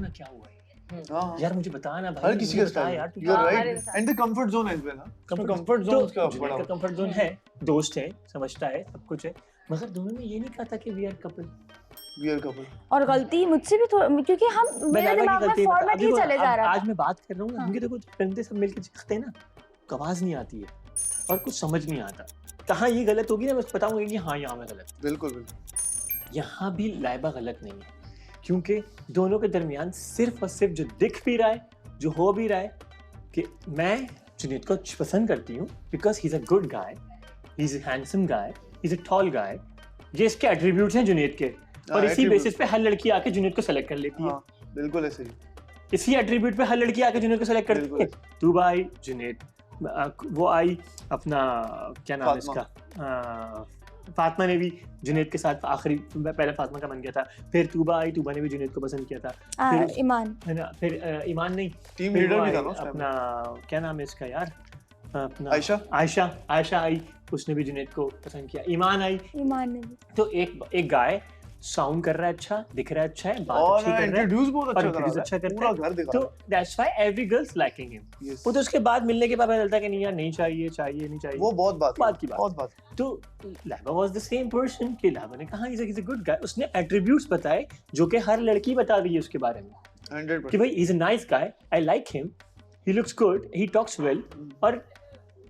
ना क्या हुआ है हाँ यार, मुझे बता ना भाई, हर किसी का स्टाइल यार you are right and the comfort zone as well ना कंफर्ट जोन का बड़ा कंफर्ट जोन है, दोस्त है, समझता है, सब कुछ है, मगर दोनों ने ये नहीं कहा था कि वी आर कपल। और गलती मुझसे भी क्योंकि हम मेरे दिमाग में फॉर्मेट ही चले जा रहा है। आज मैं बात कर रहा हूँ, क्योंकि देखो बंदे सब मिलके चीखते हैं ना, आवाज नहीं आती है और कुछ समझ नहीं आता कहाँ ये गलत होगी ना, मैं बताऊंगा कि हाँ यहाँ में गलत। बिल्कुल यहाँ भी लाइबा गलत नहीं है, क्योंकि दोनों के दरमियान सिर्फ और सिर्फ जो दिख भी रहा है, जो हो भी रहा है, कि मैं जुनैद को पसंद करती हूँ because he is a good guy, he is a handsome guy, he is a tall guy, ये इसके एट्रीब्यूट्स हैं जुनैद के, और इसी बेसिस पे हर लड़की आके जुनैद को सेलेक्ट कर लेती है। बिल्कुल ऐसे ही, इसी एट्रीब्यूट पे हर लड़की आके जुनैद को सेलेक्ट करती है। तू भाई जुनैद, वो आई अपना क्या नाम है इसका, फातिमा ने भी जुनैद के साथ आखिरी, पहले फातिमा का मन गया था, फिर तूबा आई, तूबा ने भी जुनैद को पसंद किया था, फिर ईमान है ना, फिर ईमान नहीं, टीम लीडर भी था ना अपना क्या नाम है इसका यार, अपना आयशा आई, उसने भी जुनैद को पसंद किया, ईमान आई, ईमान ने भी। तो एक गाय साउंड कर रहा है अच्छा, दिख रहा है अच्छा है, बात अच्छी कर रहा है, इंट्रोड्यूस बहुत अच्छा कर रहा है, पूरा घर दिखा, तो that's why every girls liking him. वो तो उसके बाद मिलने के बाद पता चलता है कि नहीं यार, नहीं चाहिए नहीं चाहिए, वो बहुत बात की बात। तो Laiba was the same person कि लाइबा ने कहा इज अ गुड गाय, उसने एट्रीब्यूट्स बताए जो कि हर लड़की बता रही है उसके बारे में 100% कि भाई he is a nice guy, I like him, he looks good, he talks well, और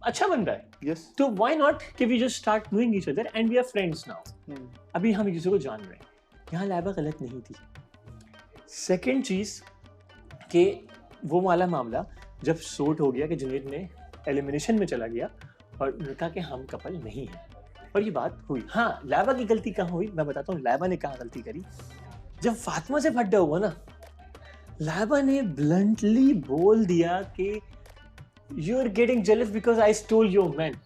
अच्छा बंदा है। yes. तो व्हाई नॉट कि we just start knowing each other and we are friends now. अभी हम एक दूसरे को जान रहे हैं, यहाँ लाइबा गलत नहीं थी। सेकंड चीज कि वो वाला मामला जब सोट हो गया कि जुनैद ने एलिमिनेशन में चला गया और उन्होंने कहा कि हम कपल नहीं हैं, और ये बात हुई। हाँ, लाइबा की गलती कहाँ हुई मैं बताता हूँ, लाइबा ने कहाँ गलती करी। जब फातिमा से फड्डा हुआ ना, लाइबा ने ब्लंटली बोल दिया कि You are getting jealous because I stole your man.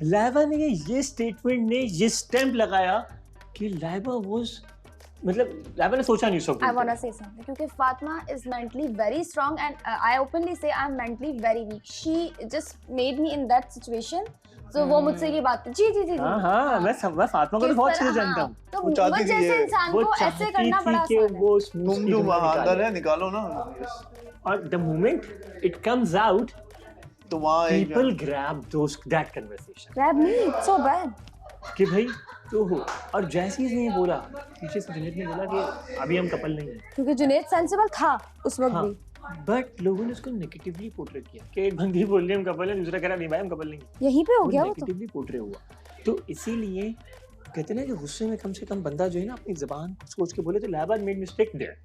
Laiba ने ये स्टेटमेंट ने ये स्टैंप लगाया कि लाइबा was, मतलब लाइबा ने सोचा नहीं सब। I wanna say something क्योंकि Fatima is mentally very strong and I openly say I'm mentally very weak. She just made me in that situation. So वो मुझसे ये बात जी हाँ मैं फातिमा को तो बहुत अच्छे से जानता हूँ। तो वो जैसे इंसान को ऐसे करना बड़ा आसान है। वो तुम जो वहाँ अंदर है निकालो ना, और the moment it comes out, तो वहाँ people grab that conversation. Grab me, it's so bad. कि भाई तो हो, और जैसे ही नहीं बोला, पीछे से जुनैद ने बोला कि अभी हम कपल नहीं हैं, क्योंकि जुनैद सेंसिबल था उस वक्त भी, बट लोगों ने उसको नेगेटिवली पोर्ट्रे किया कि एक बंदी बोल रही है हम कपल हैं, दूसरा कह रहा नहीं भाई हम कपल नहीं हैं। यहीं पे हो गया वो तो नेगेटिवली पोर्ट्रे हुआ। तो इसीलिए कहते हैं कि गुस्से में कम से कम बंदा जो है ना अपनी ज़बान सोच के बोले, तो लाइबा मेड मिस्टेक देयर।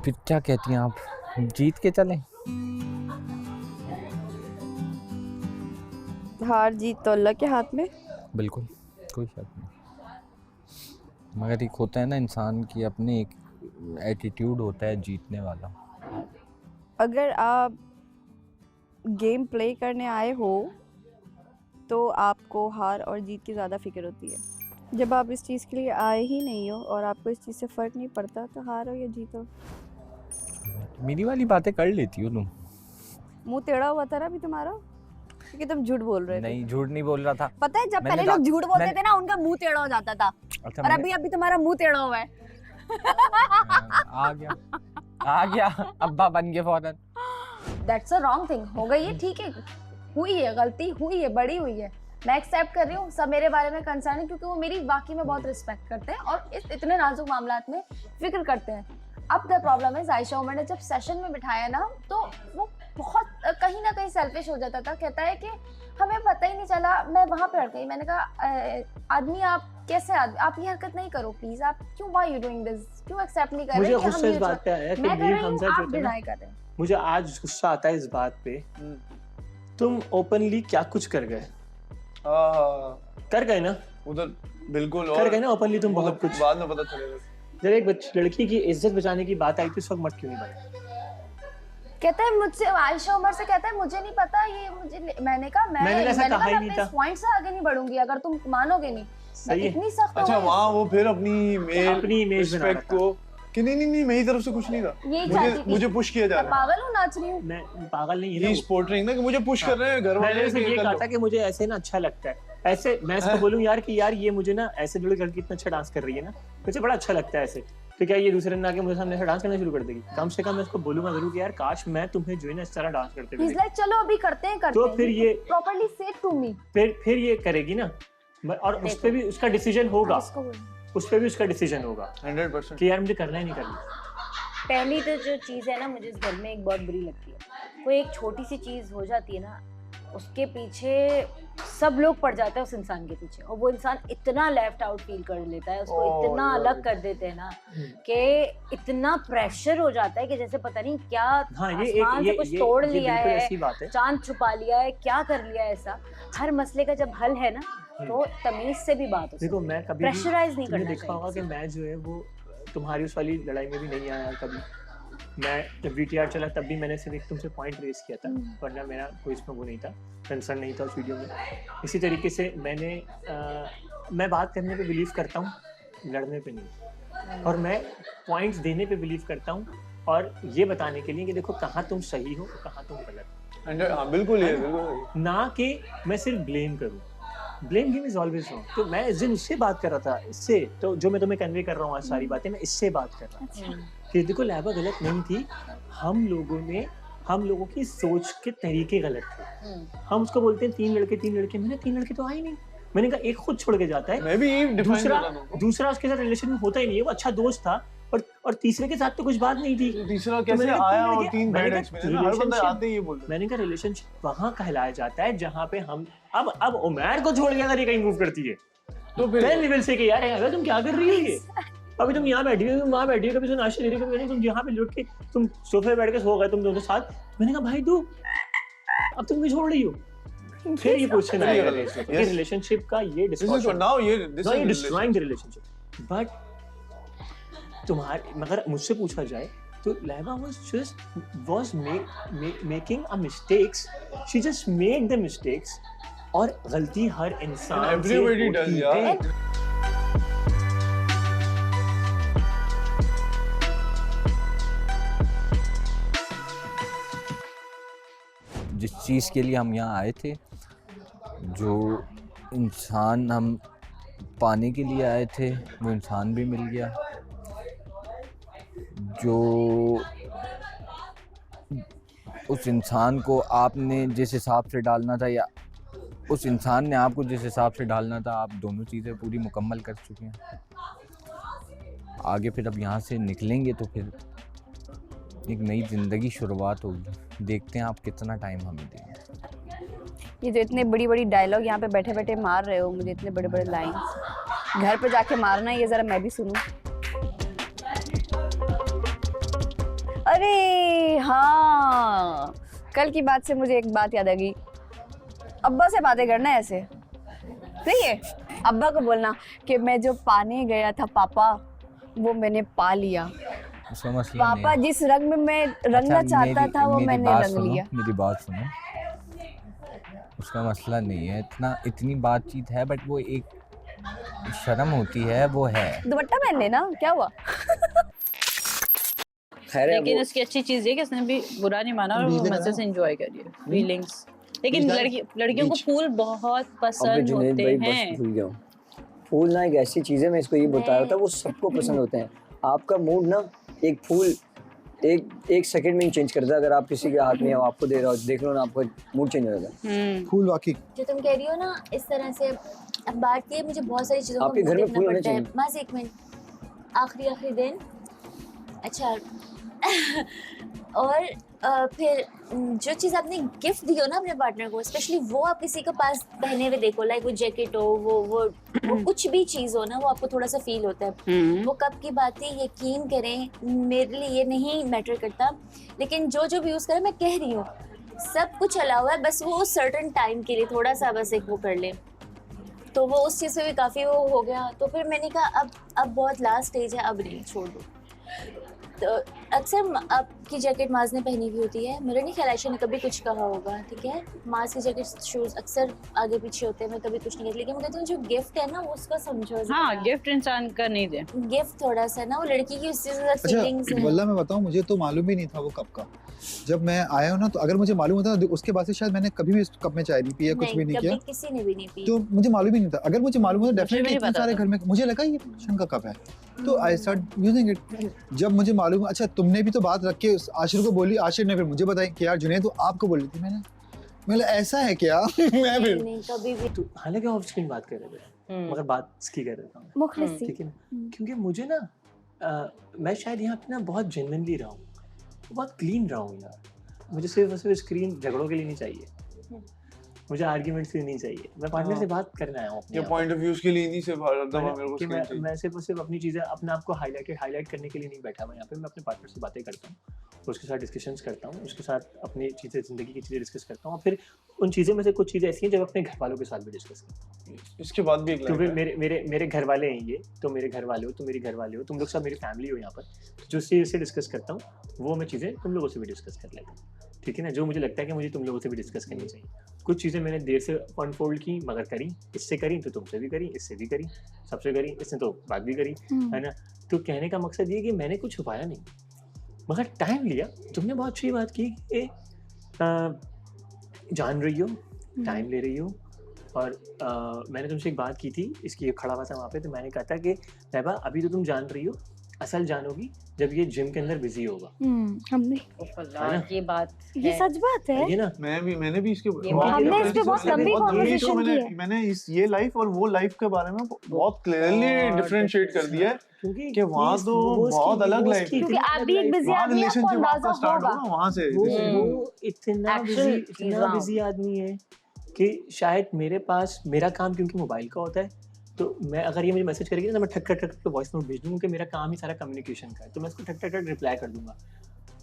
फिर क्या कहती हैं आप, जीत के चलें? हार जीत तो अल्लाह के हाथ में, बिल्कुल कोई शक नहीं, मगर एक होता है ना इंसान की अपने एक एटीट्यूड होता है जीतने वाला। अगर आप गेम प्ले करने आए हो तो आपको हार और जीत की ज़्यादा फिक्र होती है। जब आप इस चीज़ के लिए आए ही नहीं हो और आपको इस चीज़ से फ़र्क नहीं पड़ता तो हारो या जीतो। मेरी वाली बातें कर लेती हो तुम। मुंह टेढ़ा हुआ था ना अभी तुम्हारा, क्योंकि तुम झूठ बोल रहे थे। नहीं, झूठ नहीं बोल रहा था। पता है जब पहले लोग झूठ बोलते थे ना उनका मुंह टेढ़ा हो जाता था। अच्छा, और अभी तुम्हारा मुंह टेढ़ा हुआ है। आ गया अब्बा बन गए फौरन। That's a wrong thing. हो गई है, ठीक है, हुई है, गलती हुई है, बड़ी हुई है, मैं एक्सेप्ट कर रही हूँ। सब मेरे बारे में कंसर्न है क्योंकि वो मेरी वाकई में बहुत रिस्पेक्ट करते हैं और इस इतने नाजुक मामलात में फिक्र करते हैं। अब द प्रॉब्लम है आयशा उमर ने जब सेशन में बिठाया ना, तो वो बहुत कहीं ना कहीं सेल्फिश हो जाता था। कहता है कि हमें पता ही नहीं चला, मैं वहाँ पे अड़ गई। मैंने कहा आदमी आप कैसे आप ये हरकत नहीं करो प्लीज, आप क्यों व्हाई यू डूइंग दिस, क्यों एक्सेप्ट नहीं कर रहे मुझे गुस्सा इस बात पे आया कि मीर हमजा जो थे ना, मुझे आज गुस्सा आता है इस बात पे, तुम ओपनली क्या कुछ कर गए, कर गए ना उधर, बिल्कुल कर गए ना ओपनली तुम बहुत कुछ। बाद में पता चलेगा। जब एक लड़की की इज्जत बचाने की बात आई तो इस वक्त मत क्यों नहीं बने। कहता है मुझसे, आयशा उमर से कहता है मुझे नहीं पता ये मुझे, मैंने कहा मैं अपने पॉइंट से आगे नहीं बढ़ूंगी अगर तुम मानोगे नहीं। मैं इतनी सख्त। अच्छा वहाँ वो फिर अपनी इमेज रिस्पेक्ट को कि नहीं मेरी तरफ से कुछ नहीं था, मुझे पुश किया जा रहा है। पागल हूँ, नाच रही हूँ मैं पागल नहीं है, पोर्ट्रेइंग ना कि मुझे पुश कर रहे हैं घर वाले। मैंने ये कहा था कि मुझे ऐसे ना अच्छा लगता है, ऐसे मैं इसको बोलूं यार कि यार ये मुझे ना ऐसे लड़की इतना अच्छा डांस कर रही है ना, मुझे बड़ा अच्छा लगता है ऐसे, तो क्या ये दूसरे दिन आके मुझे सामने से डांस करना शुरू कर देगी? कम से कम मैं उसको बोलूंगा जरूर कि यार काश मैं तुम्हें जो है ना इस तरह डांस करते हुए लाइक चलो अभी करते हैं तो फिर ये प्रॉपर्ली से टू मी, फिर ये करेगी ना, और उस पे भी उसका डिसीजन होगा, उस पे भी उसका डिसीजन होगा 100% कि यार मुझे करना ही नहीं करना। पहली तो जो चीज़ है ना मुझे इस घर में एक बहुत बुरी लगती है, कोई एक छोटी सी चीज़ हो जाती है ना उसके पीछे सब लोग पड़ जाते हैं उस इंसान के पीछे, और वो इंसान इतना लेफ्ट आउट फील कर लेता है, उसको इतना अलग कर देते हैं ना कि इतना प्रेशर हो जाता है कि जैसे पता नहीं क्या आसमान से कुछ तोड़ लिया है, चांद छुपा लिया है, क्या कर लिया है। ऐसा हर मसले का जब हल है ना तो तमीज से भी बात हो। देखो मैं कभी प्रेशराइज नहीं करना देखा होगा कि मैं जो है वो तुम्हारी उस वाली लड़ाई में भी नहीं आया कभी। मैं जब VTR चला तब भी मैंने सिर्फ तुमसे पॉइंट रेस किया था, वरना मेरा कोई इसमें वो नहीं था, कंसर्न नहीं था उस वीडियो में। इसी तरीके से मैं बात करने पे बिलीव करता हूँ, लड़ने पे नहीं, और मैं पॉइंट्स देने पे बिलीव करता हूँ और ये बताने के लिए कि देखो कहाँ तुम सही हो कहाँ तुम गलत। बिल्कुल ये बिल्कुल ना कि मैं सिर्फ ब्लेम करूँ। Blame game is always wrong. तो मैं इस दिन उससे बात कर रहा था, इससे तो जो मैं तुम्हें कन्वे कर रहा हूँ आज सारी बातें मैं इससे बात कर रहा था कि देखो लैबा गलत नहीं थी, हम लोगों की सोच के तरीके गलत थे। हम उसको बोलते हैं 3 लड़के मैंने 3 लड़के तो आए नहीं, मैंने कहा एक खुद छोड़ के जाता है, मैं भी दूसरा उसके साथ रिलेशन में होता ही नहीं है, वो अच्छा दोस्त था, और तीसरे के साथ तो कुछ बात नहीं थी, तीसरा कैसे आया और 3 बैड एक्सपीरियंस हर बंदा आते ही ये बोलता है। मैंने कहा रिलेशनशिप वहां कहलाया जाता है जहां पे हम अब उमैर को छोड़ के अगर ये कहीं मूव करती है तो फिर लेवल से कि यार अगर तुम क्या कर रही हो, ये अभी तुम यहाँ बैठी हो, तुम वहाँ बैठी हो, कभी तुम नाश्ता ले रही हो, कभी तुम यहाँ पे लुट के तुम सोफे पे बैठ के सो गए तुम दोनों साथ। मैंने कहा भाई तू अब तुम भी छोड़ रही हो, फिर ये क्वेश्चन आएगा कि रिलेशनशिप का ये डिस्ट्रॉइंग द रिलेशनशिप। बट मगर मुझसे पूछा जाए तो लैबा was making a mistakes, she just made the mistakes, और गलती हर इंसान से होती है। जिस चीज़ के लिए हम यहाँ आए थे, जो इंसान हम पाने के लिए आए थे वो इंसान भी मिल गया, जो उस इंसान को आपने जिस हिसाब से डालना था या उस इंसान ने आपको जिस हिसाब से डालना था, आप दोनों चीज़ें पूरी मुकम्मल कर चुके हैं। आगे फिर अब यहाँ से निकलेंगे तो फिर एक नई ज़िंदगी शुरुआत होगी। देखते हैं आप कितना टाइम हमें देंगे। ये जो इतने बड़ी बड़ी डायलॉग यहाँ पे बैठे बैठे मार रहे हो मुझे, इतने बड़े बड़े लाइन्स, घर पे जाके मारना है ये ज़रा मैं भी सुनूं। अरे हाँ, कल की बात से मुझे एक बात याद आ गई। अब्बा से बातें करना है ऐसे, सही है? अब्बा को बोलना कि मैं जो पाने गया था पापा वो मैंने पा लिया। पापा जिस रंग में मैं रंगना चाहता था वो मैंने रंग लिया। मेरी बात सुनो, उसका मसला नहीं है, इतनी बातचीत है, बट वो एक शर्म होती है, वो है। दुपट्टा पहन लेना, क्या हुआ? लेकिन इसकी अच्छी चीज है कि इसने भी बुरा नहीं माना और वो मजे से एंजॉय करी है फीलिंग्स। लेकिन लड़कियों को फूल बहुत पसंद होते हैं। भूल गया, फूल ना एक ऐसी चीज है, मैं इसको ये बता रहा था, वो सबको पसंद होते हैं। आपका मूड ना एक फूल एक सेकंड में ही चेंज करता है। अगर आप किसी के हाथ में आपको दे रहा हो, देख लो ना, आपका मूड चेंज हो जाता है। फूल वाकई जो तुम कह रही हो ना इस तरह से, अब बात ये मुझे बहुत सारी चीजों आपके घर में फूल होने चाहिए। बस एक मिनट, आखिरी दिन अच्छा और फिर जो चीज़ आपने गिफ्ट दी हो ना अपने पार्टनर को, स्पेशली वो आप किसी के पास पहने हुए देखो, लाइक वो जैकेट हो, वो कुछ भी चीज़ हो ना, वो आपको थोड़ा सा फील होता है। वो कब की बात है यकीन करें, मेरे लिए ये नहीं मैटर करता, लेकिन जो भी यूज़ करे, मैं कह रही हूँ सब कुछ अलावा है, बस वो सर्टन टाइम के लिए थोड़ा सा बस एक वो कर ले, तो वो उस चीज़ से भी काफ़ी वो हो गया। तो फिर मैंने कहा अब बहुत लास्ट स्टेज है, अब नहीं, छोड़ दो। तो अक्सर आपकी जैकेट माज ने पहनी हुई होती है, मेरा नहीं ख्याल आयशा ने कभी कुछ कहा होगा, ठीक है? माज की जैकेट शूज अक्सर आगे पीछे होते हैं, मैं कभी कुछ नहीं कहती, लेकिन मैं कहती हूँ जो गिफ्ट है ना वो उसका समझो। हाँ, गिफ्ट इंसान का नहीं दे, गिफ्ट थोड़ा सा ना वो लड़की की उससे ज्यादा फीलिंग्स है। वल्लाह मैं बताऊँ, मुझे तो मालूम ही नहीं था वो कब का। जब मैं आया हूँ ना, तो अगर मुझे मालूम होता तो उसके बाद से शायद मैंने कभी भी इस कप में चाय नहीं पी है, कुछ भी नहीं किया, किसी ने भी नहीं पी, तो मुझे मालूम ही नहीं था। अगर मुझे मालूम होता डेफिनेटली इतने सारे घर में, मुझे लगा ये फंक्शन का कप है। तो आई स्टार्ट यूजिंग इट। जब मुझे मालूम, अच्छा तुमने भी तो बात रख के आशिर को बोली, आशिर ने फिर मुझे बताई कि यार जुनैद तो आपको बोली थी मैंने ऐसा है क्या? मैं फिर नहीं कभी भी तो हालांकि ऑफ स्क्रीन बात कर रहे थे मगर बात इसकी कर रहा हूँ, मुखलिस ठीक है ना, क्योंकि मुझे ना मैं शायद यहाँ पे ना बहुत जेन्युइनली रहा हूँ, बहुत क्लीन रहा हूँ यार। मुझे सिर्फ और सिर्फ स्क्रीन झगड़ों के लिए नहीं चाहिए, मुझे आर्ग्यूमेंट्स के लिए नहीं चाहिए। मैं पार्टनर से बात करने आया हूँ अपने ये पॉइंट ऑफ व्यूज के लिए नहीं सिर्फ हर दफा मेरे को कि स्क्रीन चाहिए। मैं सिर्फ और सिर्फ अपनी चीज़ें अपने आप को हाईलाइट करने के लिए नहीं बैठा हुआ यहाँ पे। मैं अपने पार्टनर से बातें करता हूँ, उसके साथ डिस्कशंस करता हूँ, उसके साथ अपनी चीज़ें, ज़िंदगी की चीज़ें डिस्कस करता हूँ। और फिर उन चीज़ों में से कुछ चीज़ें ऐसी हैं जब अपने घर वालों के साथ भी डिस्कस करता हूँ। इसके बाद भी एक क्योंकि मेरे घर वाले हैं ये, तो मेरे घर वाले हो, तुम मेरे घर वाले हो, तुम लोग सब मेरी फैमिली हो यहाँ पर। तो जो चीज़ से डिस्कस करता हूँ वो मैं चीज़ें तुम लोगों से भी डिस्कस कर लेता हूँ, ठीक है ना। जो मुझे लगता है कि मुझे तुम लोगों से भी डिस्कस करनी चाहिए। कुछ चीज़ें मैंने देर से अनफोल्ड की मगर करी, इससे करी तो तुमसे भी करी, इससे भी करी, सबसे करी, इसने तो बात भी करी, है ना। तो कहने का मकसद ये कि मैंने कुछ छुपाया नहीं मगर टाइम लिया। तुमने बहुत अच्छी बात की, जान रही हो, टाइम ले रही हो। और मैंने तुमसे एक बात की थी, इसकी खड़ा हुआ था वहाँ पे, तो मैंने कहा था कि तैयबा अभी तो तुम जान रही हो, असल जानोगी जब ये जिम के अंदर बिजी होगा। हमने ये बात ये सच बात है। ये ना मैंने भी इसके हमने इस पे बहुत लंबी कन्वर्सेशन की है। मैंने इस ये लाइफ और वो लाइफ के बारे में बहुत क्लियरली डिफरेंशिएट कर दिया है कि वहाँ तो बहुत अलग लाइफ है। क्योंकि आप भी एक बिजी आदमी हैं, आपको अंदाजा होगा वहाँ से वो इतना बिजी आदमी है कि शायद मेरे पास मेरा काम क्योंकि मोबाइल का होता है, तो मैं अगर ये मुझे मैसेज करेगी ना, मैं ठक ठक पे वॉइस नोट भेज दूँगा कि मेरा काम ही सारा कम्युनिकेशन का है, तो मैं इसको ठक ठक रिप्लाई कर दूंगा।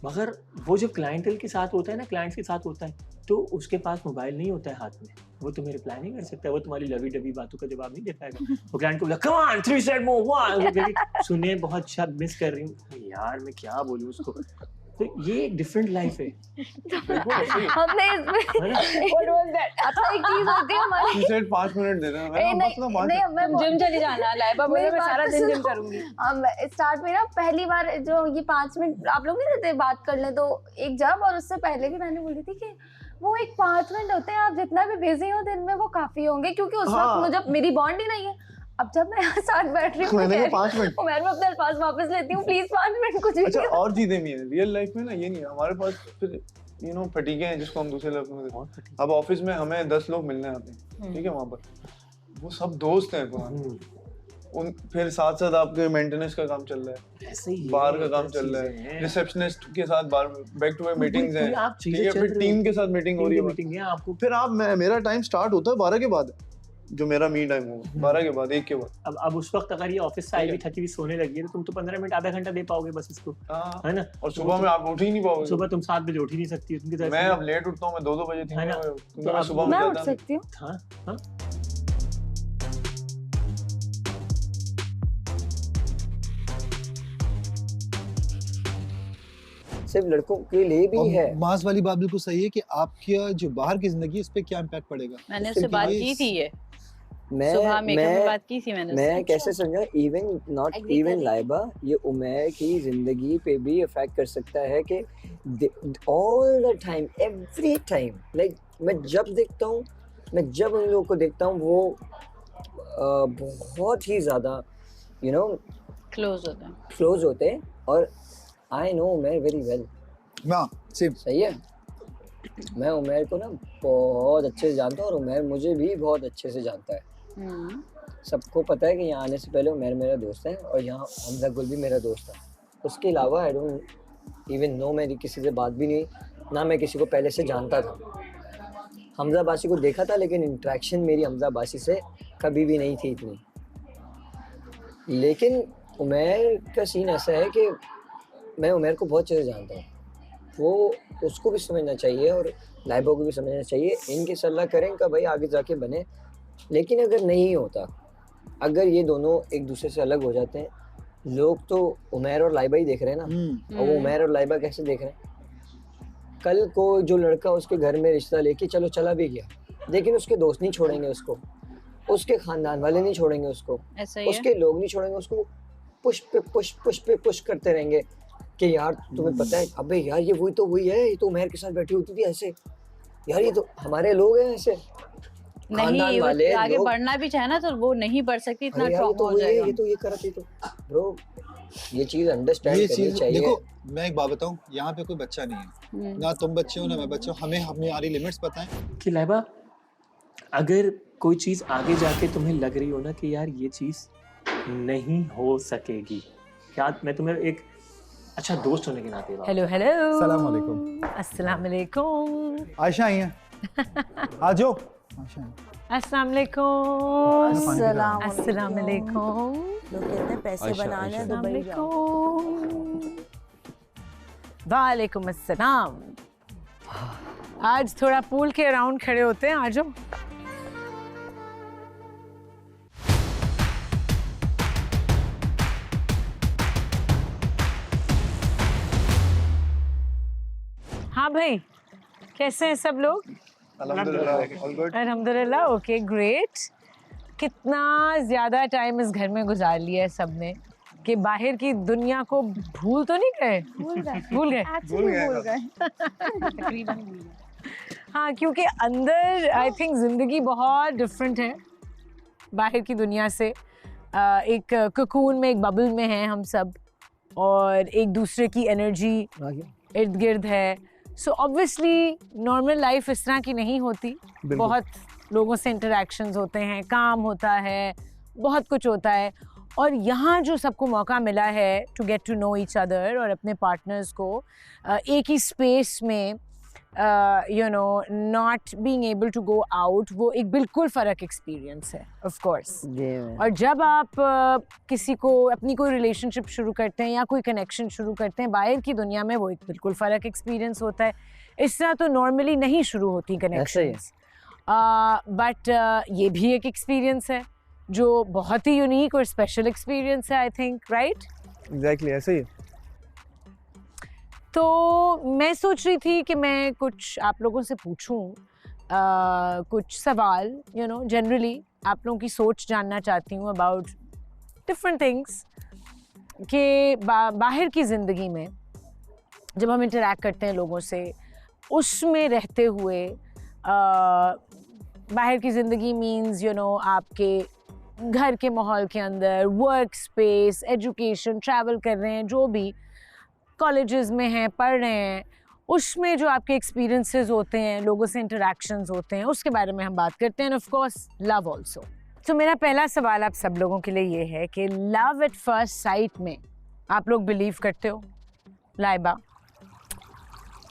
मगर वो जब क्लाइंटल के साथ होता है ना, क्लाइंट्स के साथ होता है, तो उसके पास मोबाइल नहीं होता है हाथ में, वो तुम्हें रिप्लाई नहीं कर सकता, वो तुम्हारी लवी डबी बातों का जवाब नहीं दे पाएगा। वो क्लाइंट को बोला कम ऑन 3 सेट मोर, सुने बहुत अच्छा मिस कर रही हूँ यार, मैं क्या बोलूँ उसको। तो ये एक डिफरेंट लाइफ है। हमने इसमें अच्छा एक चीज होती है हमारी, 5 मिनट दे रहे हैं, नहीं मैं जिम चली जाना, लाइबा बोले मैं सारा दिन जिम करूंगी। हम स्टार्ट में ना पहली बार जो ये 5 मिनट आप लोग नहीं देते बात कर ले, तो एक जब और उससे पहले भी मैंने बोली थी कि वो एक 5 मिनट होते हैं, आप जितना भी बिजी हो दिन में वो काफी होंगे, क्योंकि उस वक्त मुझे मेरी बॉन्ड ही नहीं है। अब जब मैं यहाँ साथ बैठ रही हूँ, मैंने 5 मिनट मैं अपने अल्फाज वापस लेती हूँ, प्लीज 5 मिनट कुछ भी। अच्छा और चीजें भी हैं रियल लाइफ में ना, ये नहीं है हमारे पास फिर यू नो फटीके हैं जिसको हम दूसरे लफ्ज में देते हैं। अब ऑफिस में हमें 10 लोग मिलने आते हैं, ठीक है, वहाँ पर वो सब दोस्त हैं पुराने, उन फिर साथ साथ आपके मेंटेनेंस का काम चल रहा है, बार का काम चल रहा है, रिसेप्शनिस्ट के साथ बार बैक टू बैक मीटिंग्स हैं, ठीक है, फिर टीम के साथ मीटिंग हो रही है आपको। फिर आप मेरा टाइम स्टार्ट होता है 12 के बाद, जो मेरा मी टाइम होगा 12 के बाद, 1 के बाद। अब उस वक्त अगर ये ऑफिस से आई भी थकी हुई सोने लगी है, तो तुम तो 15 मिनट आधा घंटा दे पाओगे बस इसको, है ना। और सुबह में आप उठ ही नहीं पाओगे, सुबह तुम 7 बजे उठ ही नहीं सकती उनकी तरह। मैं अब लेट उठता हूँ, मैं 2-2 बजे 3 बजे, क्योंकि मैं सुबह मैं उठ सकती हूँ। हाँ हाँ सिर्फ लड़कों के लिए भी है। मास वाली बात बिल्कुल सही है कि आपकी जो बाहर की जिंदगी है इस पे क्या इम्पैक्ट पड़ेगा। मैंने उससे बात की थी, ये सुबह में बात की थी मैंने। मैं कैसे समझा, इवन नॉट इवन लाइबा, ये उमैर की जिंदगी पे भी इफेक्ट कर सकता है कि all the time, every time, like मैं जब देखता हूँ, मैं जब उन लोगों को देखता हूँ, वो बहुत ही ज़्यादा यू नो क्लोज होते हैं। और I know Umair very well. हाँ सेम, सही है। मैं उमैर को ना बहुत अच्छे से जानता हूँ और उमैर मुझे भी बहुत अच्छे से जानता है। सबको पता है कि यहाँ आने से पहले उमैर मेरा दोस्त है और यहाँ हमजा गुल भी मेरा दोस्त है। उसके अलावा आई डोंट इवन नो, मेरी किसी से बात भी नहीं, ना मैं किसी को पहले से जानता था। हमजा बासी को देखा था, लेकिन इंटरेक्शन मेरी हमजा बासी से कभी भी नहीं थी इतनी। लेकिन उमैर का सीन ऐसा है कि मैं उमैर को बहुत अच्छे से जानता हूँ, वो उसको भी समझना चाहिए और लाइबा को भी समझना चाहिए। इनकी सलाह करें कि भाई आगे जाके बने। लेकिन अगर नहीं होता, अगर ये दोनों एक दूसरे से अलग हो जाते हैं, लोग तो उमैर और लाइबा ही देख रहे हैं ना, और वो उमैर और लाइबा कैसे देख रहे हैं। कल को जो लड़का उसके घर में रिश्ता लेके चलो चला भी गया, लेकिन उसके दोस्त नहीं छोड़ेंगे उसको, उसके खानदान वाले नहीं छोड़ेंगे उसको, उसके लोग नहीं छोड़ेंगे उसको, पुश करते रहेंगे कि यार तुम्हें पता है, अबे यार ये वही तो वही है, ये तो उमैर के साथ बैठी होती थी ऐसे, यार ये तो हमारे लोग हैं ऐसे। नहीं, आगे बढ़ना भी चाहे ना तो वो नहीं बढ़ सकती, इतना ट्रॉमा हो जाएगा। ये तो ये कर रही, तो ब्रो ये चीज अंडरस्टैंड ये करनी चीज चाहिए। देखो, मैं एक बात बताऊं, यहाँ पे कोई बच्चा नहीं है, ना तुम बच्चे हो ना मैं बच्चा हूँ, हमें हमारी लिमिट्स पता है। कि लाइबा अगर कोई चीज़ आगे जाके तुम्हें लग रही हो ना कि यार ये चीज़ नहीं हो सकेगी, क्या मैं तुम्हें एक अच्छा दोस्त होने के नाते बात हेलो हेलो अस्सलाम वालेकुम। अस्सलाम वालेकुम आयशा आई है, आ जाओ। आयशा आई है। अस्सलाम वालेकुम अस्सलाम अस्सलाम वालेकुम लोग कहते हैं पैसे आयशा, बनाने हैं आयशा। दुबई जाओ। वालेकुम अस्सलाम। आज थोड़ा पूल के अराउंड खड़े होते हैं, आ जाओ। हाँ भाई, कैसे हैं सब लोग? अल्हम्दुलिल्लाह ऑल गुड। अल्हम्दुलिल्लाह, ओके ग्रेट। कितना ज़्यादा टाइम इस घर में गुजार लिया है सबने कि बाहर की दुनिया को भूल तो नहीं गए? भूल गए भूल गए। तकरीबन भूल गए। हाँ, क्योंकि अंदर आई थिंक ज़िंदगी बहुत डिफरेंट है बाहर की दुनिया से। एक कोकून में, एक बबल में हैं हम सब और एक दूसरे की एनर्जी इर्द गिर्द है। सो ऑब्वियसली नॉर्मल लाइफ इस तरह की नहीं होती। बहुत लोगों से इंटरेक्शंस होते हैं, काम होता है, बहुत कुछ होता है। और यहाँ जो सबको मौका मिला है to get to know each other और अपने पार्टनर्स को एक ही स्पेस में you know not being able to go out, वो एक बिल्कुल फ़र्क एक्सपीरियंस है ऑफ कोर्स। और जब आप किसी को अपनी कोई रिलेशनशिप शुरू करते हैं या कोई कनेक्शन शुरू करते हैं बाहर की दुनिया में, वो एक बिल्कुल फ़र्क एक्सपीरियंस होता है। इस तरह तो नॉर्मली नहीं शुरू होती कनेक्शंस, बट ये भी एक एक्सपीरियंस है जो बहुत ही यूनिक और स्पेशल एक्सपीरियंस है, आई थिंक, राइट? एग्जैक्टली ऐसे ही है। तो मैं सोच रही थी कि मैं कुछ आप लोगों से पूछूं, कुछ सवाल, यू नो जनरली आप लोगों की सोच जानना चाहती हूँ अबाउट डिफरेंट थिंग्स कि बाहर की ज़िंदगी में जब हम इंटरेक्ट करते हैं लोगों से, उसमें रहते हुए बाहर की ज़िंदगी मीन्स यू नो आपके घर के माहौल के अंदर, वर्क स्पेस, एजुकेशन, ट्रैवल कर रहे हैं, जो भी कॉलेजेस में हैं, पढ़ रहे हैं, उसमें जो आपके एक्सपीरियंसेस होते हैं, लोगों से इंटरेक्शंस होते हैं, उसके बारे में हम बात करते हैं। Of course love also. तो मेरा पहला सवाल आप सब लोगों के लिए ये है कि लव एट फर्स्ट साइट में आप लोग बिलीव करते हो? लाइबा?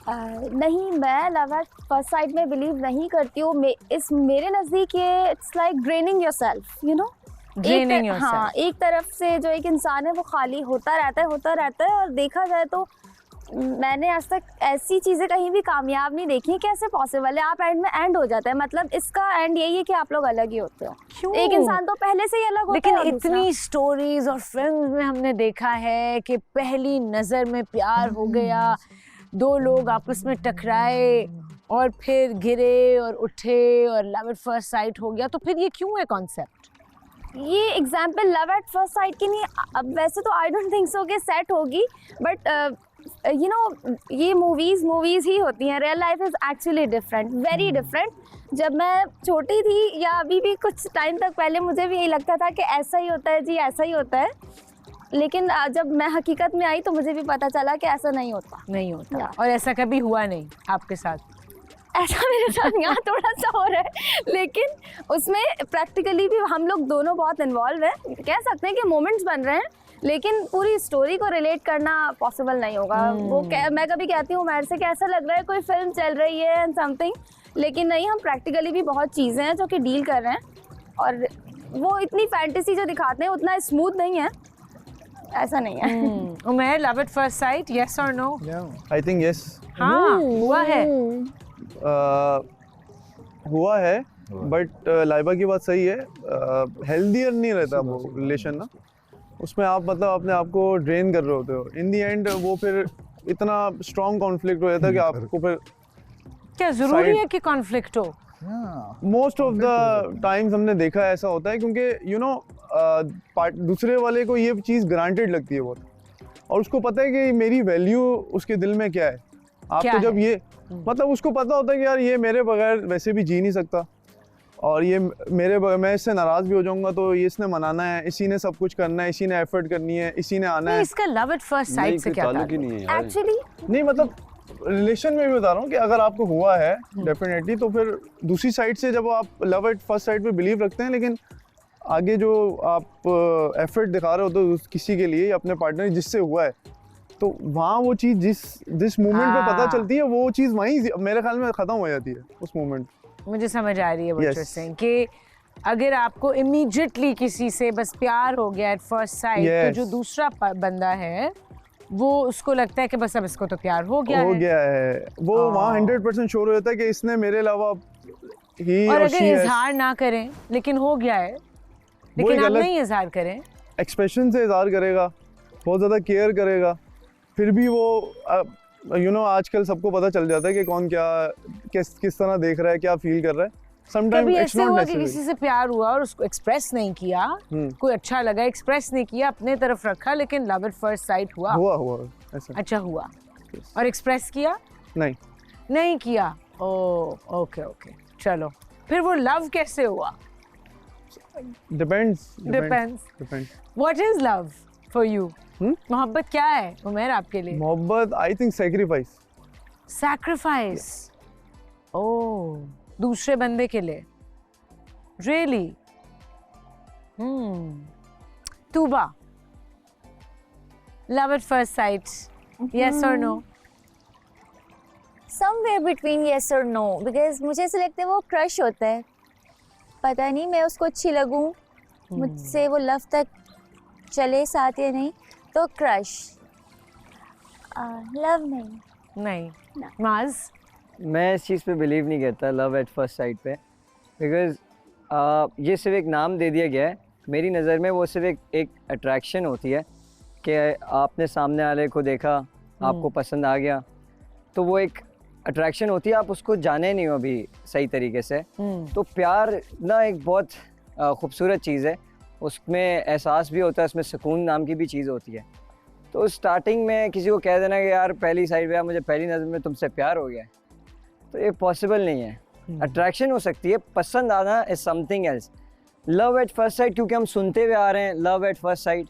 नहीं, मैं लव एट फर्स्ट साइट में बिलीव नहीं करती हूँ। मेरे नज़दीक ये it's like draining yourself, you know. Draining yourself. हाँ, एक तरफ से जो एक इंसान है वो खाली होता रहता है। और देखा जाए तो मैंने आज तक ऐसी चीज़ें कहीं भी कामयाब नहीं देखी। कैसे पॉसिबल है? आप एंड में एंड हो जाता है, मतलब इसका एंड यही है कि आप लोग अलग ही होते हो। क्यों? एक इंसान तो पहले से ही अलग होता है। लेकिन इतनी स्टोरीज और फिल्म्स में हमने देखा है कि पहली नज़र में प्यार हो गया, दो लोग आपस में टकराए और फिर गिरे और उठे और लव एट फर्स्ट साइट हो गया। तो फिर ये क्यों है कॉन्सेप्ट? ये example love at first site की नहीं। अब वैसे तो आई डोंट थिंक सो कि सेट होगी, बट यू नो ये मूवीज़ ही होती हैं। Real life is actually different, very different. जब मैं छोटी थी या अभी भी कुछ टाइम तक पहले, मुझे भी यही लगता था कि ऐसा ही होता है जी, ऐसा ही होता है। लेकिन जब मैं हकीकत में आई तो मुझे भी पता चला कि ऐसा नहीं होता। और ऐसा कभी हुआ नहीं आपके साथ? ऐसा मेरे साथ यहाँ थोड़ा सा हो रहा है, लेकिन उसमें प्रैक्टिकली भी हम लोग दोनों बहुत इन्वॉल्व हैं। कह सकते हैं कि मोमेंट्स बन रहे हैं, लेकिन पूरी स्टोरी को रिलेट करना पॉसिबल नहीं होगा। मैं कभी कहती हूँ मेरे से कैसा लग रहा है कोई फिल्म चल रही है एंड समथिंग, लेकिन नहीं, हम प्रैक्टिकली भी बहुत चीज़ें हैं जो कि डील कर रहे हैं। और वो इतनी फैंटेसी जो दिखाते हैं उतना स्मूथ नहीं है, ऐसा नहीं है। Umar, love at first sight, yes और नो? I think yes. हाँ, हुआ है। हुआ है, बट लाइबा की बात सही है। हेल्दियर नहीं रहता वो रिलेशन ना, उसमें आप मतलब अपने आप को ड्रेन कर रहे होते हो। इन दी एंड वो फिर इतना स्ट्रॉन्ग कॉन्फ्लिक्ट हो जाता है कि आपको फिर क्या जरूरी है कि कॉन्फ्लिक्ट हो? मोस्ट ऑफ द टाइम्स हमने देखा है ऐसा होता है, क्योंकि यू नो दूसरे वाले को ये चीज़ ग्रांटेड लगती है बहुत, और उसको पता है कि मेरी वैल्यू उसके दिल में क्या है। आपको जब ये मतलब उसको पता होता है कि यार ये मेरे बगैर वैसे भी जी नहीं सकता, और ये मैं इससे नाराज़ भी हो जाऊंगा तो ये इसने मनाना है, इसी ने सब कुछ करना है, इसी ने एफर्ट करनी है, इसी ने आना है। इसका लव एट फर्स्ट साइट से क्या ताल्लुक नहीं है यार। एक्चुअली नहीं मतलब रिलेशन में भी बता रहा हूँ कि अगर आपको हुआ है डेफिनेटली, तो फिर दूसरी साइड से जब आप लव एट फर्स्ट साइट पे बिलीव रखते हैं, लेकिन आगे जो आप एफर्ट दिखा रहे हो तो किसी के लिए अपने पार्टनर जिससे हुआ है, तो वहाँ वो चीज़ जिस मोमेंट पे पता चलती है वो चीज़ वहीं मेरे ख्याल में ख़त्म हो जाती है उस मोमेंट। मुझे समझ आ रही है what Yes. you're saying कि अगर आपको इमीडिएटली किसी से बस प्यार हो गया एट फर्स्ट साइट, तो Yes. जो दूसरा बंदा है वो उसको लगता है कि बस अब इसको तो प्यार हो गया है। वो वहाँ 100% श्योर हो जाता है कि इसने मेरे अलावा ही और और अगर she है। इजहार ना करें लेकिन हो गया है, लेकिन आप नहीं इजहार करें, एक्सप्रेशन से इजहार करेगा, बहुत ज़्यादा केयर करेगा, फिर भी वो आजकल सबको पता चल जाता है कि कौन क्या किस तरह देख रहा है, क्या फील कर रहा है। Sometimes कभी it's ऐसे not हुआ कि necessary. किसी से प्यार हुआ और उसको एक्सप्रेस नहीं किया, कोई अच्छा लगा, एक्सप्रेस नहीं किया, अपने तरफ रखा, लेकिन लव एट फर्स्ट साइट हुआ ऐसा अच्छा हुआ, और एक्सप्रेस किया नहीं किया, ओके चलो, फिर वो लव कैसे हुआ? Depends what is love for you? मोहब्बत क्या है उमर आपके लिए? मोहब्बत आई थिंक सैक्रिफाइस। ओह, दूसरे बंदे के लिए, really? Tuba, love at first sight, yes और नो? समवेयर बिटवीन यस और नो, बिकॉज मुझे ऐसा लगता है वो क्रश होता है, पता नहीं मैं उसको अच्छी लगूं, मुझसे वो लव तक चले साथ या नहीं, तो क्रश, लव नहीं। माज? मैं इस चीज़ पे बिलीव नहीं करता लव एट फर्स्ट साइट पे, बिकॉज ये सिर्फ एक नाम दे दिया गया है। मेरी नज़र में वो सिर्फ एक अट्रैक्शन होती है कि आपने सामने वाले को देखा, आपको पसंद आ गया, तो वो एक अट्रैक्शन होती है, आप उसको जाने नहीं हो अभी सही तरीके से। तो प्यार ना एक बहुत खूबसूरत चीज़ है, उसमें एहसास भी होता है, उसमें सुकून नाम की भी चीज़ होती है। तो स्टार्टिंग में किसी को कह देना कि यार पहली साइड पे मुझे पहली नज़र में तुमसे प्यार हो गया है, तो ये पॉसिबल नहीं है। अट्रैक्शन हो सकती है, पसंद आना is something else. Love at first site क्योंकि हम सुनते हुए आ रहे हैं लव एट फर्स्ट साइट,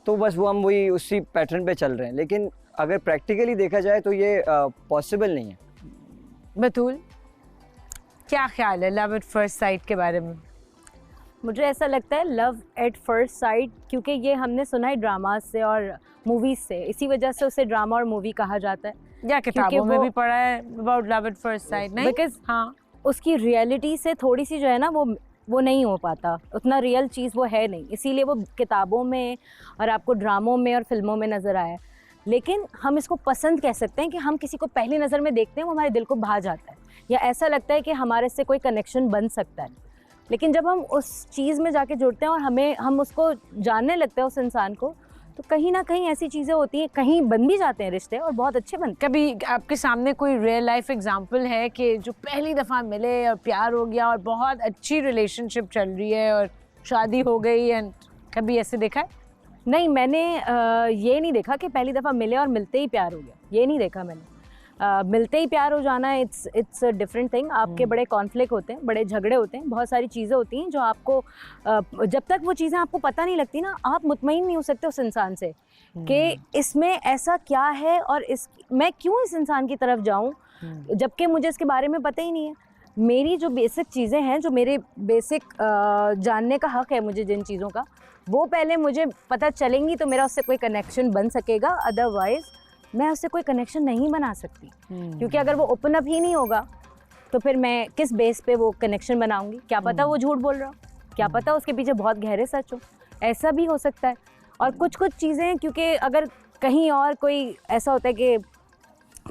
तो बस वो हम वही उसी पैटर्न पे चल रहे हैं, लेकिन अगर प्रैक्टिकली देखा जाए तो ये पॉसिबल नहीं है। बतूल, क्या ख्याल है लव एट फर्स्ट साइट के बारे में? मुझे ऐसा लगता है लव एट फर्स्ट साइट, क्योंकि ये हमने सुना है ड्रामा से और मूवीज से, इसी वजह से उसे ड्रामा और मूवी कहा जाता है, या किताबों में भी पढ़ा है about love at first sight, नहीं? बिकॉज उसकी रियलिटी से थोड़ी सी जो है ना वो नहीं हो पाता, उतना रियल चीज़ वो है नहीं, इसीलिए वो किताबों में और आपको ड्रामों में और फिल्मों में नज़र आया। लेकिन हम इसको पसंद कह सकते हैं कि हम किसी को पहली नज़र में देखते हैं वो हमारे दिल को भा जाता है, या ऐसा लगता है कि हमारे से कोई कनेक्शन बन सकता है। लेकिन जब हम उस चीज़ में जाके जुड़ते हैं और हम उसको जानने लगते हैं उस इंसान को, तो कहीं ना कहीं ऐसी चीज़ें होती हैं, कहीं बन भी जाते हैं रिश्ते और बहुत अच्छे बनते हैं। कभी आपके सामने कोई रियल लाइफ एग्जांपल है कि जो पहली दफ़ा मिले और प्यार हो गया और बहुत अच्छी रिलेशनशिप चल रही है और शादी हो गई, एंड कभी ऐसे देखा है? नहीं, मैंने ये नहीं देखा कि पहली दफ़ा मिले और मिलते ही प्यार हो गया, ये नहीं देखा मैंने। मिलते ही प्यार हो जाना इट्स अ डिफरेंट थिंग। आपके बड़े कॉन्फ्लिक्ट होते हैं, बड़े झगड़े होते हैं, बहुत सारी चीज़ें होती हैं जो आपको जब तक वो चीज़ें आपको पता नहीं लगती ना, आप मुतमईन नहीं हो सकते उस इंसान से कि इसमें ऐसा क्या है और मैं क्यों इस इंसान की तरफ जाऊं जबकि मुझे इसके बारे में पता ही नहीं है। मेरी जो बेसिक चीज़ें हैं, जो मेरे बेसिक जानने का हक है मुझे जिन चीज़ों का, वो पहले मुझे पता चलेंगी तो मेरा उससे कोई कनेक्शन बन सकेगा, अदरवाइज़ मैं उससे कोई कनेक्शन नहीं बना सकती। क्योंकि अगर वो ओपन अप ही नहीं होगा तो फिर मैं किस बेस पे वो कनेक्शन बनाऊंगी? क्या पता वो झूठ बोल रहा हो, क्या पता उसके पीछे बहुत गहरे सच हो, ऐसा भी हो सकता है। और कुछ चीज़ें, क्योंकि अगर कहीं और कोई ऐसा होता है कि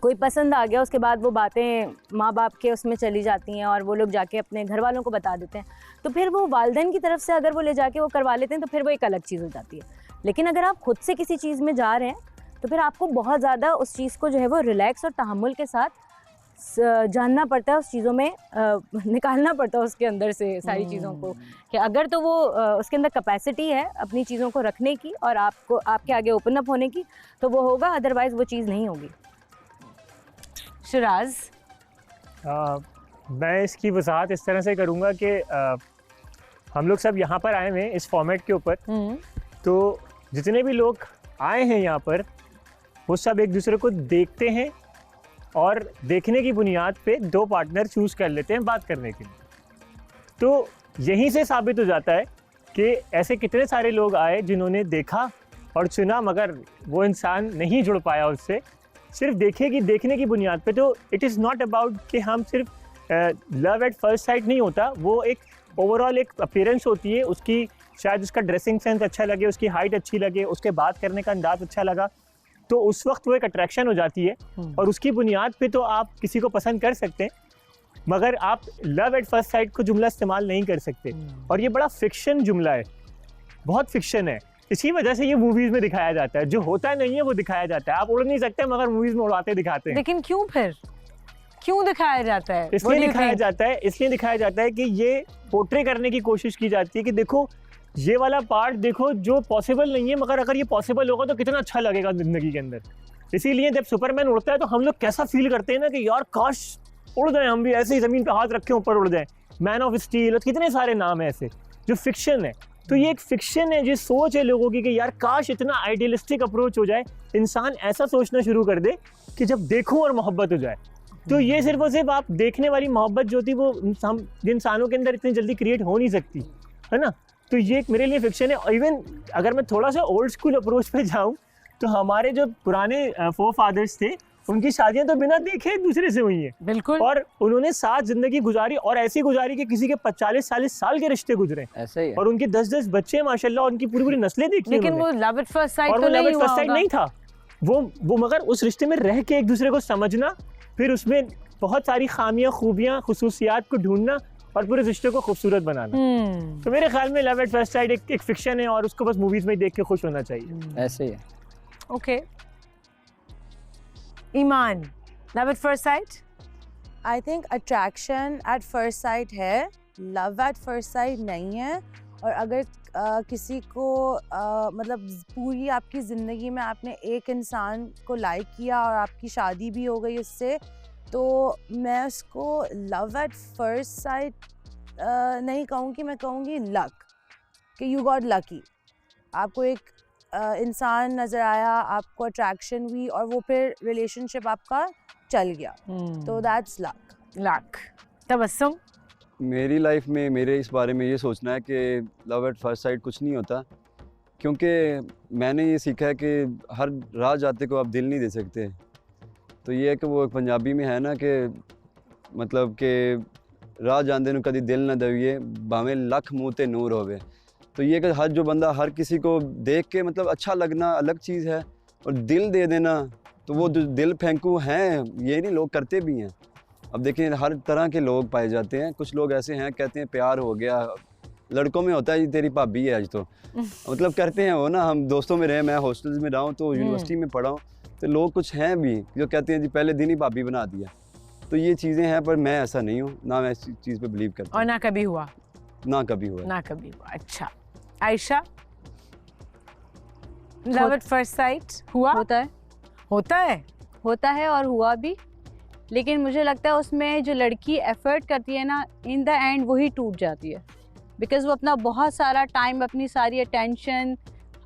कोई पसंद आ गया, उसके बाद वो बातें माँ बाप के उसमें चली जाती हैं और वो लोग जाके अपने घर वालों को बता देते हैं, तो फिर वो वालिदैन की तरफ से अगर वो ले जाके वो करवा लेते हैं तो फिर वो एक अलग चीज़ हो जाती है। लेकिन अगर आप खुद से किसी चीज़ में जा रहे हैं तो फिर आपको बहुत ज़्यादा उस चीज़ को जो है वो रिलैक्स और तहम्मुल के साथ जानना पड़ता है, उस चीज़ों में निकालना पड़ता है उसके अंदर से सारी चीज़ों को, कि अगर तो वो उसके अंदर कैपेसिटी है अपनी चीज़ों को रखने की और आपको आपके आगे ओपन अप होने की, तो वो होगा, अदरवाइज़ वो चीज़ नहीं होगी। शिराज, मैं इसकी वजाहत इस तरह से करूँगा कि हम लोग सब यहाँ पर आए हुए हैं इस फॉर्मेट के ऊपर, तो जितने भी लोग आए हैं यहाँ पर वो सब एक दूसरे को देखते हैं और देखने की बुनियाद पे दो पार्टनर चूज़ कर लेते हैं बात करने के लिए। तो यहीं से साबित हो जाता है कि ऐसे कितने सारे लोग आए जिन्होंने देखा और चुना, मगर वो इंसान नहीं जुड़ पाया उससे, सिर्फ देखने की बुनियाद पे। तो इट इज़ नॉट अबाउट कि हम सिर्फ लव एट फर्स्ट साइट नहीं होता, वो एक ओवरऑल एक अपीयरेंस होती है उसकी, शायद उसका ड्रेसिंग सेंस अच्छा लगे, उसकी हाइट अच्छी लगे, उसके बात करने का अंदाज अच्छा लगा, तो उस वक्त वो एक अट्रैक्शन हो जाती है और उसकी बुनियाद पे तो आप किसी को पसंद कर सकते हैं, मगर आप लव एट फर्स्ट साइट को जुमला इस्तेमाल नहीं कर सकते। और ये बड़ा फिक्शन जुमला है, बहुत फिक्शन है, इसी वजह से ये मूवीज में दिखाया जाता है। जो होता नहीं है वो दिखाया जाता है। आप उड़ नहीं सकते मगर मूवीज में उड़ाते दिखाते हैं। लेकिन क्यों फिर क्यों दिखाया जाता है? इसलिए दिखाया जाता है कि ये पोर्ट्रे करने की कोशिश की जाती है कि देखो ये वाला पार्ट देखो जो पॉसिबल नहीं है, मगर अगर ये पॉसिबल होगा तो कितना अच्छा लगेगा जिंदगी के अंदर। इसीलिए जब सुपरमैन उड़ता है तो हम लोग कैसा फील करते हैं ना कि यार काश उड़ जाए हम भी, ऐसे ही ज़मीन पे हाथ रखे ऊपर उड़ जाए। मैन ऑफ स्टील और कितने सारे नाम है ऐसे जो फिक्शन है। तो ये एक फिक्शन है, जो सोच है लोगों की कि यार काश इतना आइडियलिस्टिक अप्रोच हो जाए, इंसान ऐसा सोचना शुरू कर दे कि जब देखूं और मोहब्बत हो जाए। तो ये सिर्फ और सिर्फ आप देखने वाली मोहब्बत जो थी वो हम इंसानों के अंदर इतनी जल्दी क्रिएट हो नहीं सकती, है ना। तो ये एक मेरे लिए फिक्शन है। और इवन अगर मैं थोड़ा सा ओल्ड स्कूल अप्रोच पे जाऊँ तो हमारे जो पुराने फोर फादर्स थे उनकी शादियां तो बिना देखे एक दूसरे से हुई हैं। बिल्कुल। और उन्होंने साथ जिंदगी गुजारी और ऐसी गुजारी कि किसी के 40-40 साल के रिश्ते गुजरे। ऐसा ही है। और उनके 10-10 बच्चे माशाल्लाह, उनकी पूरी नस्लें देखी। लेकिन वो लव एट फर्स्ट साइट तो नहीं था वो मगर उस रिश्ते में रह के एक दूसरे को समझना, फिर उसमें बहुत सारी खामियां, खूबियां, खुसूसियात को ढूंढना और पूरे रिश्ते को खूबसूरत बनाना। तो मेरे ख्याल में लव एट फर्स्ट साइट एक फिक्शन है और उसको बस मूवीज में देख के खुश होना चाहिए। ऐसे ही है। Okay Iman, love at first sight? I think attraction at first sight है, लव एट फर्स्ट साइट नहीं है। और अगर किसी को मतलब पूरी आपकी ज़िंदगी में आपने एक इंसान को लाइक किया और आपकी शादी भी हो गई उससे, तो मैं उसको लव एट फर्स्ट साइट नहीं कहूँगी, मैं कहूँगी लक, कि यू गॉट लकी। आपको एक इंसान नज़र आया, आपको अट्रैक्शन हुई और वो फिर रिलेशनशिप आपका चल गया, तो दैट्स लक। तबस्सुम? मेरी लाइफ में मेरे इस बारे में ये सोचना है कि लव एट फर्स्ट साइट कुछ नहीं होता, क्योंकि मैंने ये सीखा है कि हर राह जाते को आप दिल नहीं दे सकते। तो ये है कि वो पंजाबी में है ना कि मतलब कि राह जांदे नूं कदी दिल ना दविए, भावें लख मुँह ते नूर होवे। तो ये कि हर जो बंदा हर किसी को देख के मतलब अच्छा लगना अलग चीज़ है, और दिल दे देना तो वो जो दिल फेंकू हैं, ये नहीं, लोग करते भी हैं। अब देखिए हर तरह के लोग पाए जाते हैं। कुछ लोग ऐसे हैं कहते हैं प्यार हो गया, लड़कों में होता है जी तेरी भाभी है आज तो मतलब करते हैं वो ना। हम दोस्तों में रहे, मैं हॉस्टल्स में रहा हूँ तो यूनिवर्सिटी में पढ़ा हूँ, तो लोग कुछ हैं भी जो कहते हैं जी पहले दिन ही भाभी बना दिया। तो ये चीज़ें हैं, पर मैं ऐसा नहीं हूँ, ना मैं इस चीज़ पे बिलीव करता हूँ। और ना कभी हुआ? ना कभी हुआ। ना कभी हुआ। अच्छा Ayesha, love at first site हुआ? होता है और हुआ भी, लेकिन मुझे लगता है उसमें जो लड़की एफर्ट करती है ना, इन द एंड वही टूट जाती है, बिकॉज वो अपना बहुत सारा टाइम, अपनी सारी अटेंशन,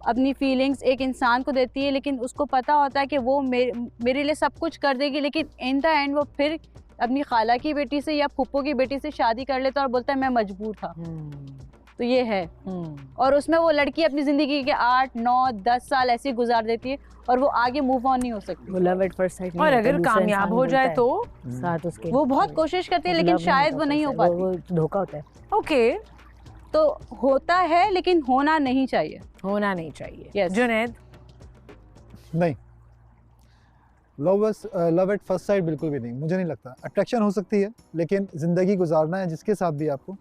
अपनी फीलिंग्स एक इंसान को देती है, लेकिन उसको पता होता है कि वो मेरे लिए सब कुछ कर देगी, लेकिन इन द एंड वो फिर अपनी खाला की बेटी से या फूफो की बेटी से शादी कर लेता और बोलता है मैं मजबूर था। तो ये है। और उसमें वो लड़की अपनी ज़िंदगी के 8, 9, 10 साल ऐसे गुजार देती है और वो आगे मूव ऑन नहीं हो सकती। वो लव एट फर्स्ट साइट और अगर कामयाब हो जाए तो साथ उसके वो बहुत कोशिश करती है, लेकिन शायद वो नहीं हो पाती। वो धोखा होता है। ओके, तो होता है लेकिन होना नहीं चाहिए। होना नहीं चाहिए। Yes. जुनैद? नहीं, लव एट फर्स्ट साइट बिल्कुल भी नहीं, मुझे नहीं लगता। अट्रैक्शन हो सकती है, लेकिन ज़िंदगी गुजारना है जिसके साथ भी आपको,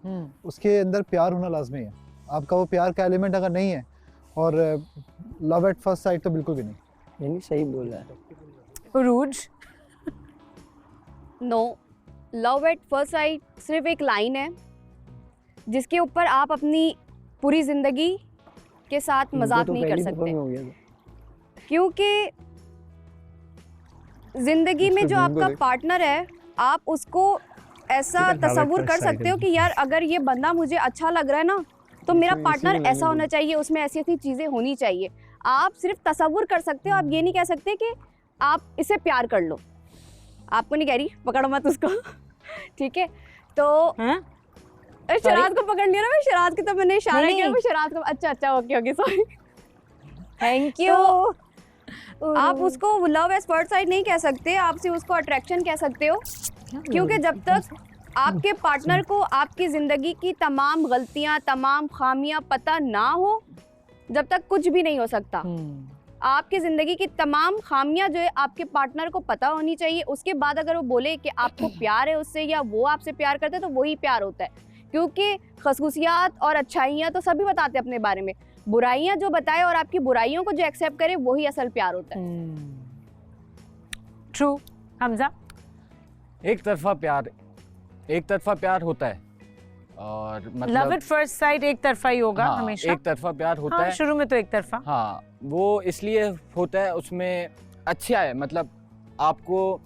उसके अंदर प्यार होना लाजमी है। आपका वो प्यार का एलिमेंट अगर नहीं है, और लव एट फर्स्ट साइट तो बिल्कुल भी नहीं। यानी सही बोल रहा है। Urooj? No, love at first sight सिर्फ एक लाइन है जिसके ऊपर आप अपनी पूरी ज़िंदगी के साथ मजाक नहीं कर सकते, क्योंकि ज़िंदगी में जो आपका पार्टनर है, आप उसको ऐसा तसव्वुर कर सकते हो कि यार अगर ये बंदा मुझे अच्छा लग रहा है ना तो मेरा पार्टनर ऐसा होना चाहिए, उसमें ऐसी ऐसी चीज़ें होनी चाहिए। आप सिर्फ तसव्वुर कर सकते हो, आप ये नहीं कह सकते कि आप इसे प्यार कर लो। आपको नहीं कह रही, पकड़ो मत उसको ठीक है। तो शराद को पकड़ लिया ना, मैं शराद की तो मैंने इशारा किया, मैं शराद को अच्छा ओके सॉरी थैंक यू। आप उसको लव एट फर्स्ट साइट नहीं कह सकते, आप सिर्फ उसको अट्रैक्शन कह सकते हो, क्योंकि जब तक आपके पार्टनर को आपकी ज़िंदगी की तमाम गलतियां, तमाम खामियां पता ना हो, जब तक कुछ भी नहीं हो सकता। आपकी ज़िंदगी की तमाम खामियां जो है आपके पार्टनर को पता होनी चाहिए। उसके बाद अगर वो बोले कि आपको प्यार है उससे या वो आपसे प्यार करते हैं तो वही प्यार होता है, क्योंकि खसूसियात और अच्छाइयाँ तो सभी बताते हैं अपने बारे में, बुराइयाँ जो बताए और आपकी बुराइयों को जो एक्सेप्ट करे वही असल प्यार होता है। ट्रू। हमजा? एक तरफा प्यार होता है, और मतलब लव एट फर्स्ट साइट एक तरफा ही होगा। हाँ, हमेशा एक तरफा प्यार होता हाँ, है शुरू में तो एक तरफा। हाँ, वो इसलिए होता है, उसमें अच्छा है, मतलब आपको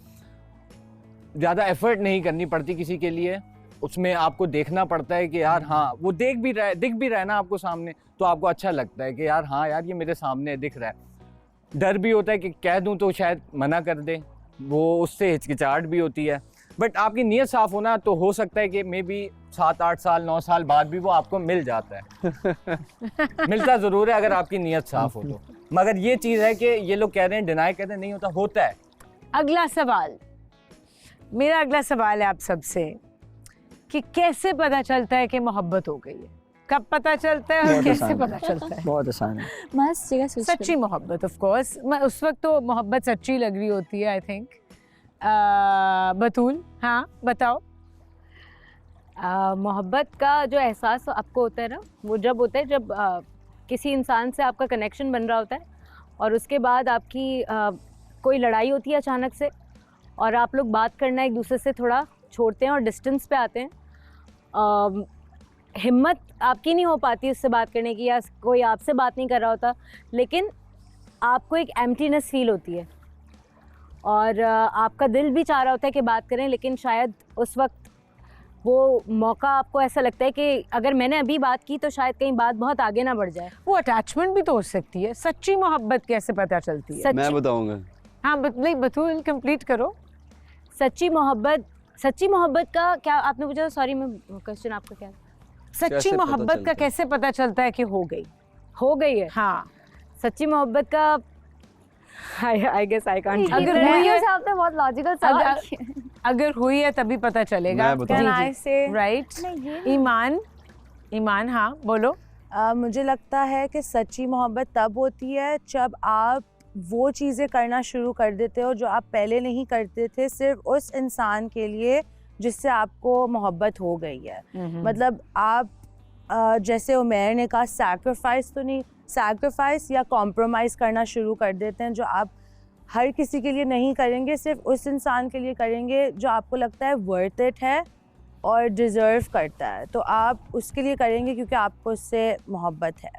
ज़्यादा एफर्ट नहीं करनी पड़ती किसी के लिए, उसमें आपको देखना पड़ता है कि यार हाँ वो दिख भी रहा है ना आपको सामने, तो आपको अच्छा लगता है कि यार हाँ यार ये मेरे सामने दिख रहा है। डर भी होता है कि कह दूं तो शायद मना कर दे, वो उससे हिचकिचाहट भी होती है, बट आपकी नीयत साफ़ होना तो हो सकता है कि मे बी 7-8 साल 9 साल बाद भी वो आपको मिल जाता है मिलता ज़रूर है अगर आपकी नीयत साफ़ हो तो। मगर ये चीज़ है कि ये लोग कह रहे हैं, डिनाई कहते हैं नहीं होता है। अगला सवाल, मेरा अगला सवाल है आप सबसे कि कैसे पता चलता है कि मोहब्बत हो गई है? कब पता चलता है और कैसे पता चलता है? बहुत आसान है। मस्त जगह स्विच सच्ची मोहब्बत, ऑफ कोर्स उस वक्त तो मोहब्बत सच्ची लग रही होती है, आई थिंक। बतूल, हाँ बताओ। मोहब्बत का जो एहसास आपको होता है ना, वो जब होता है जब किसी इंसान से आपका कनेक्शन बन रहा होता है और उसके बाद आपकी कोई लड़ाई होती है अचानक से और आप लोग बात करना एक दूसरे से थोड़ा छोड़ते हैं और डिस्टेंस पे आते हैं। हिम्मत आपकी नहीं हो पाती उससे बात करने की, या कोई आपसे बात नहीं कर रहा होता, लेकिन आपको एक एम्प्टीनेस फील होती है और आपका दिल भी चाह रहा होता है कि बात करें, लेकिन शायद उस वक्त वो मौका आपको ऐसा लगता है कि अगर मैंने अभी बात की तो शायद कहीं बात बहुत आगे ना बढ़ जाए। वो अटैचमेंट भी तो हो सकती है। सच्ची मोहब्बत कैसे पता चलती है? मैं बताऊंगा। हाँ बतूल कंप्लीट करो। सच्ची मोहब्बत का क्या आपने पूछा? सॉरी मैं क्वेश्चन आपका क्या? सच्ची मोहब्बत का कैसे पता चलता है कि हो गई है? हाँ, सच्ची मोहब्बत का I guess I can't। अगर हुई है आपने बहुत लॉजिकल सवाल किया। अगर हुई है तभी पता चलेगा। Can I say? राइट। ईमान हाँ बोलो। मुझे लगता है कि सच्ची मोहब्बत तब होती है जब आप वो चीज़ें करना शुरू कर देते हो जो आप पहले नहीं करते थे, सिर्फ उस इंसान के लिए जिससे आपको मोहब्बत हो गई है। मतलब आप जैसे उमैर ने कहा, सैक्रिफाइस या कॉम्प्रोमाइज़ करना शुरू कर देते हैं, जो आप हर किसी के लिए नहीं करेंगे, सिर्फ उस इंसान के लिए करेंगे जो आपको लगता है वर्थ इट है और डिज़र्व करता है, तो आप उसके लिए करेंगे क्योंकि आपको उससे मोहब्बत है।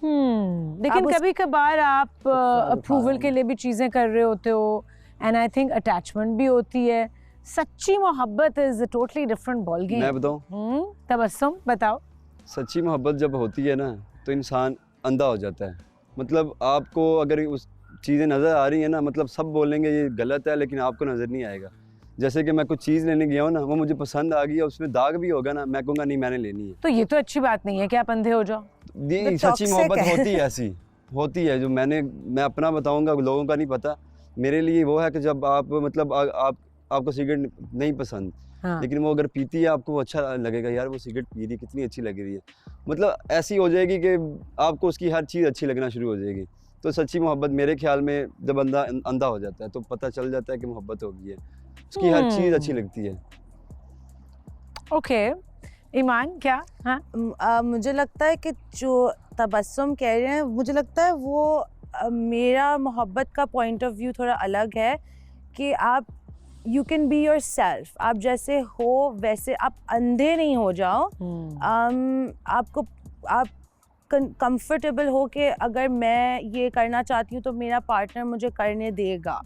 लेकिन कभी कभार आप अप्रूवल के लिए भी चीज़ें कर रहे होते हो, एंड आई थिंक अटैचमेंट भी होती है। सच्ची मोहब्बत is a totally different ball game. मैं बताऊं? तबस्सुम बताओ। सच्ची मोहब्बत जब होती है ना तो इंसान अंधा हो जाता है। मतलब आपको अगर उस चीज़ें नज़र आ रही हैं ना, मतलब सब बोलेंगे ये गलत है, लेकिन आपको नज़र नहीं आएगा। जैसे कि मैं कुछ चीज़ लेने गया हूँ ना, वो मुझे पसंद आ गई है, उसमें दाग भी होगा ना, मैं कहूँगा नहीं मैंने लेनी है। तो ये तो अच्छी बात नहीं है कि आप अंधे हो जाओ। ये सच्ची मोहब्बत होती है, ऐसी होती है। जो मैं अपना बताऊँगा, लोगों का नहीं पता। मेरे लिए वो है कि जब आप मतलब आपको सिगरेट नहीं पसंद, हाँ। लेकिन वो अगर पीती है आपको अच्छा लगेगा, यार वो सिगरेट पी रही कितनी अच्छी लग रही है। मतलब ऐसी हो जाएगी कि आपको उसकी हर चीज़ अच्छी लगना शुरू हो जाएगी। तो सच्ची मोहब्बत मेरे ख्याल में जब अंधा हो जाता है तो पता चल जाता है कि मोहब्बत हो गई है, उसकी हर चीज़ अच्छी लगती है। ओके ईमान क्या? हाँ मुझे लगता है कि जो तबस्सुम कह रहे हैं, मुझे लगता है वो मेरा मोहब्बत का पॉइंट ऑफ व्यू थोड़ा अलग है कि आप you can be your self, आप जैसे हो वैसे, आप अंधे नहीं हो जाओ। आप कंफर्टेबल हो कि अगर मैं ये करना चाहती हूँ तो मेरा पार्टनर मुझे करने देगा।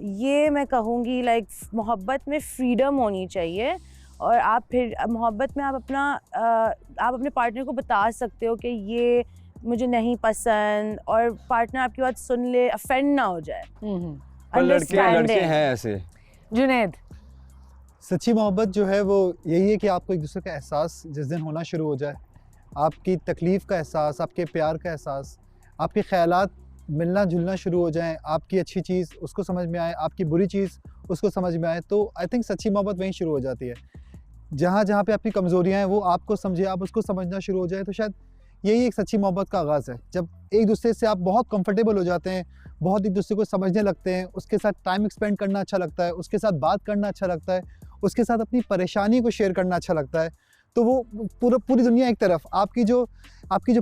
ये मैं कहूँगी लाइक मोहब्बत में फ्रीडम होनी चाहिए और आप फिर मोहब्बत में आप अपने पार्टनर को बता सकते हो कि ये मुझे नहीं पसंद, और पार्टनर आपकी बात सुन ले, ऑफेंड ना हो जाए। पर लड़के हैं ऐसे। जुनैद, सच्ची मोहब्बत जो है वो यही है कि आपको एक दूसरे का एहसास जिस दिन होना शुरू हो जाए, आपकी तकलीफ़ का एहसास, आपके प्यार का एहसास, आपके ख़यालात मिलना जुलना शुरू हो जाएं, आपकी अच्छी चीज़ उसको समझ में आए, आपकी बुरी चीज़ उसको समझ में आए, तो आई थिंक सच्ची मोहब्बत वहीं शुरू हो जाती है। जहाँ जहाँ पे आपकी कमज़ोरियाँ हैं वो आपको समझे, आप उसको समझना शुरू हो जाए, तो शायद यही एक सच्ची मोहब्बत का आगाज़ है। जब एक दूसरे से आप बहुत कंफर्टेबल हो जाते हैं, बहुत एक दूसरे को समझने लगते हैं, उसके साथ टाइम स्पेंड करना अच्छा लगता है, उसके साथ बात करना अच्छा लगता है, उसके साथ अपनी परेशानी को शेयर करना अच्छा लगता है, तो वो पूरी दुनिया एक तरफ, आपकी जो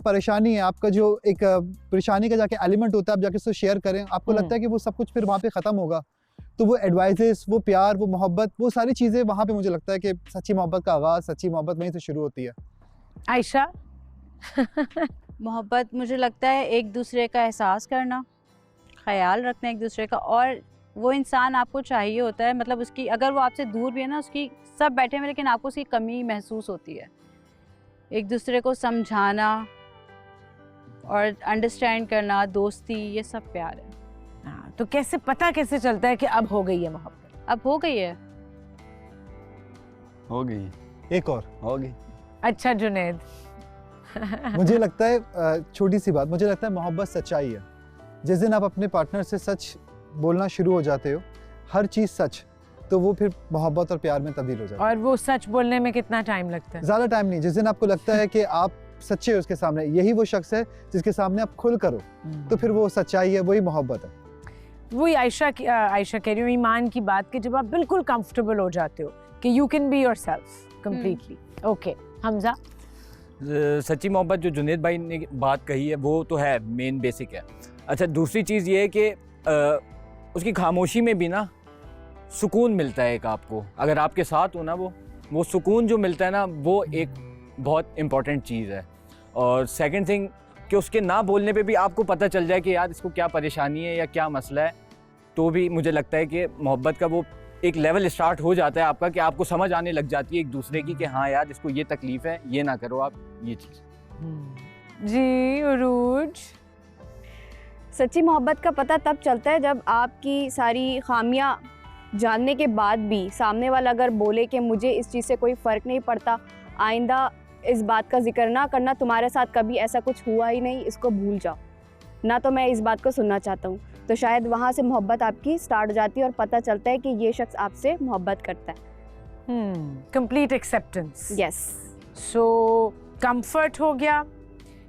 परेशानी है, आपका जो एक परेशानी का जाके एलिमेंट होता है, आप जाके उसको शेयर करें, आपको लगता है कि वो सब कुछ फिर वहाँ पे ख़त्म होगा। तो वो एडवाइजेस, वो प्यार, वो मोहब्बत, वो सारी चीज़ें वहाँ पे मुझे लगता है कि सच्ची मोहब्बत का आगाज़, सच्ची मोहब्बत वहीं से शुरू होती है। आयशा? मोहब्बत मुझे लगता है एक दूसरे का एहसास करना, ख्याल रखना एक दूसरे का, और वो इंसान आपको चाहिए होता है, मतलब उसकी अगर वो आपसे दूर भी है ना, उसकी सब बैठे हैं लेकिन आपको उसकी कमी महसूस होती है। एक दूसरे को समझाना और अंडरस्टैंड करना, दोस्ती, ये सब प्यार है। हाँ, तो कैसे चलता है कि अब हो गई है मोहब्बत? अब हो गई है। हो गई। एक और हो गई। अच्छा जुनैद। मुझे लगता है छोटी सी बात, मुझे लगता है मोहब्बत सच्चाई है। जिस दिन आप अपने पार्टनर से सच बोलना शुरू हो जाते हो, हर चीज़ सच, तो वो फिर मोहब्बत और प्यार में तब्दील हो जाता है। और वो सच बोलने में कितना टाइम लगता है? ज़्यादा टाइम नहीं। जिस दिन आपको लगता है कि आप सच्चे हो उसके सामने, यही वो शख्स है जिसके सामने आप खुल करो, तो फिर वो सच्चाई है, वही मोहब्बत है। वही आयशा कह रही हूँ, ईमान की बात कि जब आप बिल्कुल कंफर्टेबल हो जाते हो कि you can be yourself completely. Okay, Hamza? सच्ची मोहब्बत जो जुनैद भाई ने बात कही है वो तो है, मेन बेसिक है। अच्छा, दूसरी चीज़ ये है कि उसकी खामोशी में भी ना सुकून मिलता है एक आपको, अगर आपके साथ हो ना, वो सुकून जो मिलता है ना, वो एक बहुत इम्पॉर्टेंट चीज़ है। और सेकंड थिंग कि उसके ना बोलने पे भी आपको पता चल जाए कि यार इसको क्या परेशानी है या क्या मसला है, तो भी मुझे लगता है कि मोहब्बत का वो एक लेवल स्टार्ट हो जाता है आपका, कि आपको समझ आने लग जाती है एक दूसरे की कि हाँ यार इसको ये तकलीफ़ है, ये ना करो आप, ये चीज़। जी उरूज? सच्ची मोहब्बत का पता तब चलता है जब आपकी सारी खामियां जानने के बाद भी सामने वाला अगर बोले कि मुझे इस चीज़ से कोई फ़र्क नहीं पड़ता, आइंदा इस बात का जिक्र ना करना, तुम्हारे साथ कभी ऐसा कुछ हुआ ही नहीं, इसको भूल जाओ ना, तो मैं इस बात को सुनना चाहता हूँ, तो शायद वहाँ से मोहब्बत आपकी स्टार्ट हो जाती है और पता चलता है कि ये शख्स आपसे मोहब्बत करता है। Complete acceptance. यस। सो कंफर्ट हो गया,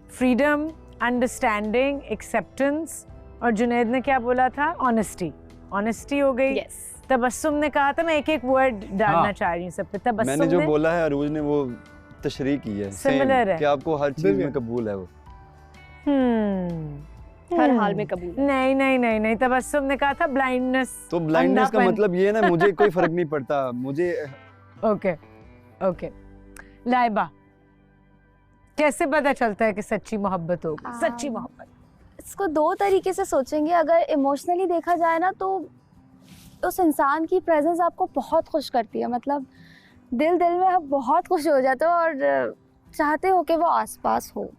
फ्रीडम, अंडरस्टैंडिंग, एक्सेप्टेंस, और जुनैद ने क्या बोला था? ऑनेस्टी हो गई। yes. तबस्सुम ने कहा था, मैं एक वर्ड डालना चाह रही हूँ सब पे। तबस्सुम मैंने जो बोला है, अरूज ने वो तशरीह की है, सिमिलर है कि आपको हर चीज में कबूल है वो। हर हाल में कबूल। नहीं, तबस्सुम ने कहा था ब्लाइंडनेस। तो ब्लाइंडनेस का मतलब ये है ना, मुझे कोई फर्क नहीं पड़ता, मुझे। ओके। लाइबा, कैसे पता चलता है कि सच्ची मोहब्बत होगी? सच्ची मोहब्बत इसको दो तरीके से सोचेंगे। अगर इमोशनली देखा जाए ना, तो उस इंसान की प्रेजेंस आपको बहुत खुश करती है, मतलब दिल में आप बहुत खुश हो जाते हो और चाहते हो कि वो आसपास हो।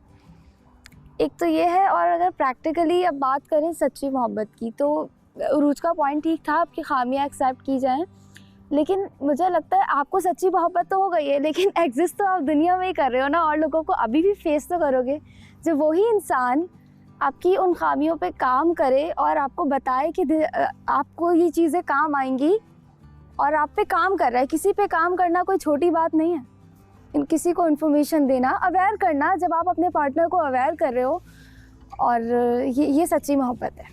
एक तो ये है। और अगर प्रैक्टिकली अब बात करें सच्ची मोहब्बत की, तो उरूज का पॉइंट ठीक था, आपकी खामियां एक्सेप्ट की जाएं, लेकिन मुझे लगता है आपको सच्ची मोहब्बत तो हो गई है, लेकिन एग्जिस्ट तो आप दुनिया में ही कर रहे हो ना, और लोगों को अभी भी फेस तो करोगे। जब वही इंसान आपकी उन खामियों पे काम करे और आपको बताए कि आपको ये चीज़ें काम आएंगी, और आप पे काम कर रहा है। किसी पे काम करना कोई छोटी बात नहीं है, किसी को इन्फॉर्मेशन देना, अवेयर करना, जब आप अपने पार्टनर को अवेयर कर रहे हो, और ये सच्ची मोहब्बत है।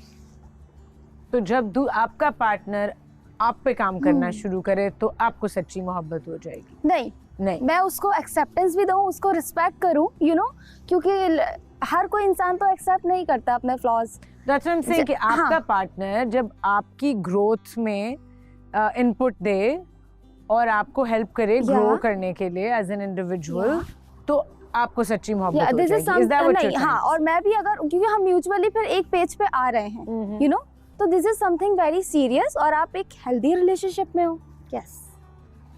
तो जब आपका पार्टनर आप पे काम करना शुरू करे तो आपको सच्ची मोहब्बत हो जाएगी? नहीं, मैं उसको एक्सेप्टेंस भी दूँ, उसको रिस्पेक्ट करूँ, क्योंकि हर कोई इंसान तो एक्सेप्ट नहीं करता अपने flaws. That's what I am saying कि आपका पार्टनर जब आपकी ग्रोथ में इनपुट दे और आपको हेल्प करे ग्रो करने के लिए एज एन इंडिविजुअल, तो आपको सच्ची मोहब्बत हो जाएगी। Is that what you're saying? हाँ, और मैं भी अगर, क्योंकि हम म्यूचुअली फिर एक पेज पे आ रहे हैं, तो this is something very serious, और आप एक हेल्दी रिलेशनशिप में हो। यस।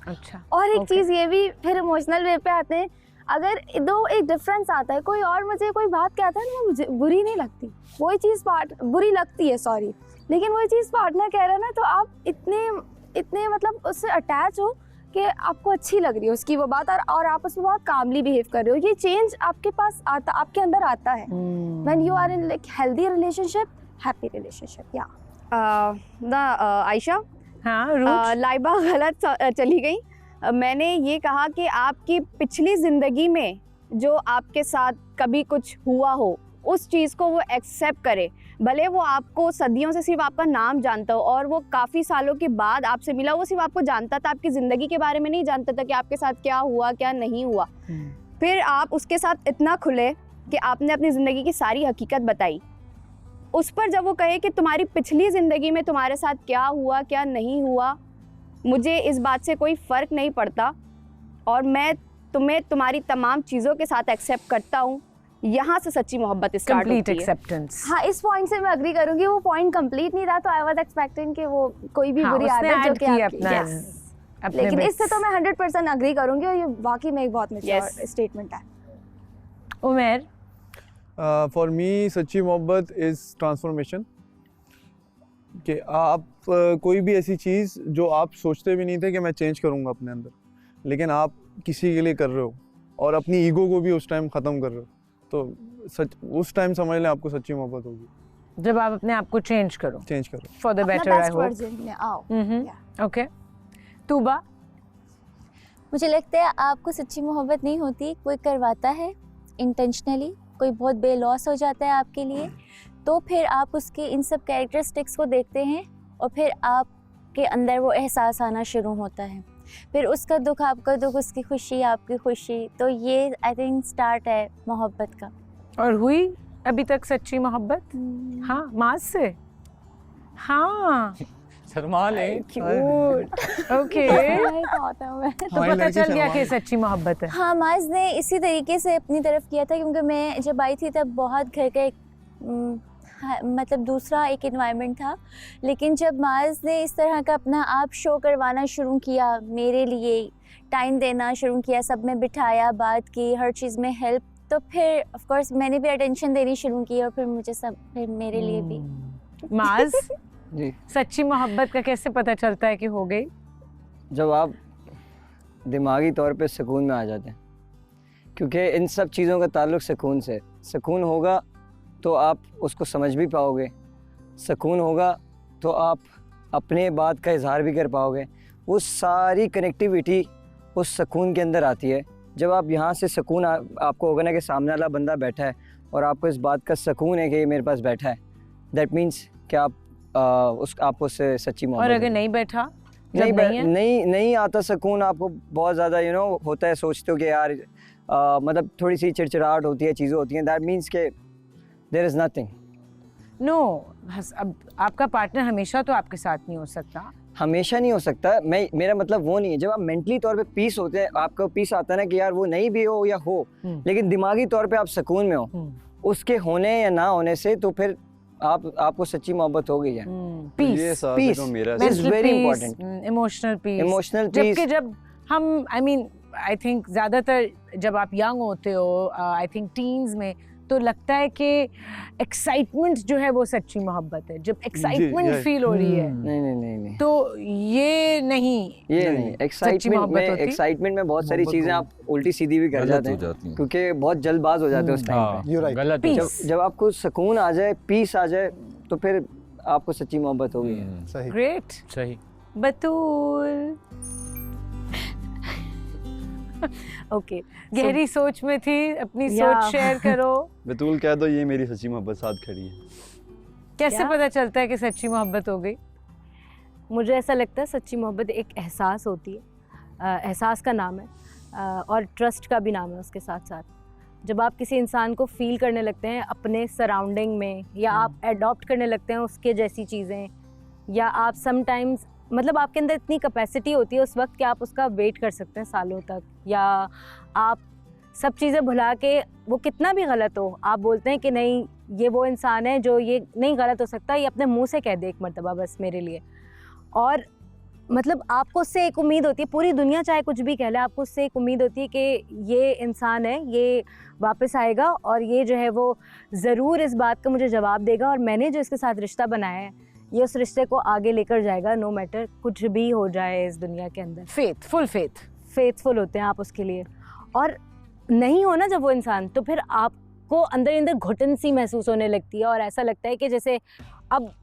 अच्छा। और एक चीज़ ये भी फिर इमोशनल वे पे आते हैं, अगर दो एक डिफरेंस आता है, कोई और मुझे कोई बात कहता है ना, मुझे बुरी नहीं लगती, वही चीज़ बुरी लगती है सॉरी, लेकिन वही चीज़ पार्टनर कह रहा है ना, तो आप इतने मतलब उससे अटैच हो कि आपको अच्छी लग रही है उसकी वो बात, और आप उसमें बहुत कामली बिहेव कर रहे हो। ये चेंज आपके पास आता, आपके अंदर आता है when you are in like healthy relationship, happy relationship. या ना आयशा, हाँ लाइबा गलत चली गई। मैंने ये कहा कि आपकी पिछली ज़िंदगी में जो आपके साथ कभी कुछ हुआ हो, उस चीज़ को वो एक्सेप्ट करे, भले वो आपको सदियों से सिर्फ आपका नाम जानता हो और वो काफ़ी सालों के बाद आपसे मिला, वो सिर्फ आपको जानता था, आपकी ज़िंदगी के बारे में नहीं जानता था कि आपके साथ क्या हुआ क्या नहीं हुआ। फिर आप उसके साथ इतना खुले कि आपने अपनी ज़िंदगी की सारी हकीकत बताई। उस पर जब वो कहे कि तुम्हारी पिछली ज़िंदगी में तुम्हारे साथ क्या हुआ क्या नहीं हुआ, मुझे इस बात से कोई फ़र्क नहीं पड़ता और मैं तुम्हें तुम्हारी तमाम चीज़ों के साथ एक्सेप्ट करता हूँ, यहाँ से सच्ची मोहब्बत स्टार्ट होती है। एक्सेप्टेंस। हाँ, इस पॉइंट से मैं एग्री करूंगी, वो पॉइंट कंप्लीट नहीं था, तो आई वाज एक्सपेक्टिंग कि वो कोई भी बुरी आदत जो कि आपकी, लेकिन इससे तो मैं 100% एग्री करूंगी और ये वाकई में एक बहुत मैच्योर स्टेटमेंट है। उमर, फॉर मी सच्ची मोहब्बत इज़ ट्रांसफॉर्मेशन, कि आप कोई भी ऐसी चीज़ जो आप सोचते भी नहीं थे कि मैं चेंज करूँगा अपने अंदर, लेकिन आप किसी के लिए कर रहे हो और अपनी ईगो को भी उस टाइम ख़त्म कर रहे हो, तो सच उस टाइम समझ लें आपको सच्ची मोहब्बत होगी। जब आप अपने आप को चेंज करो for the better, I hope. Okay, Tuba? मुझे लगता है आपको सच्ची मोहब्बत नहीं होती, कोई करवाता है इंटेंशनली, कोई बहुत बेलॉस हो जाता है आपके लिए, तो फिर आप उसके इन सब कैरेक्टरिस्टिक्स को देखते हैं और फिर आपके अंदर वो एहसास आना शुरू होता है, फिर उसका दुख आपका दुख, उसकी खुशी आपकी खुशी, तो ये आई थिंक स्टार्ट है मोहब्बत का। और हुई अभी तक सच्ची मोहब्बत? हाँ, माज से? हाँ, शर्मा ले। ओके, तो पता चल गया कि सच्ची मोहब्बत है। हाँ, माज ने इसी तरीके से अपनी तरफ किया था, क्योंकि मैं जब आई थी तब बहुत घर का एक मतलब दूसरा एक एनवायरनमेंट था, लेकिन जब माज ने इस तरह का अपना आप शो करवाना शुरू किया, मेरे लिए टाइम देना शुरू किया, सब में बिठाया, बात की, हर चीज़ में हेल्प, तो फिर ऑफ कोर्स मैंने भी अटेंशन देनी शुरू की और फिर मुझे सब, फिर मेरे लिए भी। माज जी, सच्ची मोहब्बत का कैसे पता चलता है कि हो गई? जब आप दिमागी तौर पे सुकून में आ जाते हैं, क्योंकि इन सब चीज़ों का ताल्लुक सुकून से, सुकून होगा तो आप उसको समझ भी पाओगे, सुकून होगा तो आप अपने बात का इजहार भी कर पाओगे, वो सारी कनेक्टिविटी उस सुकून के अंदर आती है। जब आप यहाँ से सुकून आपको होगा ना कि सामने वाला बंदा बैठा है और आपको इस बात का सुकून है कि ये मेरे पास बैठा है, दैट मीन्स कि आपको उससे सच्ची मोहब्बत। और अगर नहीं बैठा, नहीं आता सुकून, आपको बहुत ज़्यादा होता है, सोचते हो कि यार मतलब थोड़ी सी चिड़चिड़ाहट होती है, चीज़ें होती हैं, दैट मीन्स के देयर इज़ नथिंग। नो, अब आपका पार्टनर हमेशा तो आपके साथ नहीं हो सकता, हमेशा नहीं हो सकता। मेरा मतलब वो नहीं है, जब आप मेंटली तौर पे पीस होते हैं, आपको पीस आता है ना कि यार वो नहीं भी हो या हो, लेकिन दिमागी तौर पे आप सुकून में हो, उसके होने या ना होने से, तो फिर आपको सच्ची मोहब्बत हो गई है। Peace is very important, emotional peace. जबकि जब हम आई थिंक ज़्यादातर जब आप यंग होते हो, आई थिंक टीन्स में, तो लगता है कि एक्साइटमेंट जो है वो सच्ची मोहब्बत है, जब एक्साइटमेंट फील हो रही है। नहीं, तो ये नहीं एक्साइटमेंट में बहुत सारी चीजें आप उल्टी सीधी भी कर जाते हैं, क्योंकि बहुत जल्दबाज हो जाते हैं उस टाइम पे। जब आपको सुकून आ जाए, पीस आ जाए, तो फिर आपको सच्ची मोहब्बत हो गई है। ग्रेट, सही। बतूल ओके, गहरी सोच में थी, अपनी सोच शेयर करो। बतूल कह दो, ये मेरी सच्ची मोहब्बत साथ खड़ी है। कैसे पता चलता है कि सच्ची मोहब्बत हो गई? मुझे ऐसा लगता है सच्ची मोहब्बत एक एहसास होती है, एहसास का नाम है और ट्रस्ट का भी नाम है उसके साथ साथ। जब आप किसी इंसान को फील करने लगते हैं अपने सराउंडिंग में, या आप एडॉप्ट करने लगते हैं उसके जैसी चीज़ें, या आप समटाइम्स मतलब आपके अंदर इतनी कैपेसिटी होती है उस वक्त कि आप उसका वेट कर सकते हैं सालों तक, या आप सब चीज़ें भुला के, वो कितना भी गलत हो, आप बोलते हैं कि नहीं ये वो इंसान है जो ये नहीं गलत हो सकता, ये अपने मुंह से कह दे एक मर्तबा बस मेरे लिए। और मतलब आपको उससे एक उम्मीद होती है, पूरी दुनिया चाहे कुछ भी कह ले, आपको उससे एक उम्मीद होती है कि ये इंसान है, ये वापस आएगा और ये जो है वो ज़रूर इस बात का मुझे जवाब देगा और मैंने जो इसके साथ रिश्ता बनाया है ये उस रिश्ते को आगे लेकर जाएगा, नो मैटर कुछ भी हो जाए इस दुनिया के अंदर। फेथफुल होते हैं आप उसके लिए। और नहीं हो ना जब वो इंसान, तो फिर आपको अंदर अंदर घुटन सी महसूस होने लगती है और ऐसा लगता है कि जैसे अब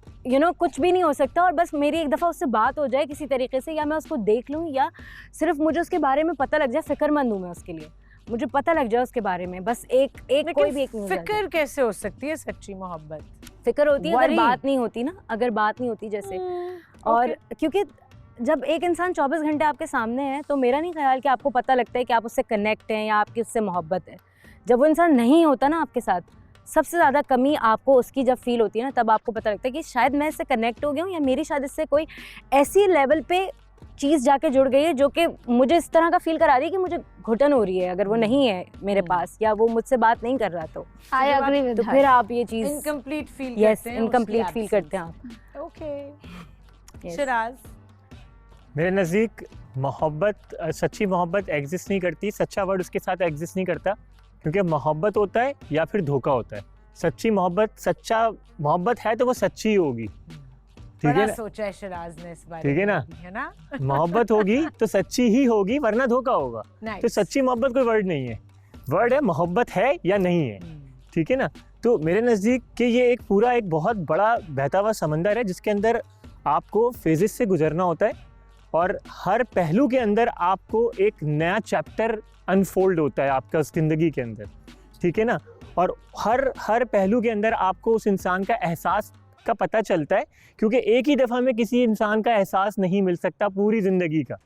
कुछ भी नहीं हो सकता और बस मेरी एक दफ़ा उससे बात हो जाए किसी तरीके से, या मैं उसको देख लूँ या सिर्फ मुझे उसके बारे में पता लग जाए, फ़िक्रमंद हूँ मैं उसके लिए, मुझे पता लग जाए उसके बारे में, बस एक कोई भी एक नहीं। फिक्र कैसे हो सकती है सच्ची मोहब्बत? फिक्र होती है अगर बात नहीं होती ना, अगर बात नहीं होती जैसे और क्योंकि जब एक इंसान 24 घंटे आपके सामने है तो मेरा नहीं ख्याल कि आपको पता लगता है कि आप उससे कनेक्ट हैं या आपकी उससे मोहब्बत है। जब वो इंसान नहीं होता ना आपके साथ, सबसे ज़्यादा कमी आपको उसकी जब फील होती है ना, तब आपको पता लगता है कि शायद मैं इससे कनेक्ट हो गया हूँ या मेरी शायद इससे कोई ऐसी लेवल पे चीज़ जाके जुड़ गई है जो कि मुझे इस तरह का फील करा रही है कि मुझे घुटन हो रही है अगर वो नहीं है मेरे पास या वो मुझसे बात नहीं कर रहा तो फिर आप ये चीज़ incomplete feel yes incomplete feel करते हैं आप। ओके शिराज, मेरे नज़दीक मोहब्बत, सच्ची मोहब्बत एग्जिस्ट नहीं करती, सच्चा वर्ड उसके साथ एग्जिस्ट नहीं करता, क्योंकि मोहब्बत होता है या फिर धोखा होता है। सच्ची मोहब्बत, सच्चा मोहब्बत है तो वो सच्ची ही होगी, ठीक है ना? सोचा है शिराज ने इस बारे ठीक है ना? है ना? मोहब्बत होगी तो सच्ची ही होगी, वरना धोखा होगा। तो सच्ची मोहब्बत कोई वर्ड नहीं है, वर्ड है मोहब्बत है या नहीं है, ठीक है ना? तो मेरे नज़दीक कि ये एक पूरा एक बहुत बड़ा बहता हुआ समंदर है जिसके अंदर आपको फेजेस से गुजरना होता है और हर पहलू के अंदर आपको एक नया चैप्टर अनफोल्ड होता है आपका ज़िंदगी के अंदर, ठीक है ना? और हर पहलू के अंदर आपको उस इंसान का एहसास का पता चलता है, क्योंकि एक ही दफ़ा में किसी इंसान का एहसास नहीं मिल सकता पूरी ज़िंदगी का।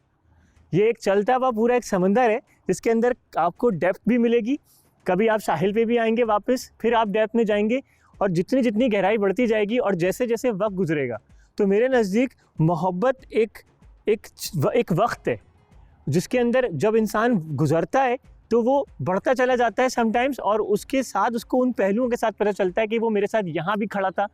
ये एक चलता हुआ पूरा एक समंदर है जिसके अंदर आपको डेप्थ भी मिलेगी, कभी आप साहिल पे भी आएंगे वापस, फिर आप डेप्थ में जाएंगे और जितनी जितनी गहराई बढ़ती जाएगी और जैसे जैसे वक्त गुजरेगा, तो मेरे नज़दीक मोहब्बत एक वक्त है जिसके अंदर जब इंसान गुजरता है तो वो बढ़ता चला जाता है समटाइम्स, और उसके साथ उसको उन पहलुओं के साथ पता चलता है कि वो मेरे साथ यहाँ भी खड़ा था,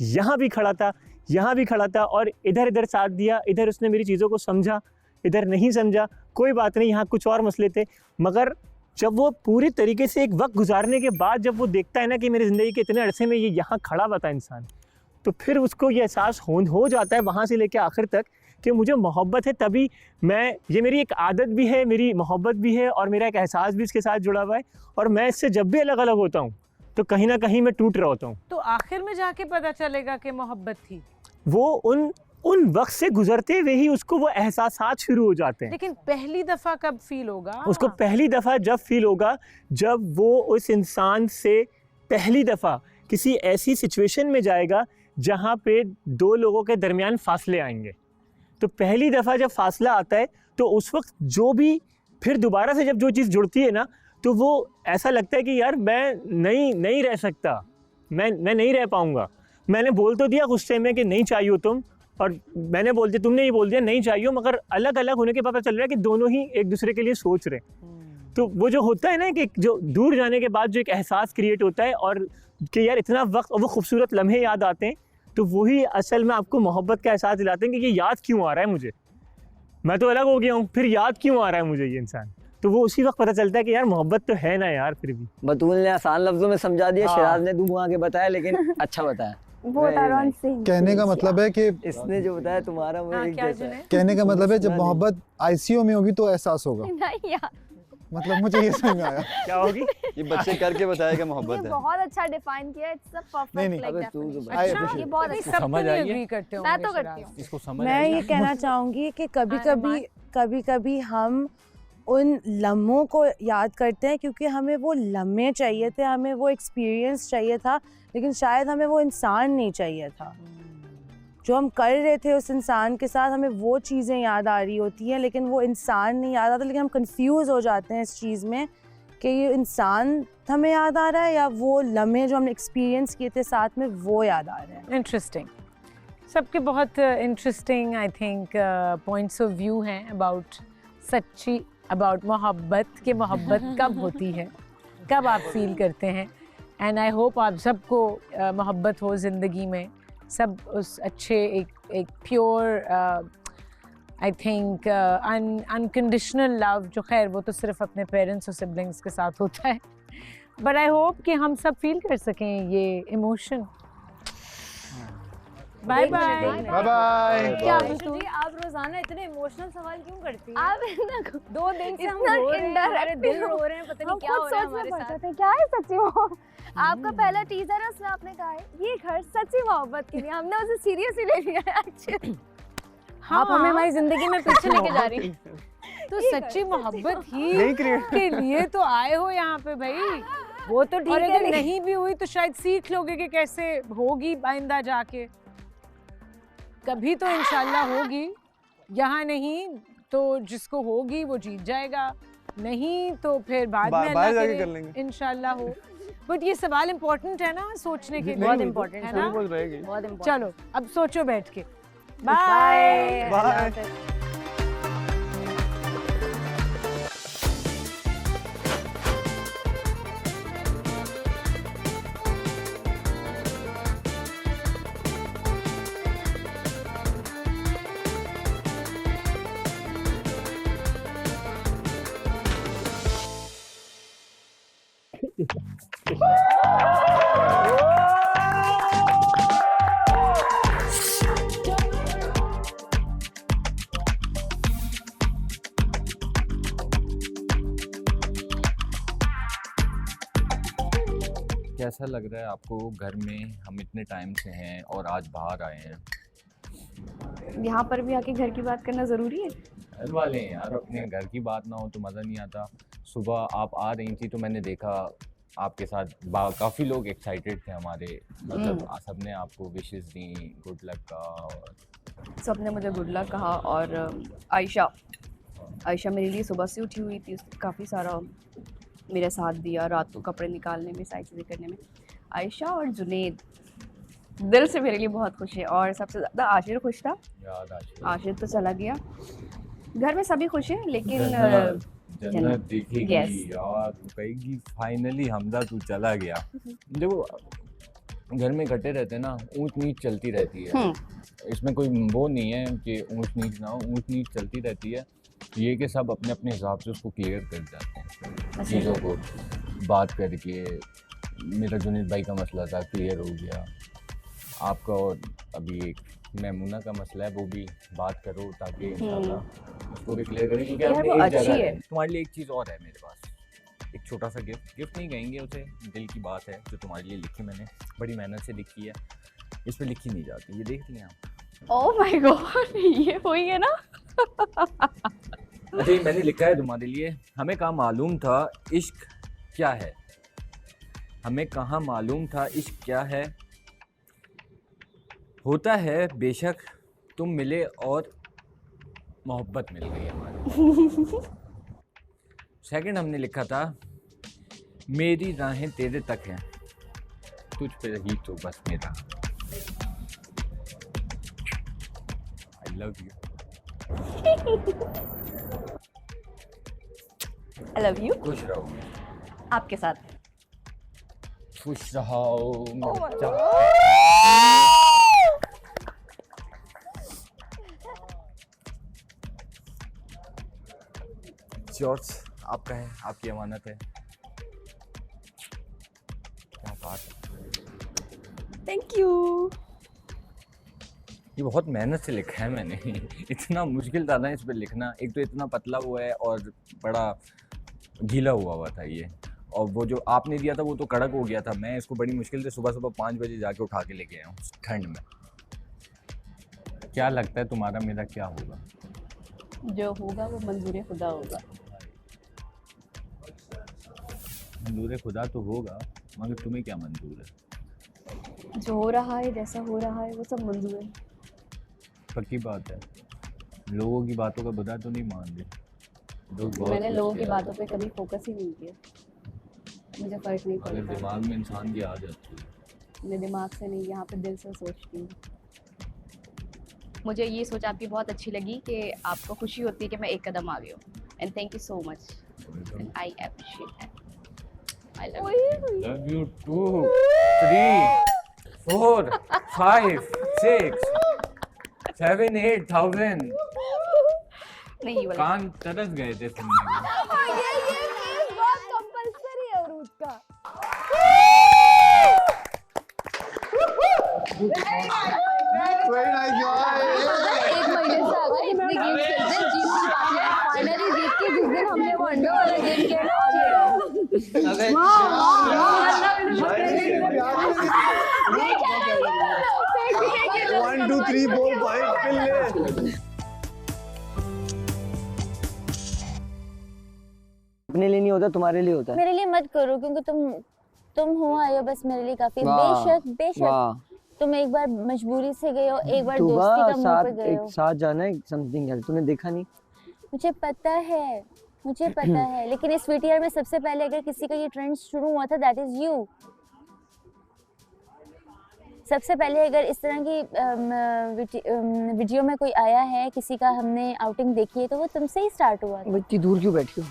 यहाँ भी खड़ा था, यहाँ भी खड़ा था और इधर इधर साथ दिया, इधर उसने मेरी चीज़ों को समझा, इधर नहीं समझा, कोई बात नहीं, यहाँ कुछ और मसले थे। मगर जब वो पूरी तरीके से एक वक्त गुजारने के बाद जब वो देखता है ना कि मेरी ज़िंदगी के इतने अरसे में ये यहाँ खड़ा हुआ था इंसान, तो फिर उसको ये एहसास हो जाता है वहाँ से लेकर आखिर तक कि मुझे मोहब्बत है, तभी ये मेरी एक आदत भी है, मेरी मोहब्बत भी है और मेरा एक एहसास भी इसके साथ जुड़ा हुआ है, और मैं इससे जब भी अलग अलग होता हूँ तो कहीं ना कहीं मैं टूट रहा होता हूँ। तो आखिर में जाके पता चलेगा कि मोहब्बत थी, वो उन वक्त से गुजरते हुए ही उसको वो एहसासात शुरू हो जाते हैं। लेकिन पहली दफ़ा कब फील होगा? उसको पहली दफ़ा जब फील होगा जब वो उस इंसान से पहली दफ़ा किसी ऐसी सिचुएशन में जाएगा जहाँ पे दो लोगों के दरमियान फासले आएंगे। तो पहली दफ़ा जब फासला आता है तो उस वक्त जो भी फिर दोबारा से जब जो चीज़ जुड़ती है ना, तो वो ऐसा लगता है कि यार मैं नहीं रह सकता, मैं नहीं रह पाऊँगा। मैंने बोल तो दिया गुस्से में कि नहीं चाहिए तुम, और मैंने बोल दिया, तुमने ये बोल दिया नहीं चाहिए, मगर अलग अलग होने के पता चल रहा है कि दोनों ही एक दूसरे के लिए सोच रहे हैं। तो वो जो होता है ना कि जो दूर जाने के बाद जो एक एहसास क्रिएट होता है और कि यार इतना वक्त और वो खूबसूरत लम्हे याद आते हैं, तो वही असल में आपको मोहब्बत का एहसास दिलाते हैं कि ये याद क्यों आ रहा है मुझे, मैं तो अलग हो गया हूँ, फिर याद क्यों आ रहा है मुझे ये इंसान। तो वो उसी वक्त पता चलता है कि यार मोहब्बत तो है ना यार। फिर भी बतूल ने आसान लफ्जों में समझा दिया, शिराज ने दूं आगे बताया, लेकिन अच्छा बताया। कहने का मतलब है कि इसने जो बताया तुम्हारा वो एक जैसा है। कहने का मतलब है जब मोहब्बत आईसीयू में होगी तो एहसास होगा। मतलब मुझे ये समझ में आया। क्या होगी? ये बच्चे करके बताएगा मोहब्बत है। बहुत अच्छा डिफाइन किया, इट्स अ परफेक्ट लाइक अच्छा, ये बहुत अच्छा, समझ आई है, मैं तो करती हूँ। इसको समझ मैं ये कहना चाहूँगी कि कभी-कभी हम उन लम्हों को याद करते हैं क्योंकि हमें वो लम्हे चाहिए थे, हमें वो एक्सपीरियंस चाहिए था, लेकिन शायद हमें वो इंसान नहीं चाहिए था जो हम कर रहे थे उस इंसान के साथ। हमें वो चीज़ें याद आ रही होती हैं लेकिन वो इंसान नहीं याद आता, लेकिन हम कंफ्यूज हो जाते हैं इस चीज़ में कि ये इंसान हमें याद आ रहा है या वो लम्हे जो हमने एक्सपीरियंस किए थे साथ में वो याद आ रहे हैं। इंटरेस्टिंग, सबके बहुत interesting I think points of view हैं अबाउट मोहब्बत के मोहब्बत कब होती है, कब आप फील करते हैं। एंड आई होप आप सबको मोहब्बत हो ज़िंदगी में, सब उस अच्छे एक pure I think unconditional love, जो खैर वो तो सिर्फ अपने पेरेंट्स और सिबलिंग्स के साथ होता है, बट आई होप कि हम सब फील कर सकें ये emotion. Bye bye bye bye. क्या जी, आप रोजाना इतने इमोशनल सवाल क्यों करती हैं? आप ना 2 दिन से हम इतना रो रहे हैं, हमारे indirect दिल हो। रो रहे हैं, पता नहीं हम क्या हो खुद रहा है सोचने हमारे पड़ साथ। जाते हैं, क्या है सच्ची मोहब्बत। आपका पहला टीजर है, उसमें आपने कहा है ये घर सच्ची मोहब्बत के लिए, हमने उसे सीरियसली ले लिया है एक्चुअली। आप हमें हमारी जिंदगी में पीछे लेके जा रही हैं। तो सच्ची मोहब्बत ही नहीं create- के लिए तो आए हो यहाँ पे भाई। वो तो ठीक और है, अगर लेकिन- नहीं भी हुई तो शायद सीख लोगे कि कैसे होगी आइंदा जाके। कभी तो इंशाल्लाह होगी, यहाँ नहीं तो जिसको होगी वो जीत जाएगा, नहीं तो फिर बाद में बाहर अल्लाह जाके करे कर लेंगे। इंशाल्लाह हो। बट ये सवाल इम्पोर्टेंट है ना सोचने के लिए, बहुत इम्पोर्टेंट है है ना। बहुत इम्पोर्टेंट। चलो अब सोचो बैठ के। Bye bye. कैसा लग रहा है आपको घर में हम इतने टाइम से हैं और आज बाहर आए हैं? यहाँ पर भी आके घर की बात करना ज़रूरी है। घर वाले हैं यार, अपने घर की बात ना हो तो मज़ा नहीं आता। सुबह आप आ रही थी तो मैंने देखा आपके साथ काफ़ी लोग एक्साइटेड थे हमारे, मतलब सबने आपको विशेस दी, गुड लक का। और सबने मुझे गुड लक कहा। और आयशा मेरे लिए सुबह से उठी हुई थी, उसने काफ़ी सारा मेरा साथ दिया, रात को कपड़े निकालने में, सारी चीज़ें करने में। आयशा और जुनेद दिल से मेरे लिए बहुत खुश है। और सबसे ज़्यादा आशिर खुश था। याद आशिर तो चला गया, घर में सभी खुश हैं, लेकिन जन्नत दिखेगी Yes. यार, तू कहेगी फाइनली हमजा तू चला गया। देखो घर में इकट्ठे रहते हैं ना, ऊंच नीच चलती रहती है, इसमें कोई वो नहीं है कि ऊंच नीच ना हो, ऊंच नीच चलती रहती है। ये कि सब अपने अपने हिसाब से उसको क्लियर कर जाते हैं चीज़ों को, बात करके। मेरा जुनेद भाई का मसला था, क्लियर हो गया। आपका और अभी एक मैमूना का मसला है, वो भी बात करो ताकि इंशाल्लाह उसको भी क्लियर करें, क्योंकि यार आपने वो एक अच्छी जगह है। है। तुम्हारे लिए एक चीज़ और है मेरे पास, एक छोटा सा गिफ्ट नहीं कहेंगे उसे, दिल की बात है जो तुम्हारे लिए लिखी मैंने, बड़ी मेहनत से लिखी है। इस पर लिखी नहीं जाती, ये देख लिया आप। ओह माय गॉड, ये हुई है ना। अच्छा ये मैंने लिखा है तुम्हारे लिए। हमें कहाँ मालूम था इश्क क्या है, हमें कहाँ मालूम था इश्क क्या है, होता है बेशक तुम मिले और मोहब्बत मिल गई हमारी। सेकंड हमने लिखा था मेरी राहें तेरे तक हैं, तुझ पे ही तो बस मेरा। I love you. I love you. खुश रहो, आपके साथ खुश रहो मेरे बच्चा। जॉर्ज आपका है, आपकी अमानत है। क्या बात है। Thank you. ये बहुत मेहनत से लिखा है मैंने। इतना मुश्किल था ना इस पे लिखना, एक तो इतना पतला हुआ है और बड़ा गीला हुआ था ये, और वो जो आपने दिया था वो तो कड़क हो गया था। मैं इसको बड़ी मुश्किल से सुबह सुबह 5 बजे जाके उठा के लेके आया हूँ ठंड में। क्या लगता है तुम्हारा मेरा क्या होगा? जो होगा वो मंजूर खुदा होगा। मंजूर खुदा तो होगा, मगर तुम्हें क्या मंजूर है? जो हो रहा है, जैसा हो रहा है, वो सब मंजूर है। पक्की बात है, लोगों की बातों का बुरा तो नहीं मान रहे लोग। बहुत मैंने लोगों कुछ की किया। बातों पे कभी फोकस ही नहीं किया, मुझे फर्क नहीं अगर पड़ता। दिमाग में इंसान की आ जाती है। मैं दिमाग से नहीं, यहाँ पे दिल से सोचती हूँ। मुझे ये सोच आपकी बहुत अच्छी लगी कि आपको खुशी होती है कि मैं एक कदम आगे हूँ, and thank you so much, and I appreciate that. I love you. Love you 2, 3, 4, 5, 6, 7, 8,000 नहीं ये वाला कान तरस गए थे सुनने में। ये बहुत कंपल्सरी है अरूज का। Very nice guys. एक महीने से आ गए इतने गेम खेलते हैं, जीत की बात है, फाइनली जीत के जिस दिन हमने वो अंडा वाला गेम खेला One, two, three, four, five, पिल्ले। अपने लिए नहीं होता, तुम्हारे लिए होता है। मेरे लिए मत करो क्योंकि तुम हो आए हो बस मेरे लिए काफी। वाह, बेशक वाह। तुम एक बार मजबूरी से गए हो, एक बार सुबह दोस्ती का मुंह पे साथ गए हो। एक साथ जाना है, समथिंग है, तूने देखा नहीं? मुझे पता है लेकिन इस वीटीआर में सबसे पहले अगर किसी का ये ट्रेंड शुरू हुआ था दैट इज यू। सबसे पहले अगर इस तरह की वीडियो में कोई आया है, किसी का हमने आउटिंग देखी है, तो वो तुमसे ही स्टार्ट हुआ था। इतनी दूर क्यों बैठी हो?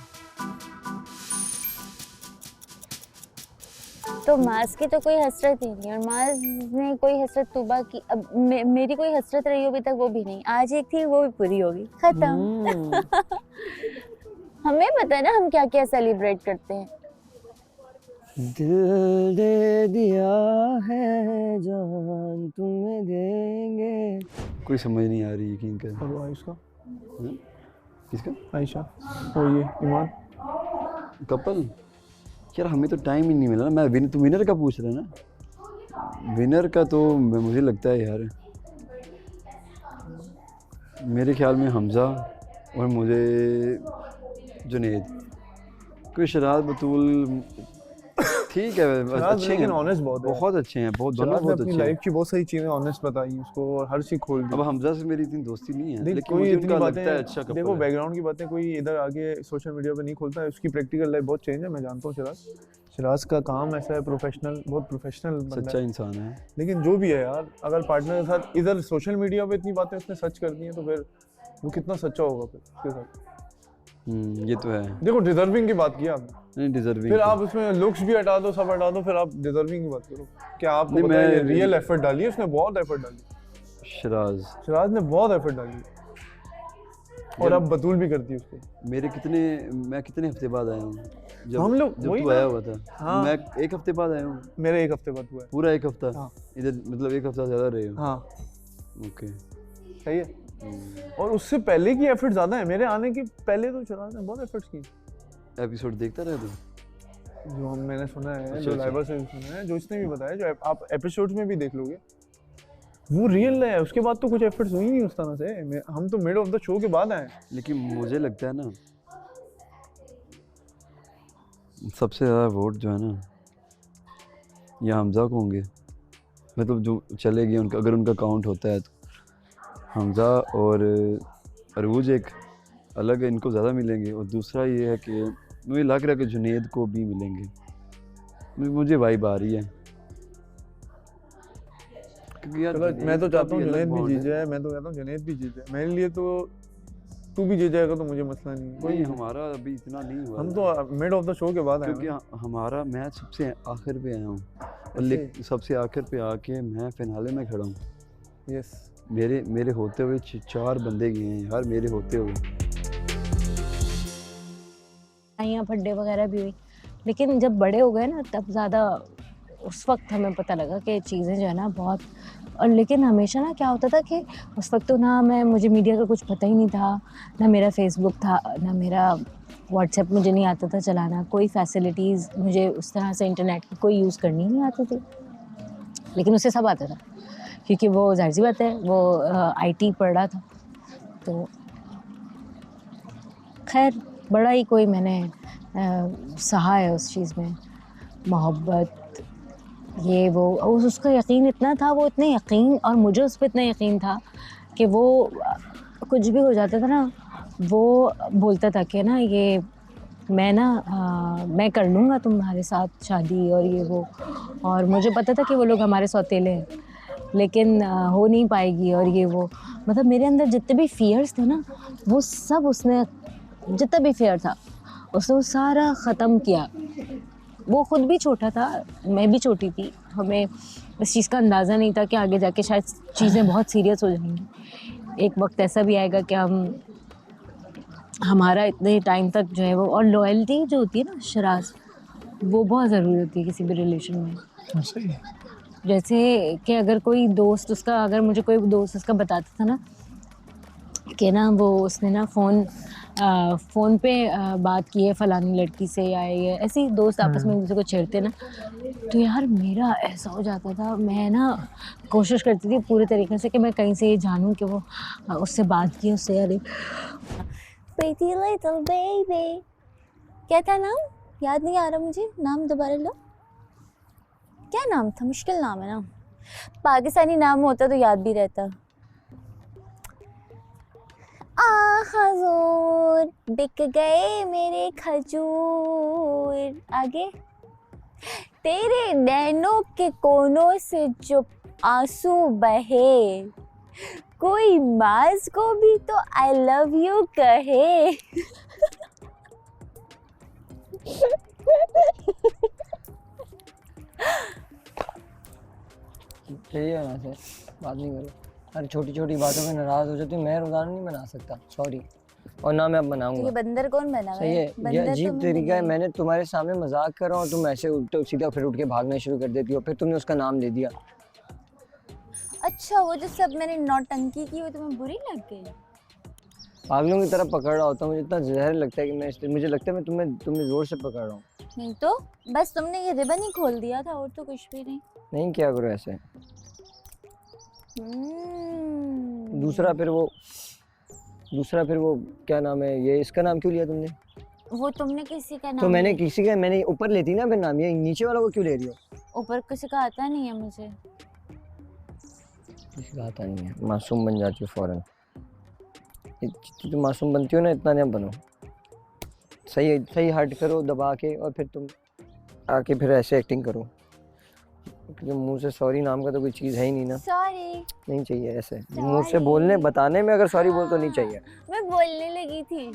तो माज की तो कोई हसरत ही नहीं, और माज ने कोई हसरत तुबा की, अब मेरी कोई हसरत रही हो अभी तक वो भी नहीं। आज एक थी वो भी पूरी होगी, खत्म। हमें पता है ना हम क्या क्या सेलिब्रेट करते हैं। दिल दे दिया है जान तुम्हें देंगे। कोई समझ नहीं आ रही यकीन कर। और वो आयशा, किसका? आयशा वो ये ईमान कपल। यार हमें तो टाइम ही नहीं मिला ना। मैं तुम विनर का पूछ रहे ना? विनर का तो मुझे लगता है यार, मेरे ख्याल में हमजा और मुझे जुनेद। कोई शराद बतूल ठीक है, अच्छे लेकिन हैं, ऑनेस्ट बहुत अच्छे हैं, बहुत दोनों बहुत अच्छे हैं। लाइफ की बहुत सारी चीजें ऑनेस्ट बताई उसको और हर चीज खोल दी। अब हमजा से मेरी इतनी दोस्ती नहीं है, लेकिन कोई मुझे इतनी उनका बातें लगता है अच्छा कपल देखो है। बैकग्राउंड की बातें कोई इधर आगे सोशल मीडिया पे नहीं खोलता है। उसकी प्रैक्टिकल लाइफ बहुत चेंज है, मैं जानता हूँ। शिराज का काम ऐसा है, प्रोफेशनल, बहुत प्रोफेशनल सच्चा इंसान है। लेकिन जो भी है यार, अगर पार्टनर के साथ इधर सोशल मीडिया पे इतनी बातें उसने सच कर दी हैं तो फिर वो कितना सच्चा होगा फिर उसके साथ। ये तो है। देखो डिजर्विंग की बात की आपने, नहीं डिजर्विंग, फिर आप उसमें लुक्स भी हटा दो, सब हटा दो, फिर आप डिजर्विंग की बात करो। क्या आपको नहीं, पता है मैं रियल एफर्ट डाली है उसने, बहुत एफर्ट डाली। शिराज ने बहुत एफर्ट डाली और अब बतूल भी करती है उसको। मैं कितने हफ्ते बाद आया हूँ? हम लोग जब तू आया हुआ था। हाँ। मैं एक हफ्ते बाद आया हूँ। मेरे एक हफ्ते बाद हुआ है। पूरा एक हफ्ता? हाँ। इधर मतलब एक हफ्ता ज़्यादा रहे हो? हाँ। ओके, सही है। और उससे पहले की एफर्ट ज़्यादा है, मेरे आने के पहले तो शिराज ने बहुत एफर्ट्स की। एपिसोड देखता रहे तू? जो मैंने सुना है, अच्छा, जो लाइबा से सुना है, जो इसने भी बताया, जो आप एपिसोड्स में भी देख लोगे, वो रियल है। उसके बाद तो कुछ एफर्ट्स हुई नहीं उस तरह से। हम तो मिड ऑफ द शो के बाद आए। लेकिन मुझे लगता है ना, सबसे ज़्यादा वोट जो है ना ये हमजा को होंगे। मतलब जो चलेगी उनका, अगर उनका काउंट होता है तो हमजा और अरूज एक अलग है, इनको ज़्यादा मिलेंगे। और दूसरा ये है कि मुझे लग रहा है कि जुनेद को भी मिलेंगे। मुझे वाइब आ रही है क्योंकि यार मैं तो चाहता हूँ जुनेद भी जीत जाए। मैं तो कहता हूँ जुनेद भी जीत जाए। मेरे लिए तो तू भी जीत जाएगा तो मुझे मसला नहीं है। कोई हमारा अभी इतना नहीं हुआ। हम तो मिड ऑफ द शो के बाद आए, क्योंकि हमारा मैच सबसे आखिर पे आया हूँ और सबसे आखिर पे आके मैं फिनाले में खड़ा हूँ। यस, मेरे होते हुए 4 बंदे गए हैं यार, मेरे होते हुए। यहाँ फड्डे वगैरह भी हुई, लेकिन जब बड़े हो गए ना तब ज़्यादा उस वक्त हमें पता लगा कि चीज़ें जो है ना बहुत। और लेकिन हमेशा ना क्या होता था कि उस वक्त तो ना मुझे मीडिया का कुछ पता ही नहीं था, ना मेरा फेसबुक था, ना मेरा व्हाट्सएप मुझे नहीं आता था चलाना, कोई फैसिलिटीज़ मुझे उस तरह से इंटरनेट की कोई यूज़ करनी नहीं आती थी। लेकिन उसे सब आता था क्योंकि वो जाहिर सी बात है वो IT पढ़ रहा था। तो खैर बड़ा ही कोई मैंने सहा है उस चीज़ में, मोहब्बत ये वो। उसका यकीन इतना था, वो इतने यकीन, और मुझे उस पर इतना यकीन था कि वो कुछ भी हो जाता था ना, वो बोलता था कि ना ये मैं कर लूँगा तुम्हारे साथ शादी और ये वो। और मुझे पता था कि वो लोग हमारे सौतेले हैं लेकिन हो नहीं पाएगी और ये वो। मतलब मेरे अंदर जितने भी फियर्स थे ना, वो सब उसने, जितना भी फेयर था उसने वो सारा ख़त्म किया। वो ख़ुद भी छोटा था, मैं भी छोटी थी, हमें इस चीज़ का अंदाज़ा नहीं था कि आगे जाके शायद चीज़ें बहुत सीरियस हो जाएंगी। एक वक्त ऐसा भी आएगा कि हम हमारा इतने टाइम तक जो है वो, और लॉयल्टी जो होती है ना शराज, वो बहुत ज़रूरी होती है किसी भी रिलेशन में। सही है। जैसे कि अगर कोई दोस्त उसका, अगर मुझे कोई दोस्त उसका बताता था ना कि ना वो उसने ना फ़ोन पे बात की है फ़लानी लड़की से, या ये ऐसे ही दोस्त आपस में एक दूसरे को छेड़ते ना, तो यार मेरा ऐसा हो जाता था, मैं ना कोशिश करती थी पूरे तरीके से कि मैं कहीं से ये जानूं कि वो उससे बात की, उससे यार प्रीटी लिटिल बेबी, क्या था नाम, याद नहीं आ रहा मुझे, नाम दोबारा लो, क्या नाम था, मुश्किल नाम है ना, पाकिस्तानी नाम होता तो याद भी रहता। हजूर बिक गए मेरे खजूर, आगे तेरे नैनों के कोनों से जो आंसू बहे, कोई माज को भी तो आई लव यू कहे। चाहिए ना से बात नहीं करो, हर छोटी छोटी बातों पे नाराज हो जाती हूँ। मैं रोज़ाना नहीं बना सकता, सॉरी, और ना मैं अब तो बनाऊंगा। ये बंदर कौन बना हुआ सही है, ये बंदर तो अजीब मैं तरीका है। बनाई। मैंने तुम्हारे सामने मजाक कर रहा हूँ, तुम ऐसे उल्टे सीधा फिर उठ के भागना शुरू कर देती हो, फिर तुमने उसका नाम ले दिया। अच्छा, वो जो सब मैंने नौटंकी की वो तुम्हें बुरी लग गई? पागलों की तरह पकड़ रहा होता हूँ, मुझे इतना जहर लगता है कि मुझे लगता है मैं तुम्हें जोर से पकड़ रहा हूँ। नहीं तो बस तुमने ये रिबन ही खोल दिया था, और तो कुछ भी नहीं। नहीं किया करो ऐसे। दूसरा फिर वो क्या नाम है, ये इसका नाम क्यों लिया तुमने? वो तुमने किसी का नाम तो मैंने लिया। किसी का, मैंने ऊपर लेती ना फिर नाम, ये नीचे वाला को क्यों ले रही हो? ऊपर किसी का आता नहीं है मुझे। किसी का आता नहीं है, मासूम बन जाती हो फौरन। जितनी तुम मासूम बनती हो ना, इतना ना बनो। सही हर्ट करो दबा के, और फिर तुम आके फिर ऐसे एक्टिंग करो, क्योंकि मुंह से सॉरी नाम का तो कोई चीज़ है ही नहीं ना। सॉरी नहीं चाहिए ऐसे मुंह से बोलने बताने में, अगर सॉरी बोल तो नहीं चाहिए। मैं बोलने लगी थी।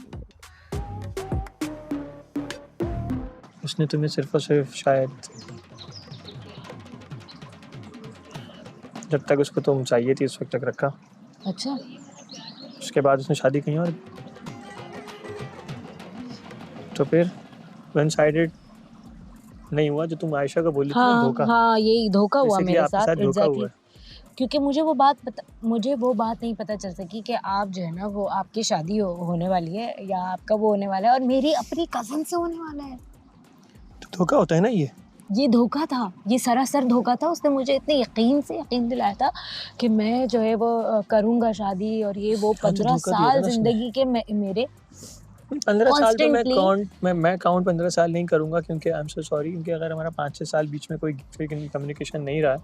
उसने तुम्हें सिर्फ और सिर्फ शायद जब तक उसको तुम चाहिए थी उस वक्त तक रखा। अच्छा, उसके बाद उसने शादी कहीं और, तो फिर वन साइडेड नहीं हुआ जो तुम आयशा को बोली थी ना, धोखा। हाँ यही धोखा हुआ Basically मेरे आपके साथ, साथ धोखा एग्जैक्टली। हुआ है। क्योंकि मुझे वो बात नहीं पता चल सकी कि आप जो है ना, वो आपकी शादी होने वाली है या आपका वो होने वाला है, और मेरी अपनी कज़न से होने वाला है। तो धोखा होता है ना ये धोखा था, ये सरासर धोखा था। उसने मुझे इतने यकीन दिलाया था कि मैं जो है वो करूँगा शादी, और ये वो 15 साल जिंदगी के मेरे 15 साल तो Constantly- मैं काउंट 15 साल नहीं करूंगा, क्योंकि आई एम सो सॉरी, क्योंकि अगर हमारा 5-6 साल बीच में कोई कम्युनिकेशन नहीं रहा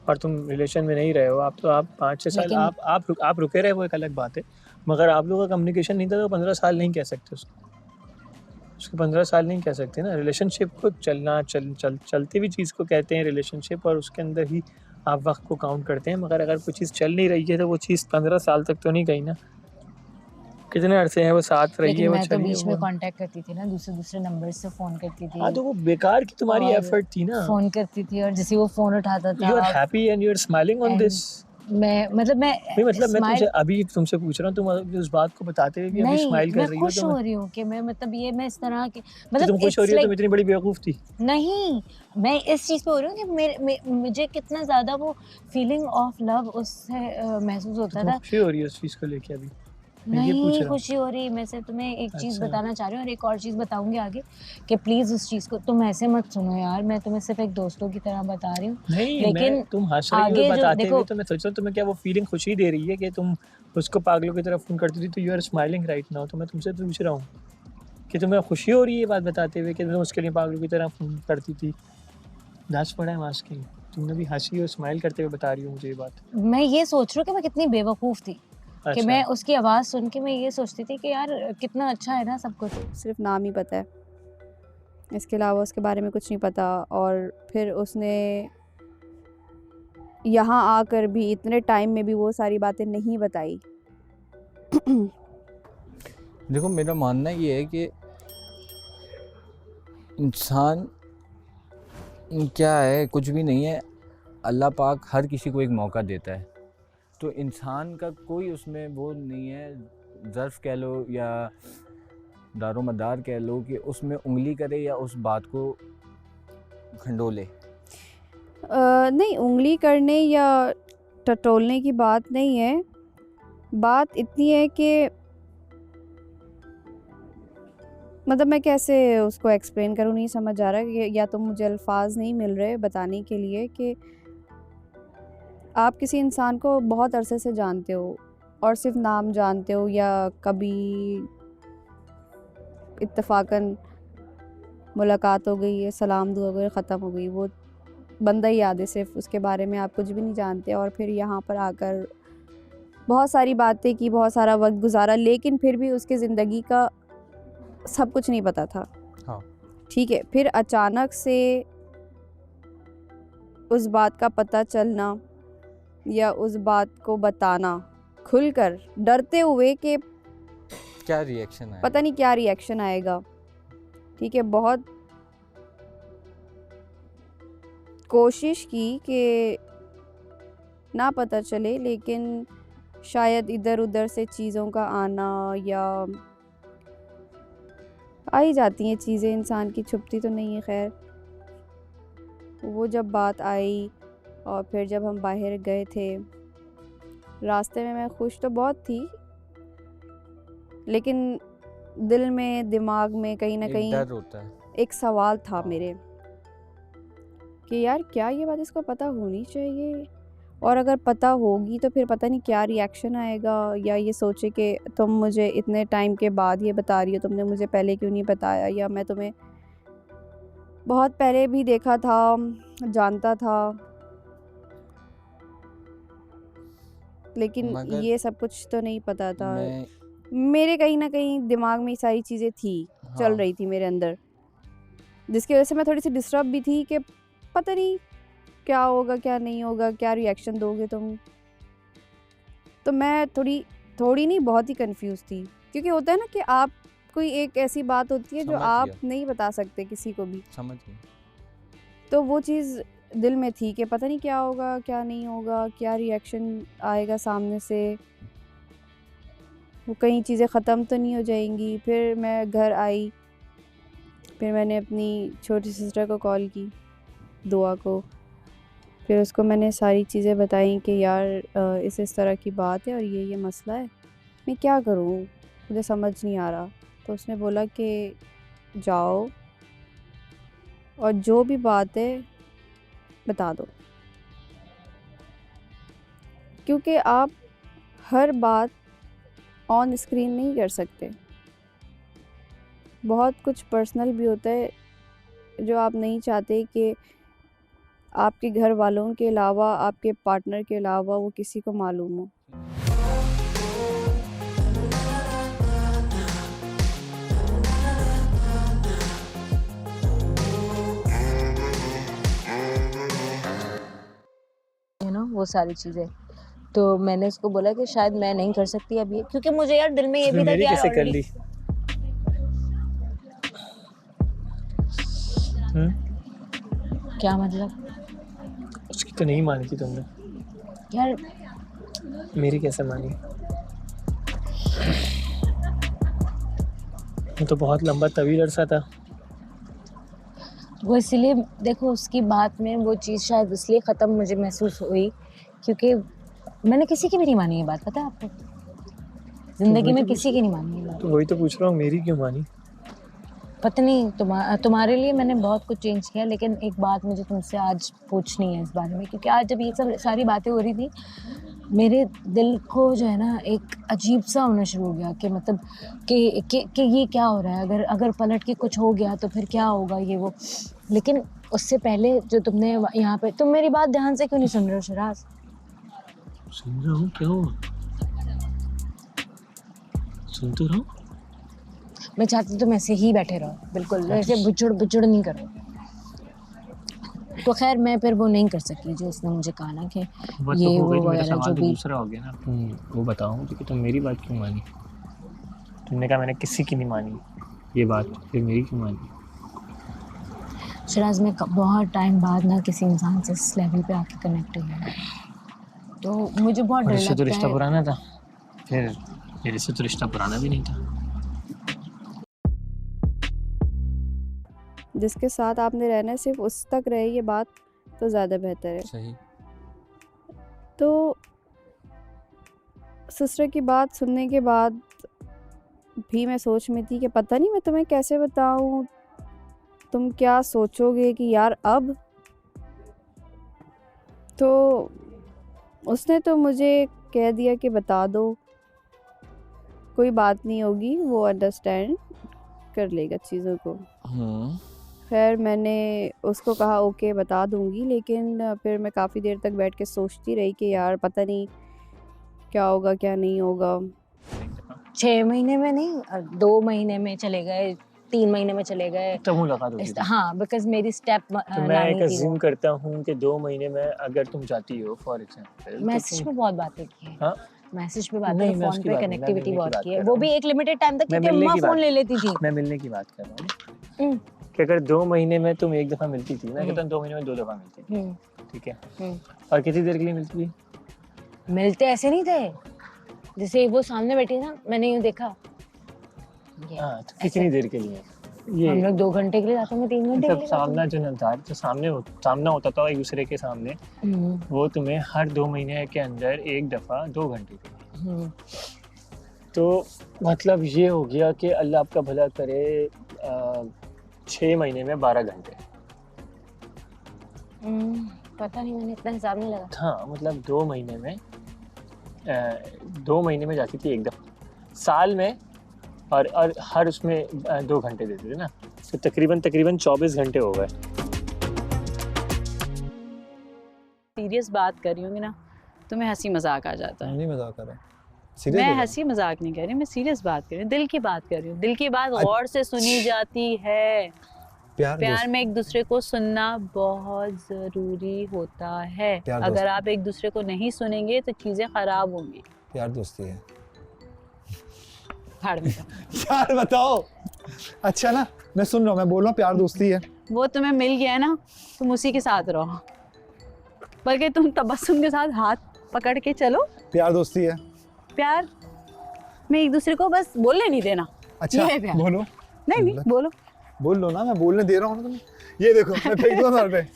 और तुम रिलेशन में नहीं रहे हो, आप 5-6 साल आप रुके रहे, वो एक अलग बात है, मगर आप लोगों का कम्युनिकेशन नहीं था तो 15 साल नहीं कह सकते उसको 15 साल नहीं कह सकते ना। रिलेशनशिप को चलती हुई चीज़ को कहते हैं रिलेशनशिप, और उसके अंदर ही आप वक्त को काउंट करते हैं। मगर अगर कोई चीज़ चल नहीं रही है तो वो चीज़ 15 साल तक तो नहीं गई ना। कितने अरसे हैं वो साथ रही है, लेकिन वो मैं तो चली बीच में है। कांटेक्ट करती थी ना, दूसरे नंबर से फ़ोन करती थी। हाँ, तो वो बेकार की तुम्हारी और एफर्ट थी ना। फ़ोन करती थी, और जैसे वो फ़ोन उठाता था, you are happy and you are smiling on this. मैं तुमसे अभी तुमसे पूछ रहा हूँ, तुम उस बात को बताते हुए कि अभी स्माइल कर रही हो, खुश तो हो रही हूँ कि मैं मैं इस तरह की तुम खुश हो रही हो, तुम इतनी बड़ी बेवकूफ़ थी। नहीं, मैं इस चीज़ पे हो रही हूँ कि मुझे कितना ज़्यादा वो फीलिंग ऑफ लव उससे महसूस होता था। खुशी हो रही है उस चीज़ को लेके अभी? नहीं खुशी हो रही। मैं से तुम्हें एक चीज़ बताना चाह रही हूँ, और एक और चीज़ बताऊंगी आगे, कि प्लीज़ उस चीज़ को तुम ऐसे मत सुनो यार, मैं तुम्हें सिर्फ एक दोस्तों की तरह बता रही हूँ। नहीं, लेकिन तुम हंस रही हो बताते हुए, तो मैं सोच रहा हूँ तुम्हें क्या वो फीलिंग खुशी दे रही है कि तुम उसको पागलों की तरह फ़ोन करती थी, तो you are smiling right now. तो मैं तुमसे पूछ रहा हूँ कि तुम्हें खुशी हो रही है बात बताते हुए कि तुम उसके लिए पागलों की तरह फ़ोन करती थी? दास पड़ा है मास्क के लिए, तुमने भी हंसी और स्माइल करते हुए बता रही हो मुझे ये बात। मैं ये सोच रही हूँ कि मैं कितनी बेवकूफ़ थी कि मैं उसकी आवाज़ सुन के मैं ये सोचती थी कि यार कितना अच्छा है ना सब कुछ। सिर्फ नाम ही पता है, इसके अलावा उसके बारे में कुछ नहीं पता। और फिर उसने यहाँ आकर भी इतने टाइम में भी वो सारी बातें नहीं बताई। देखो, मेरा मानना ये है कि इंसान क्या है, कुछ भी नहीं है। अल्लाह पाक हर किसी को एक मौका देता है, तो इंसान का कोई उसमें वो नहीं है, ज़र्फ़ कह लो या दारोमदार कह लो कि उसमें उंगली करे या उस बात को खंडोले? नहीं, उंगली करने या टटोलने की बात नहीं है। बात इतनी है कि मतलब मैं कैसे उसको एक्सप्लेन करूँ, नहीं समझ आ रहा कि या तो मुझे अल्फाज नहीं मिल रहे बताने के लिए कि आप किसी इंसान को बहुत अरसे से जानते हो और सिर्फ नाम जानते हो या कभी इत्तेफाकन मुलाकात हो गई है, सलाम दुआ वगैरह ख़त्म हो गई, वो बंदा ही याद है सिर्फ, उसके बारे में आप कुछ भी नहीं जानते। और फिर यहाँ पर आकर बहुत सारी बातें की, बहुत सारा वक्त गुजारा, लेकिन फिर भी उसकी ज़िंदगी का सब कुछ नहीं पता था। हाँ। ठीक है, फिर अचानक से उस बात का पता चलना या उस बात को बताना खुलकर, डरते हुए कि क्या रिएक्शन है, पता नहीं क्या रिएक्शन आएगा। ठीक है, बहुत कोशिश की कि ना पता चले, लेकिन शायद इधर उधर से चीज़ों का आना या आ ही जाती हैं चीज़ें, इंसान की छुपती तो नहीं है। खैर, वो जब बात आई और फिर जब हम बाहर गए थे, रास्ते में मैं खुश तो बहुत थी, लेकिन दिल में, दिमाग में कहीं ना कहीं डर होता है। एक सवाल था मेरे कि यार क्या ये बात इसको पता होनी चाहिए, और अगर पता होगी तो फिर पता नहीं क्या रिएक्शन आएगा, या ये सोचे कि तुम मुझे इतने टाइम के बाद ये बता रही हो, तुमने मुझे पहले क्यों नहीं बताया, या मैं तुम्हें बहुत पहले भी देखा था, जानता था, लेकिन ये सब कुछ तो नहीं पता था। मेरे कहीं ना कहीं दिमाग में ये सारी चीज़ें थी, चल रही थी मेरे अंदर, जिसकी वजह से मैं थोड़ी सी डिस्टर्ब भी थी कि पता नहीं क्या होगा, क्या नहीं होगा, क्या रिएक्शन दोगे तुम। तो मैं थोड़ी नहीं, बहुत ही कंफ्यूज थी, क्योंकि होता है ना कि आप कोई एक ऐसी बात होती है जो आप नहीं बता सकते किसी को भी। समझ गए। तो वो चीज़ दिल में थी कि पता नहीं क्या होगा, क्या नहीं होगा, क्या रिएक्शन आएगा सामने से, वो कई चीज़ें ख़त्म तो नहीं हो जाएंगी। फिर मैं घर आई, फिर मैंने अपनी छोटी सिस्टर को कॉल की, दुआ को, फिर उसको मैंने सारी चीज़ें बताई कि यार इस तरह की बात है और ये मसला है, मैं क्या करूँ, मुझे समझ नहीं आ रहा। तो उसने बोला कि जाओ और जो भी बात है बता दो, क्योंकि आप हर बात ऑन स्क्रीन नहीं कर सकते। बहुत कुछ पर्सनल भी होता है जो आप नहीं चाहते कि आपके घर वालों के अलावा, आपके पार्टनर के अलावा वो किसी को मालूम हो। वो सारी चीज़ें, तो मैंने उसको बोला कि शायद मैं नहीं कर सकती अब ये, क्योंकि मुझे यार दिल में ये भी था कि यार कर ली। क्या मतलब? उसकी तो नहीं मानी थी तुमने यार, मेरी कैसे मानी? वो तो बहुत लंबा तवील अरसा था। वो इसलिए देखो, उसकी बात में वो चीज़ शायद इसलिए ख़त्म मुझे महसूस हुई क्योंकि मैंने किसी की भी नहीं मानी ये बात, पता है आपको? ज़िंदगी में किसी की नहीं मानी ये बात। तो वही तो पूछ रहा हूँ, मेरी क्यों मानी? पता नहीं, तुम्हारे लिए मैंने बहुत कुछ चेंज किया, लेकिन एक बात मुझे तुमसे आज पूछनी है इस बारे में, क्योंकि आज जब ये सब सारी बातें हो रही थी, मेरे दिल को जो है ना एक अजीब सा होना शुरू हो गया कि मतलब कि ये क्या हो रहा है, अगर पलट के कुछ हो गया तो फिर क्या होगा, ये वो। लेकिन उससे पहले जो तुमने यहाँ पे, तुम मेरी बात ध्यान से क्यों नहीं सुन रहे हो शराज? सुन रहा हूँ, क्या हुआ? सुन तो रहा हूँ। मैं चाहती तुम ऐसे ही बैठे रहो, बिल्कुल ऐसे बुचड़ नहीं करो। तो खैर मैं फिर वो नहीं कर सकी जो उसने मुझे कहा ना कि ये वो वगैरह जो भी। दूसरा हो गया ना, वो बताओ मुझे कि तुम मेरी बात क्यों मानी? तुमने कहा मैंने किसी की नहीं मानी ये बात, फिर मेरी क्यों मानी? शराज, मैं बहुत टाइम बाद ना किसी इंसान से इस लेवल पे आके कनेक्ट हुई, तो मुझे बहुत डर लगता है। तो रिश्ता पुराना था, फिर मेरे से तो रिश्ता पुराना भी नहीं था। जिसके साथ आपने रहना है सिर्फ उस तक रहे, ये बात तो ज़्यादा बेहतर है। सही। तो सिस्टर की बात सुनने के बाद भी मैं सोच में थी कि पता नहीं मैं तुम्हें कैसे बताऊं, तुम क्या सोचोगे कि यार अब। तो उसने तो मुझे कह दिया कि बता दो, कोई बात नहीं होगी, वो अंडरस्टैंड कर लेगा चीज़ों को। खैर मैंने उसको कहा ओके बता दूंगी, लेकिन फिर मैं काफ़ी देर तक बैठ के सोचती रही कि यार पता नहीं क्या होगा क्या नहीं होगा। 6 महीने में नहीं, 2 महीने में चले गए, 3 महीने में चले गए। तब मुलाकात होती थी। हाँ, बिकॉज मेरी स्टेप तो मैं एक अज्यूम करता हूँ कि 2 महीने में अगर तुम जाती हो फॉर एग्जांपल, मैसेज पे बहुत बातें की है। हाँ? मैसेज पे बातें, नहीं, मैं फोन उसकी पे बात नहीं, मैं कनेक्टिविटी मिलने की बहुत बात की कर है। रहा वो हूँ। भी एक लिमिटेड टाइम तक, मैं क्योंकि मिलने अम्मा की फोन बात- ले लेती थी। मैं मिलने की बात कर रहा हूँ कि अगर 2 महीने में तुम एक दफा मिलती थी, मैं कहता हूँ 2 महीने में 2 दफा मिलती थी, ठीक है? और कितनी देर के लिए मिलती थी? मिलते ऐसे नहीं थे, जैसे वो सामने बैठी ना, मैंने यूँ देखा, हाँ, तो कितनी देर के लिए? ये हम लोग 2 घंटे के लिए जाते हैं, मैं 3 घंटे के मतलब लिए जाती सामना जो था, जो सामना होता था एक दूसरे के सामने, हूँ। वो तुम्हें हर 2 महीने के अंदर एक दफा 2 घंटे के। तो मतलब ये हो गया कि अल्लाह आपका भला करे, 6 महीने में 12 घंटे। पता नहीं, मैंने इतना हिसाब नहीं लगा। हाँ, मतलब 2 महीने में 2 महीने में जाती थी एक दफा, साल में और हर उसमें 2 घंटे देते थे ना, तो तकरीबन 24 घंटे हो गए। सीरियस बात कर रही हूँ ना, तुम्हें हंसी मजाक आ जाता है। नहीं मजाक कर रहा हूँ, मैं हंसी मजाक नहीं कर रही, मैं सीरियस बात कर रही हूँ, दिल की बात कर रही हूँ। दिल की बात गौर से सुनी जाती है। प्यार में एक दूसरे को सुनना बहुत ज़रूरी होता है। अगर आप एक दूसरे को नहीं सुनेंगे तो चीज़ें खराब होंगी। प्यार दोस्ती है। यार बताओ। अच्छा ना, मैं सुन रहा हूँ, मैं बोल रहा हूँ प्यार दोस्ती है। वो तुम्हें मिल गया है ना, तुम उसी के साथ रहो, बल्कि तुम तबस्सुम के साथ हाथ पकड़ के चलो। प्यार दोस्ती है। प्यार में एक दूसरे को बस बोलने नहीं देना। अच्छा, ये है प्यार। बोलो। नहीं बोलो। बोल लो ना, मैं बोलने दे रहा हूँ ना तुम्हें। ये देखो, मैं फेंक दूँ तुम्हारे पे।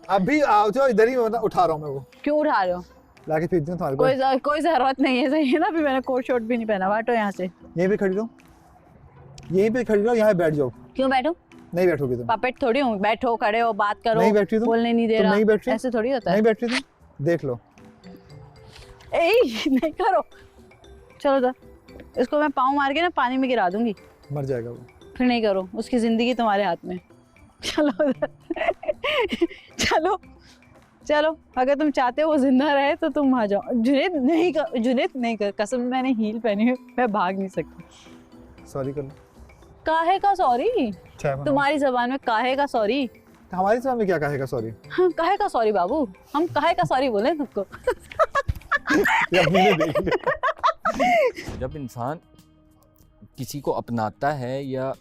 अभी आओ जाओ इधर ही, उठा रहा हूँ मैं वो। क्यों उठा रहे हो? लाके फेंक दूँ तुम्हारे पे। कोई जरूरत नहीं है, सही है ना? अभी मैंने कोट शॉर्ट भी नहीं पहना। बाटो यहाँ से। यहीं पे खड़ी रहो, यहीं पे खड़ी रहो, यहाँ बैठ जाओ। क्यों बैठो? नहीं बैठोगे तुम। पपेट थोड़ी हूँ, बैठो, खड़े हो, बात करो। नहीं बैठी तुम। बोलने नहीं दे रहा। नहीं बैठ रही। ऐसे थोड़ी होता है। नहीं बैठ रही तुम, देख लो। नहीं करो, चलो उधर। इसको मैं पाँव मार के ना पानी में गिरा दूंगी, मर जाएगा वो। फिर नहीं करो, उसकी जिंदगी तुम्हारे हाथ में। चलो उधर। चलो चलो, अगर तुम चाहते हो वो जिंदा रहे तो तुम आ जाओ। जुनैद नहीं कर, कसम मैंने हील पहनी है, मैं भाग नहीं सकती। सॉरी कर लो। काहे का सॉरी? तुम्हारी जबान में काहे का सॉरी? हमारी जबान में क्या काहे का सॉरी? हाँ, काहे का सॉरी बाबू, हम काहे का सॉरी बोले तुमको। जब इंसान किसी को अपनाता है या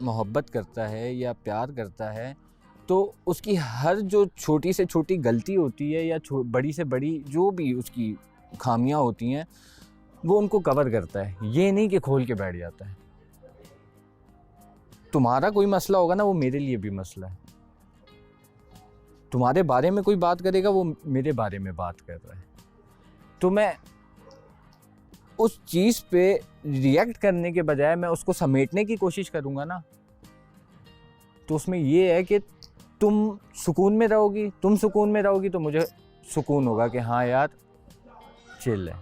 मोहब्बत करता है या प्यार करता है, तो उसकी हर जो छोटी से छोटी गलती होती है या बड़ी से बड़ी जो भी उसकी खामियां होती हैं, वो उनको कवर करता है। ये नहीं कि खोल के बैठ जाता है। तुम्हारा कोई मसला होगा ना, वो मेरे लिए भी मसला है। तुम्हारे बारे में कोई बात करेगा, वो मेरे बारे में बात कर रहा है। तो मैं उस चीज़ पे रिएक्ट करने के बजाय मैं उसको समेटने की कोशिश करूँगा ना, तो उसमें ये है कि तुम सुकून में रहोगी, तुम सुकून में रहोगी तो मुझे सुकून होगा कि हाँ यार चिल है।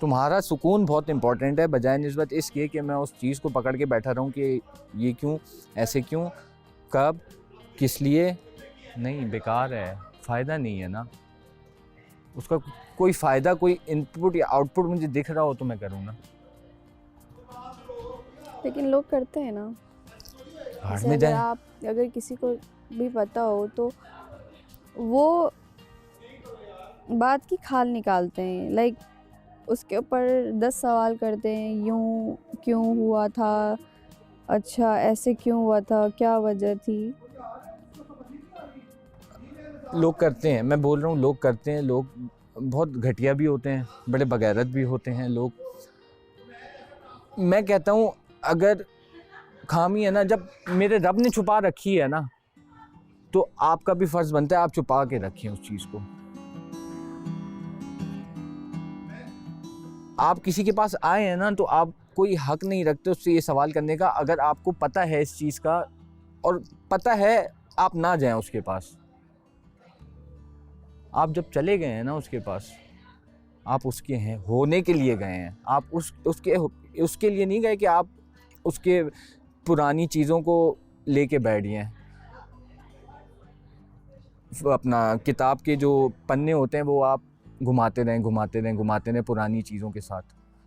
तुम्हारा सुकून बहुत इम्पोर्टेंट है, बजाय निस्बत इसके कि मैं उस चीज़ को पकड़ के बैठा रहूँ कि ये क्यों, ऐसे क्यों, कब, किस लिए। नहीं, बेकार है, फ़ायदा नहीं है ना उसका। कोई फ़ायदा, कोई इनपुट या आउटपुट मुझे दिख रहा हो तो मैं करूँ ना। लेकिन लोग करते हैं ना। अगर किसी को भी पता हो तो वो बात की खाल निकालते हैं, लाइक उसके ऊपर 10 सवाल करते हैं। यूँ क्यों हुआ था, अच्छा ऐसे क्यों हुआ था, क्या वजह थी। लोग करते हैं, मैं बोल रहा हूँ लोग करते हैं। लोग बहुत घटिया भी होते हैं, बड़े बगैरत भी होते हैं लोग। मैं कहता हूँ अगर खामी है ना, जब मेरे रब ने छुपा रखी है ना, तो आपका भी फर्ज बनता है आप छुपा के रखें उस चीज को। आप किसी के पास आए हैं ना, तो आप कोई हक नहीं रखते उससे ये सवाल करने का, अगर आपको पता है इस चीज का और पता है आप ना जाएं उसके पास। आप जब चले गए हैं ना उसके पास, आप उसके हैं, होने के लिए गए हैं। आप उसके लिए नहीं गए कि आप उसके पुरानी चीज़ों को लेके बैठ गए। अपना किताब के जो पन्ने होते हैं वो आप घुमाते रहें पुरानी चीज़ों के साथ।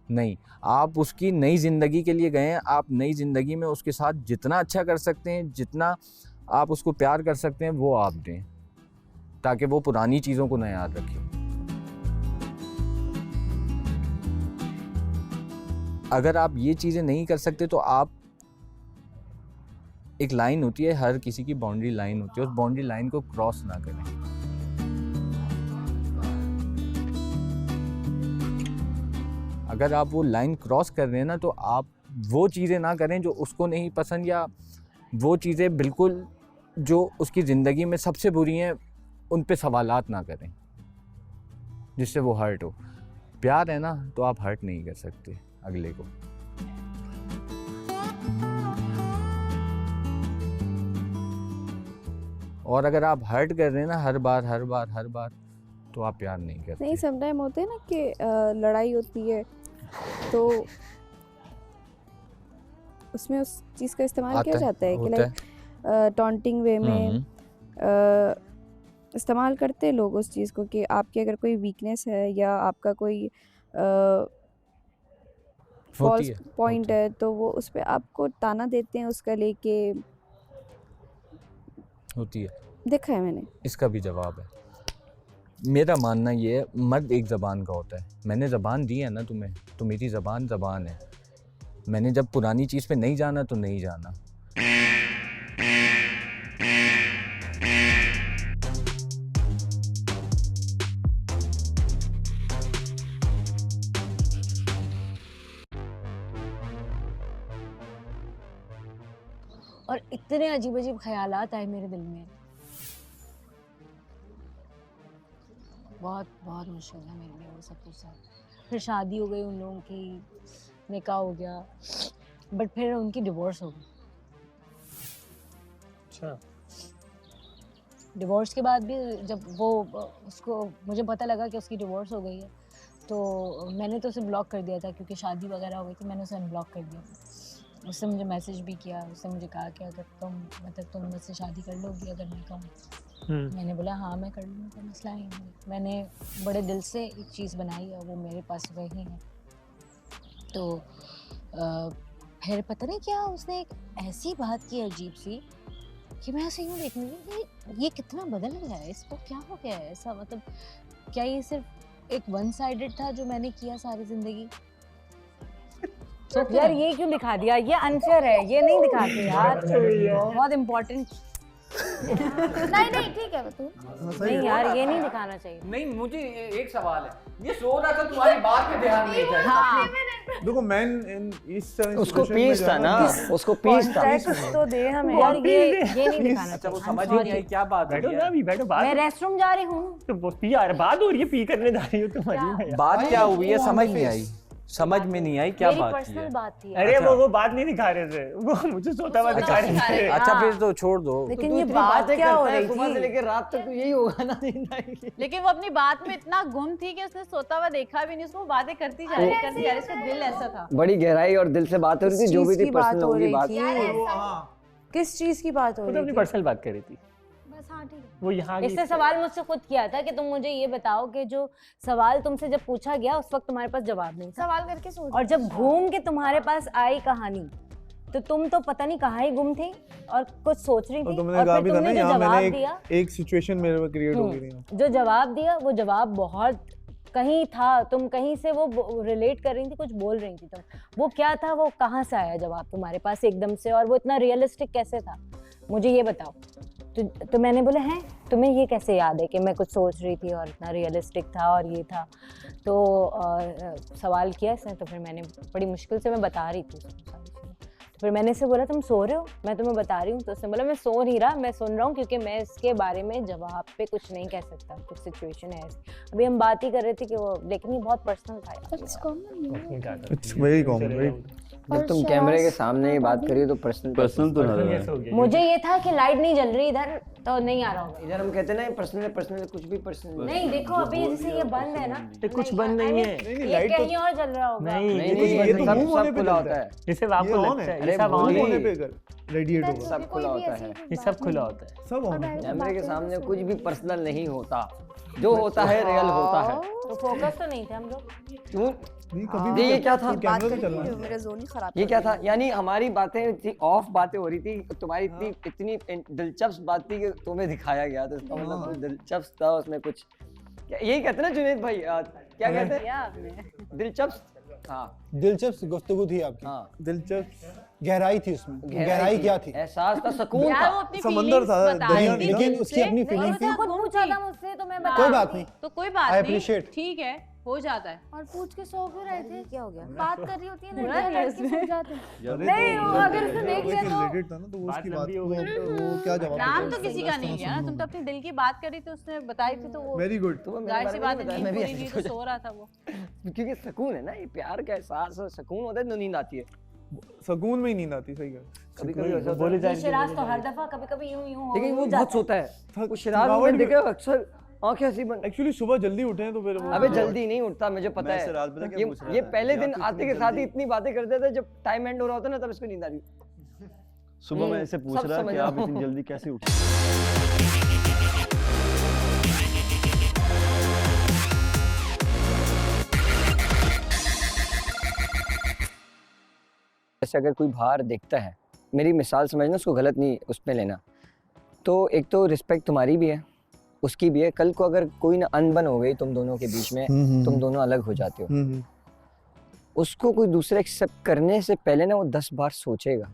नहीं, आप उसकी नई ज़िंदगी के लिए गए हैं। आप नई ज़िंदगी में उसके साथ जितना अच्छा कर सकते हैं, जितना आप उसको प्यार कर सकते हैं, वो आप दें, ताकि वो पुरानी चीज़ों को न याद रखें। अगर आप ये चीज़ें नहीं कर सकते तो आप, एक लाइन होती है, हर किसी की बाउंड्री लाइन होती है, उस बाउंड्री लाइन को क्रॉस ना करें। अगर आप वो लाइन क्रॉस कर रहे हैं ना, तो आप वो चीज़ें ना करें जो उसको नहीं पसंद, या वो चीज़ें बिल्कुल जो उसकी ज़िंदगी में सबसे बुरी हैं उन पे सवालात ना करें जिससे वो हर्ट हो। प्यार है ना, तो आप हर्ट नहीं कर सकते अगले को। और अगर आप हर्ट कर रहे हैं ना हर बार, तो आप प्यार नहीं करते। नहीं, समटाइम होते हैं ना कि लड़ाई होती है तो उसमें उस चीज़ का इस्तेमाल किया जाता है कि लाइक टॉन्टिंग वे में इस्तेमाल करते हैं लोग उस चीज़ को कि आपकी अगर कोई वीकनेस है या आपका कोई फॉल्स पॉइंट है तो वो उस पर आपको ताना देते हैं उसका लेके। होती है, देखा है मैंने। इसका भी जवाब है। मेरा मानना ये है, मर्द एक ज़बान का होता है। मैंने ज़बान दी है ना तुम्हें, तो मेरी ज़बान है। मैंने जब पुरानी चीज़ पे नहीं जाना तो नहीं जाना। और इतने अजीब अजीब ख्यालात आए मेरे दिल में, बहुत बहुत मुश्किल है मेरे लिए वो सब कुछ। फिर शादी हो गई उन लोगों की, निकाह हो गया, बट फिर उनकी डिवोर्स हो गई। अच्छा। डिवोर्स के बाद भी जब वो उसको मुझे पता लगा कि उसकी डिवोर्स हो गई है, तो मैंने तो उसे ब्लॉक कर दिया था क्योंकि शादी वगैरह हो गई थी। मैंने उसे अनब्लॉक कर दिया। उससे मुझे मैसेज भी किया, उससे मुझे कहा कि अगर तुम मुझसे शादी कर लोगी अगर मैं कहूँ। मैंने बोला हाँ मैं कर लूँगा, कोई मसला नहीं है। मैंने बड़े दिल से एक चीज़ बनाई और वो मेरे पास वही है। तो फिर पता नहीं क्या उसने एक ऐसी बात की अजीब सी कि मैं ऐसे यूँ देखने लगी ये कितना बदल गया है, इसको क्या हो गया है ऐसा। मतलब क्या ये सिर्फ एक वन साइडेड था जो मैंने किया सारी ज़िंदगी? तो यार ये क्यों दिखा दिया? ये अनफेयर है, ये नहीं दिखाते यार, बहुत इम्पोर्टेंट। नहीं ठीक है तू। नहीं यार ये नहीं दिखाना चाहिए। नहीं, मुझे एक सवाल है, ये सो रहा था तुम्हारी बात पे ध्यान नहीं था। हाँ देखो मैन इन इस तरह उसको पीस था ना, उसको पीस था। तो दे हमें यार, ये नहीं दिखाना। अच्छा वो समझ ही नहीं आई क्या बात है। बैठो ना, अभी बैठो। बात मैं रेस्टरूम जा रही हूँ तो वो पी यार बात हो रही है, पी करने जा रही हो तुम। अजीब है बात क्या हुई है, समझ नहीं आई, समझ में नहीं आई क्या बात पर्सनल है। बात थी। अरे वो बात नहीं दिखा रहे थे, वो मुझे सोता हुआ दिखा रहे थे। अच्छा फिर तो छोड़ दो। लेकिन ये बात क्या हो रही सुबह से थी? लेकर रात तक तो यही होगा ना। लेकिन वो अपनी बात में इतना गुम थी कि उसने सोता हुआ देखा भी नहीं, उसको बातें करती जा रही करती जा रही, उसका दिल ऐसा था। बड़ी गहराई और दिल से बात हो रही थी, जो भी थी पर्सनल होगी बात। किस चीज की बात हो वो तो रही अपनी थी? पर्सनल बात कर रही थी। बस हाँ ठीक है। वो यहाँ इसने सवाल मुझसे खुद किया था कि तुम मुझे ये बताओ कि जो सवाल तुमसे जब पूछा गया उस वक्त तुम्हारे पास जवाब नहीं था। सवाल करके सोच। और जब घूम के तुम्हारे पास आई कहानी तो तुम तो पता नहीं कहाँ ही गुम थी और कुछ सोच रही थी। तुमने और कहा फिर भी था ना, तुमने जो यहाँ जवाब मैंने दिया, एक सिचुएशन मेरे में क्रिएट हो गई थी। जो जवाब दिया वो जवाब बहुत कहीं था, तुम कहीं से वो रिलेट कर रही थी, कुछ बोल रही थी तुम। वो क्या था, वो कहाँ से आया जवाब तुम्हारे पास एकदम से, और वो इतना रियलिस्टिक कैसे था, मुझे ये बताओ। तो मैंने बोला है तुम्हें ये कैसे याद है कि मैं कुछ सोच रही थी और इतना रियलिस्टिक था और ये था। तो सवाल किया इसने, तो फिर मैंने बड़ी मुश्किल से मैं बता रही थी उसको सारी चीज़ें। तो फिर मैंने इससे बोला तुम सो रहे हो, मैं तुम्हें बता रही हूँ। तो उसने बोला मैं सो नहीं रहा, मैं सुन रहा हूँ क्योंकि मैं इसके बारे में जवाब पे कुछ नहीं कह सकता, कुछ सिचुएशन है ऐसी। अभी हम बात ही कर रहे थे कि वो, लेकिन ये बहुत पर्सनल था यार। It's very common. जब तुम कैमरे के सामने ही बात करी तो पर्सनल तो ना मुझे ये था कि लाइट नहीं जल रही इधर तो नहीं आ रहा होगा। इधर हम कहते हैं ना पर्सनल पर्सनल, कुछ भी पर्सनल नहीं देखो अभी जैसे ये बंद है ना, कुछ बंद नहीं है, ये कहीं और जल रहा होगा। नहीं ये तो सब खुला होता है, जैसे आपको लगता है ये सब ऑन है, रेडिएट होगा, सब खुला होता है, ये सब खुला होता है, सब ऑन है। कैमरे के सामने कुछ भी पर्सनल नहीं होता, जो होता है रियल होता है। तो फोकस तो नहीं थे हम लोग। क्यों नहीं कभी भी ये क्या था, कैमरा तो चल रहा है, मेरा जोन ही खराब। ये क्या था, यानी हमारी बातें इतनी ऑफ बातें हो रही थी, तुम्हारी इतनी दिलचस्प बात थी कि तुम्हें दिखाया गया, तो इसका मतलब कुछ दिलचस्प था उसमें कुछ। यही कहते हैं ना जुनैद भाई, क्या कहते हैं, दिलचस्प। हाँ दिलचस्प गुफ्तगू थी आपकी। हाँ दिलचस्प गहराई थी उसमें, गहराई क्या थी, एहसास था, सुकून था, समंदर था, दरिया नहीं था। लेकिन उसकी अपनी फीलिंग थी। खुद पूछा था मुझसे तो मैं बता कोई बात नहीं, तो कोई बात I नहीं, appreciate। ठीक है, हो जाता है। और पूछ के सो क्यों रहे थे? क्या हो गया? बात कर रही होती है बुरा ना, है लड़के सो जाते हैं। अरे नहीं, तो वो अगर उसने देख लिया तो रिलेटेड था ना, तो वो उसकी बात वो क्या जवाब नाम तो किसी का नहीं है ना, तुम तो अपने दिल की बात करी थी, उसने बताई थी तो वो वेरी गुड। जाहिर सी बात है, नींद पूरी नहीं तो सो रहा था वो। क्योंकि सुकून है ना, ये प्यार का एहसास है, सुकून होता है तो नींद आती है, सुकून में ही नींद आती, सही है। कभी कभी बोले जाए शराज तो हर दफा कभी कभी यूं यूं हो लेकिन वो जाता बहुत सोता है, वो शराब थकावट में देखे अक्सर आंखें ऐसी बंद। एक्चुअली सुबह जल्दी उठे हैं तो फिर अबे जल्दी नहीं उठता, मुझे पता मैं इससे रात पता क्या पूछ है, रहा ये था? पहले दिन यार, आते के साथ ही इतनी बातें करते थे, जब टाइम एंड हो रहा होता ना तब इसको नींद आ रही। सुबह मैं इससे पूछ सब रहा समझ कि रहा आप हूँ। इतनी जल्दी कैसे उठे। जैसे अगर कोई बाहर देखता है, मेरी मिसाल समझना, उसको गलत नहीं उसमें लेना, तो एक तो रिस्पेक्ट तुम्हारी भी है, उसकी भी है। कल को अगर कोई ना अनबन हो गई तुम दोनों के बीच में, तुम दोनों अलग हो जाते हो, उसको कोई दूसरा एक्सेप्ट करने से पहले ना वो 10 बार सोचेगा,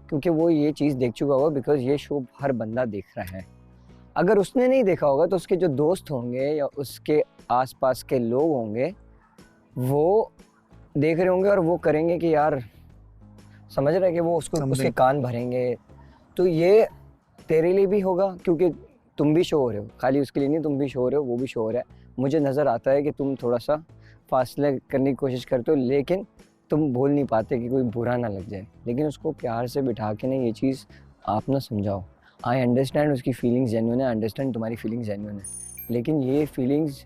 क्योंकि वो ये चीज़ देख चुका होगा, बिकॉज ये शो हर बंदा देख रहा है। अगर उसने नहीं देखा होगा तो उसके जो दोस्त होंगे या उसके आसपास के लोग होंगे वो देख रहे होंगे और वो करेंगे कि यार, समझ रहे हैं कि वो उसको उसके कान भरेंगे। तो ये तेरे लिए भी होगा, क्योंकि तुम भी शो हो रहे हो, खाली उसके लिए नहीं, तुम भी शो हो रहे हो, वो भी शो हो रहा है। मुझे नज़र आता है कि तुम थोड़ा सा फासला करने की कोशिश करते हो, लेकिन तुम बोल नहीं पाते कि कोई बुरा ना लग जाए। लेकिन उसको प्यार से बिठा के ना ये चीज़ आप ना समझाओ। आई अंडरस्टैंड उसकी फीलिंग्स जेन्युइन है, अंडरस्टैंड तुम्हारी फीलिंग्स जेन्युइन है, लेकिन ये फीलिंग्स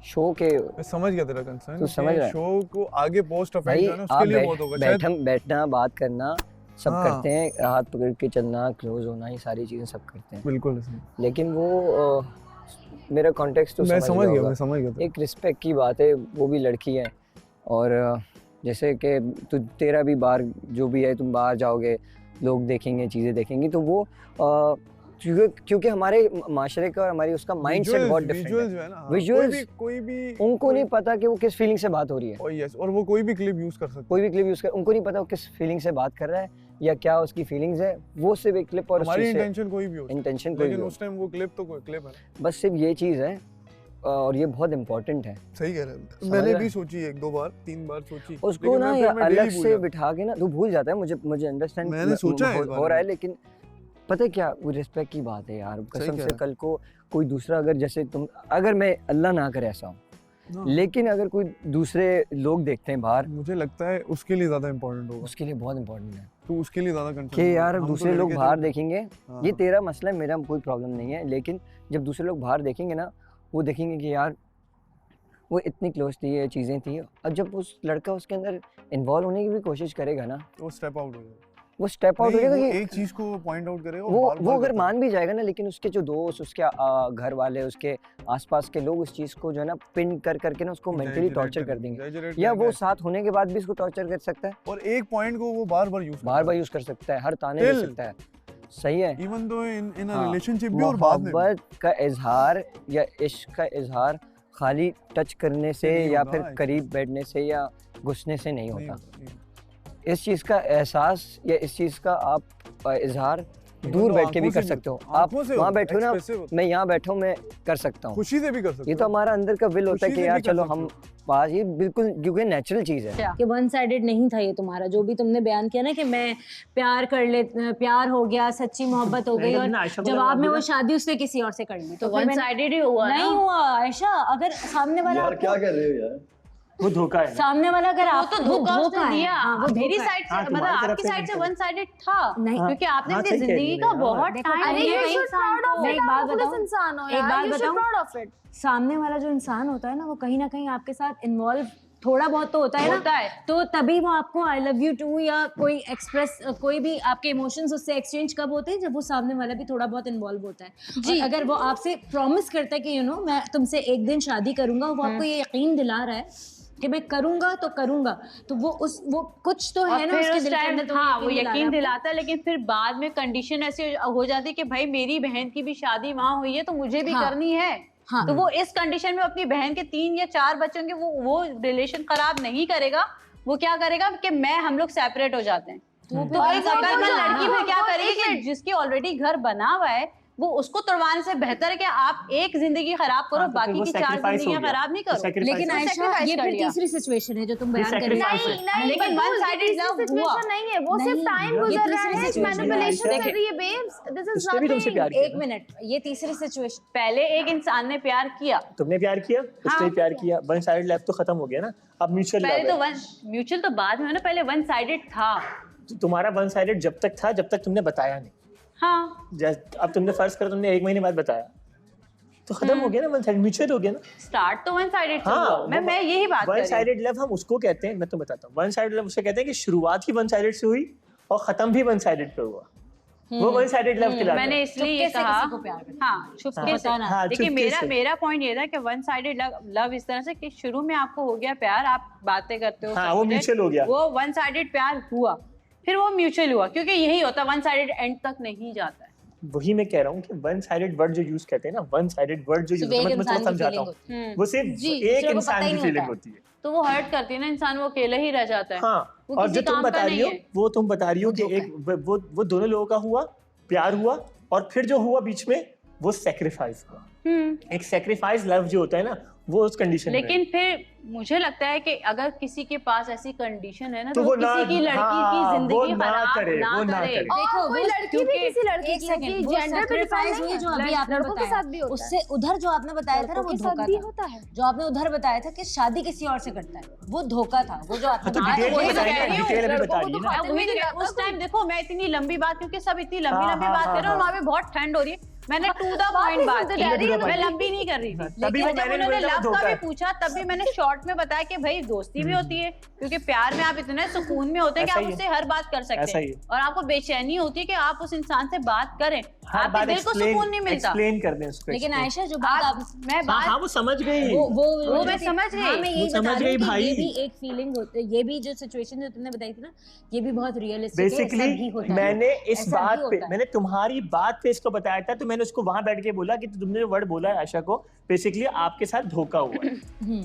शो के, मैं समझ गया तेरा कंसर्न, तू समझ रहा है? शो को आगे पोस्ट ऑफेंस भाई है ना, आप उसके लिए बहुत होगा शायद। बैठना, बात करना सब हाँ। करते हैं, हाथ पकड़ के चलना, क्लोज होना, ये सारी चीज़ें सब करते हैं, बिल्कुल। लेकिन वो मेरा कॉन्टेक्स्ट तो मैं समझ गया, होगा। मैं समझ गया। एक रिस्पेक्ट की बात है, वो भी लड़की है, और जैसे कि तेरा भी बाहर जो भी है, तुम बाहर जाओगे, लोग देखेंगे, चीज़ें देखेंगे, तो वो क्योंकि हमारे माशरे का और हमारी उसका माइंडसेट बहुत डिफरेंट है। विजुअल्स कोई भी उनको नहीं पता कि वो किस फीलिंग से बात हो रही है। और यस, और वो कोई भी क्लिप यूज कर सकता है, कोई भी क्लिप यूज कर, उनको नहीं पता वो किस फीलिंग से बात कर रहा है या क्या उसकी फीलिंग्स है। वो सिर्फ एक क्लिप और हमारी इंटेंशन कोई भी हो, इंटेंशन कोई लेकिन भी उस टाइम वो क्लिप तो कोई क्लिप है, बस सिर्फ ये चीज़ है, और ये बहुत इंपॉर्टेंट है। सही कह रहे हैं। मैंने भी सोची 1-2 बार 3 बार सोची उसको ना, या अलग से बिठा के ना, तू भूल जाता है, मुझे अंडरस्टैंड मैंने सोचा है हो रहा है, लेकिन पता है क्या, वो रिस्पेक्ट की बात है यार, कसम से। कल को कोई दूसरा अगर, जैसे तुम, अगर मैं अल्लाह ना करे ऐसा हो, लेकिन अगर कोई दूसरे लोग देखते हैं बाहर, मुझे लगता है उसके लिए ज्यादा इंपॉर्टेंट होगा, उसके लिए बहुत इंपॉर्टेंट है, तो उसके लिए ज्यादा कंसर्न कि यार दूसरे लोग बाहर देखेंगे। ये तेरा मसला है, मेरा कोई प्रॉब्लम नहीं है, लेकिन जब दूसरे लोग बाहर देखेंगे ना, वो देखेंगे कि यार वो इतनी क्लोज थी, ये चीज़ें थी। अब जब उस लड़का उसके अंदर इन्वॉल्व होने की भी कोशिश करेगा ना, वो स्टेप आउट हो जाएगा, वो स्टेप आउट हो जाएगा, एक चीज को पॉइंट आउट करेगा, वो अगर मान भी जाएगा ना, लेकिन उसके जो दोस्त, उसके घर वाले, उसके आसपास के लोग उस चीज़ को जो है ना पिन कर करके ना उसको मेंटली टॉर्चर कर देंगे, या वो साथ होने के बाद भी इसको टॉर्चर कर सकता है, और एक पॉइंट को वो बार बार यूज कर सकता है, हर ताने दे सकता है। सही है, even though in a relationship भी, और बाद में मोहब्बत का इजहार या इश्क का इजहार खाली टच करने से या फिर करीब बैठने से या घुसने से नहीं होता। इस चीज़ का एहसास या इस चीज़ का आप इजहार दूर बैठ के भी कर सकते हो। आप आंखों से वहाँ बैठे हो ना, expressive होता मैं यहाँ बैठा हूँ, मैं कर सकता हूँ। खुशी से भी कर सकते ये तो हमारा अंदर का विल होता है खुशी कि से यार भी कर चलो सकते हम पास, ये बिल्कुल क्योंकि नेचुरल चीज है कि वन साइडेड नहीं था ये तुम्हारा, जो भी तुमने बयान किया ना कि मैं प्यार हो गया, सच्ची मोहब्बत हो गई और जवाब में वो शादी उसने किसी और से कर ली, तो वन साइडेड ही हुआ। नहीं हुआ आयशा, अगर सामने वाला यार क्या कर रहे हो यार, वो धोखा है। सामने वाला अगर आप तो धोखा उसने दिया, वो मेरी धोखा है। साइड से हाँ, मतलब तुम्हारी तरफ आपकी से साइड से नहीं वन साइडेड था नहीं, क्योंकि आपने हाँ, अपनी सही कह रही जिंदगी है, का हाँ। बहुत अरे टाइम you दिया should इंसान proud of को। it, एक आप बात पुलिस बताऊं? इंसान हो एक यार, बात you should बताऊं? proud of it। सामने वाला जो इंसान होता है ना, वो कहीं ना कहीं आपके साथ इन्वॉल्व थोड़ा बहुत तो होता है ना, तो तभी वो आपको आई लव यू टू या कोई एक्सप्रेस, कोई भी आपके इमोशंस उससे एक्सचेंज कब होते हैं, जब वो सामने वाला भी थोड़ा बहुत इन्वॉल्व होता है जी। अगर वो आपसे प्रॉमिस करता है कि यू नो मैं तुमसे एक दिन शादी करूंगा, वो आपको ये यकीन दिला रहा है कि मैं करूंगा, तो वो कुछ तो है ना उसके दिल के अंदर, तो हाँ वो यकीन दिला दिलाता है, लेकिन फिर बाद में कंडीशन ऐसे हो जाती है कि भाई मेरी बहन की भी शादी वहाँ हुई है तो मुझे भी करनी है। हाँ। तो वो इस कंडीशन में अपनी बहन के 3 या 4 बच्चों के वो रिलेशन खराब नहीं करेगा, वो क्या करेगा कि हम लोग सेपरेट हो जाते हैं। तो लड़की फिर क्या करेगी कि जिसकी ऑलरेडी घर बना हुआ है वो उसको तोड़वाने से बेहतर है कि आप एक जिंदगी खराब करो, बाकी की 4 जिंदगियां खराब नहीं करो। लेकिन आयशा ये फिर तीसरी सिचुएशन है जो तुम बयान कर रही हो। नहीं, लेकिन वन साइडेड लव हुआ नहीं है, वो सिर्फ टाइम गुजर रहा है, मैनिपुलेशन कर रही है बेब्स, दिस इज नथिंग। एक मिनट, ये तीसरी सिचुएशन, पहले एक इंसान ने प्यार किया, तुमने प्यार किया, उसने प्यार किया, वन साइडेड लव तो खत्म हो गया ना, अब म्यूचुअल लव है। पहले तो म्यूचुअल तो बाद में ना, पहले वन साइडेड था। तुम्हारा वन साइडेड जब तक था जब तक तुमने बताया नहीं। हाँ, अब तुमने फर्ज करो तुमने 1 महीने बाद बताया तो खत्म हो गया ना, वन साइडेड म्यूचुअल हो गया ना। स्टार्ट तो वन साइडेड से हाँ, हुआ। मैं यही बात कर रही हूं। वन साइडेड लव हम उसको कहते हैं, मैं तुम्हें बताता हूँ, वन साइडेड लव उसे कहते हैं कि शुरुआत ही वन साइडेड से हुई और खत्म भी वन साइडेड पे हुआ, वो वन साइडेड लव कहलाता है। मैंने इसलिए ये कहा, हाँ छुपके से। देखिए मेरा पॉइंट ये था कि वन साइडेड लव इस तरह से कि शुरू में आपको हो गया प्यार, आप बातें करते हो, हाँ, वो म्यूचुअल हो गया, वो वन साइडेड प्यार हुआ, फिर वो म्यूचुअल हुआ, क्योंकि यही होता है वन साइडेड एंड तक नहीं जाता है। वही मैं कह रहा हूँ कि वन साइडेड वर्ड जो यूज करते हैं ना, वन साइडेड वर्ड जो यूज मैं तुम्हें समझाता हूँ, वो सिर्फ एक इंसान की फीलिंग होती है, तो वो हर्ट करती है ना, इंसान वो अकेला ही रह जाता है। हाँ, और जो तुम बता रही हो वो तुम बता रही हो कि एक वो दोनों लोगों का हुआ, प्यार हुआ, और फिर जो हुआ बीच में वो सैक्रिफाइस हुआ। एक सैक्रिफाइस लव जो होता है ना, वो उस कंडीशन में। लेकिन फिर मुझे लगता है कि अगर किसी के पास ऐसी कंडीशन है ना, तो वो किसी की लड़की की जिंदगी खराब ना करे। देखो कोई लड़की भी किसी लड़की की जेंडर पे डिफाइन हुई जो अभी आपने लड़कों के साथ भी बताया, होता है। उससे उधर जो आपने बताया था ना, वो धोखा भी था। होता है। जो आपने उधर बताया था कि शादी किसी और से करता है, वो धोखा था। वो जो आपने तो डिटेल में बताइए ना, डिटेल में बता रही है ना। उस टाइम देखो मैं इतनी लंबी बात, क्योंकि सब इतनी लंबी बात कर रहे हैं और वहाँ पे बहुत ठंड हो रही है, मैंने टू द पॉइंट बात की, मैं लंबी नहीं कर रही थी। लेकिन जब उन्होंने लव का भी पूछा तब भी मैंने शॉर्ट में बताया कि भाई दोस्ती भी होती है, क्योंकि प्यार में आप इतने सुकून में होते हैं कि आप उससे हर बात कर सकते हैं, और आपको बेचैनी होती है कि आप उस इंसान से बात करें, आपके दिल को सुकून नहीं मिलता। एक्सप्लेन कर दें उसको। लेकिन आयशा जो बात मैं बात, हाँ वो समझ गई, वो मैं समझ गई, मैं यही समझ बता रही गई हूँ भाई। कि ये भी एक फीलिंग होती है, ये भी जो सिचुएशन जो तुमने बताई थी ना, ये भी बहुत रियलिस्टिक है। बेसिकली मैंने इस बात पे, मैंने तुम्हारी बात पे इसको बताया था, तो मैंने उसको वहां बैठ के बोला कि तुमने जो वर्ड बोला है आशा को, बेसिकली आपके साथ धोखा हुआ है।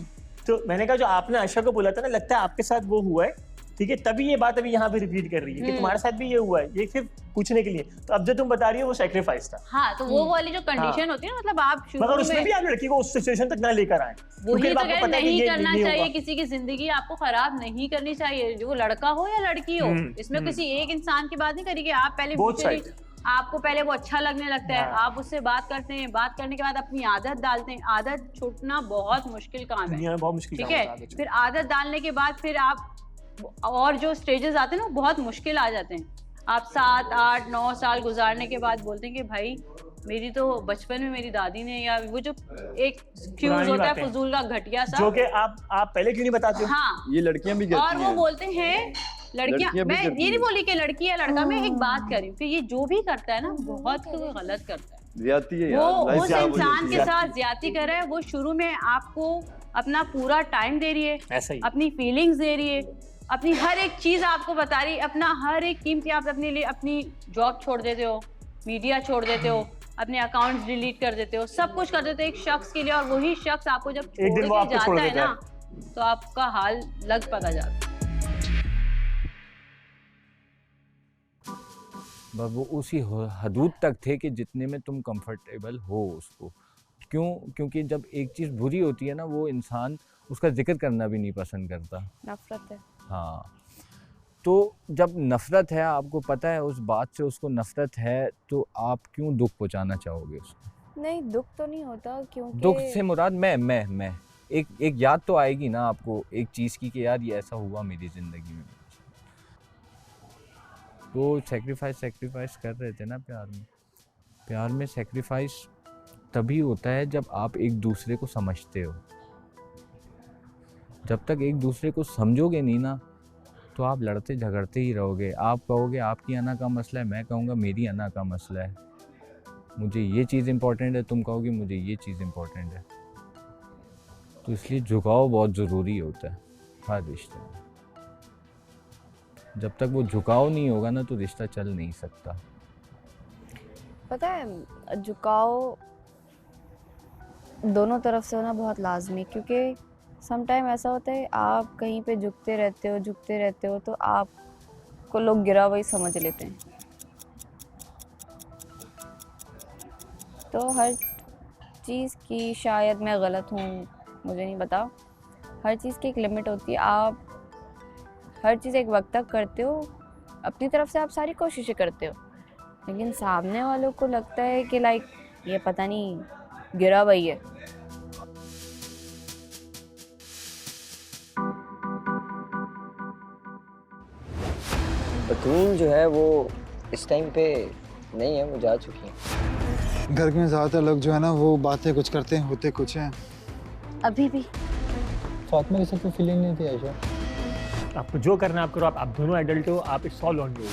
तो मैंने कहा जो आपने आशा को बोला था ना, लगता है आपके साथ वो हुआ है, ठीक है, तभी ये बात अभी यहाँ पे रिपीट कर रही है कि तुम्हारे साथ भी ये हुआ है, ये सिर्फ पूछने के लिए। तो अब जो तुम बता रही हो वो सैक्रिफाइस था। हाँ, तो वो वाली जो कंडीशन होती है ना, मतलब आप शुरू मगर उसमें भी आप लड़की को उस सिचुएशन तक ना लेकर आए, वही तो नहीं करना चाहिए, किसी की जिंदगी आपको खराब नहीं करनी चाहिए, जो लड़का हो या लड़की हो, इसमें किसी एक इंसान की बात नहीं करी कि आप पहले आपको पहले वो अच्छा लगने लगता है, आप उससे बात करते हैं, बात करने के बाद अपनी आदत डालते हैं, आदत छूटना बहुत मुश्किल काम है, बहुत मुश्किल ठीक है। फिर आदत डालने के बाद फिर आप और जो स्टेजेस आते हैं ना, वो बहुत मुश्किल आ जाते हैं। आप 7, 8, 9 साल गुजारने के बाद बोलते हैं कि भाई मेरी तो बचपन में मेरी दादी ने, या वो जो एक फ्यूज होता है फजूल का घटिया सा, जो कि आप पहले क्यों नहीं बताते हो? हाँ, ये लड़कियां भी करती और वो बोलते हैं लड़कियां, मैं ये नहीं बोली कि लड़की या लड़का, मैं एक बात कर रही हूँ कि ये जो भी करता है ना, बहुत गलत करता है, ज्यादती है यार, वो उस इंसान के साथ ज्यादती कर रहा है। वो शुरू में आपको अपना पूरा टाइम दे रही है, अपनी फीलिंग्स दे रही है, अपनी हर एक चीज आपको बता रही है, अपना हर एक कीमती, आप अपने लिए अपनी जॉब छोड़ देते हो, मीडिया छोड़ देते हो, अपने अकाउंट्स डिलीट कर देते हो, सब कुछ कर देते हो एक शख्स के लिए, और वही शख्स आपको जब छोड़ के जाता है ना, तो आपका हाल लग पता जाता है। बस वो उसी हदूद तक थे कि जितने में तुम कंफर्टेबल हो उसको। क्योंकि जब एक चीज़ बुरी होती है ना, वो इंसान उसका जिक्र करना भी नहीं पसंद करता। नफरत है। हाँ, तो जब नफ़रत है, आपको पता है उस बात से उसको नफ़रत है, तो आप क्यों दुख पहुंचाना चाहोगे उसको? नहीं, दुख तो नहीं होता, क्योंकि दुख से मुराद मैं एक याद तो आएगी ना आपको एक चीज़ की कि यार ये ऐसा हुआ मेरी ज़िंदगी में। वो सेक्रीफाइस कर रहे थे ना प्यार में सेक्रीफाइस तभी होता है जब आप एक दूसरे को समझते हो। जब तक एक दूसरे को समझोगे नहीं ना, तो आप लड़ते झगड़ते ही रहोगे। आप कहोगे आपकी अना का मसला है, मैं कहूँगा मेरी अना का मसला है, मुझे ये चीज़ इम्पोर्टेंट है, तुम कहोगे मुझे ये चीज़ इम्पोर्टेंट है। तो इसलिए झुकाव बहुत ज़रूरी होता है हर रिश्ते में। जब तक वो झुकाव नहीं होगा ना, तो रिश्ता चल नहीं सकता। पता है, झुकाव दोनों तरफ से होना बहुत लाजमी, क्योंकि सम टाइम ऐसा होता है आप कहीं पे झुकते रहते हो तो आपको लोग गिरा हुआ ही समझ लेते हैं। तो हर चीज़ की, शायद मैं गलत हूँ, मुझे नहीं पता, हर चीज़ की एक लिमिट होती है। आप हर चीज़ एक वक्त तक करते हो, अपनी तरफ से आप सारी कोशिशें करते हो, लेकिन सामने वालों को लगता है कि लाइक ये पता नहीं गिरा हुआ ही है। बतूल जो है वो इस टाइम पे नहीं है, वो जा चुकी है। घर में ज़्यादातर लोग जो है ना वो बातें कुछ करते हैं, होते कुछ हैं। अभी भी फातिमा की कोई फीलिंग नहीं थी आयशा? आपको जो करना है आप करो, आप दोनों एडल्ट हो, आप इट्स ऑल ऑन यू।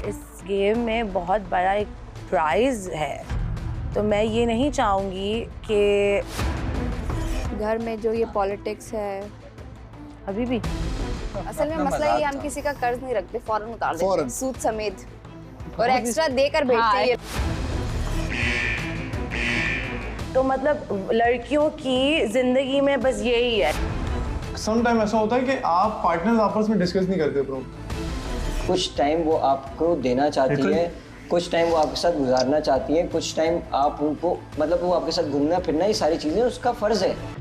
इस गेम में बहुत बड़ा एक प्राइज है, तो मैं ये नहीं चाहूँगी कि घर में जो ये पॉलिटिक्स है अभी भी। असल में मसला ये, हम किसी का कर्ज नहीं रखते, फौरन उतार देते हैं सूद समेत, और एक्स्ट्रा देकर भेजते हैं। तो मतलब लड़कियों की जिंदगी में बस यही है। सम टाइम ऐसा होता है कि आप पार्टनर्स आपस में डिस्कस नहीं करते ब्रो। कुछ टाइम वो आपको देना चाहती है, कुछ टाइम वो आपके साथ गुजारना चाहती है, कुछ टाइम आप उनको, मतलब वो आपके साथ घूमना फिरना, ये सारी चीज़ें उसका फ़र्ज़ है।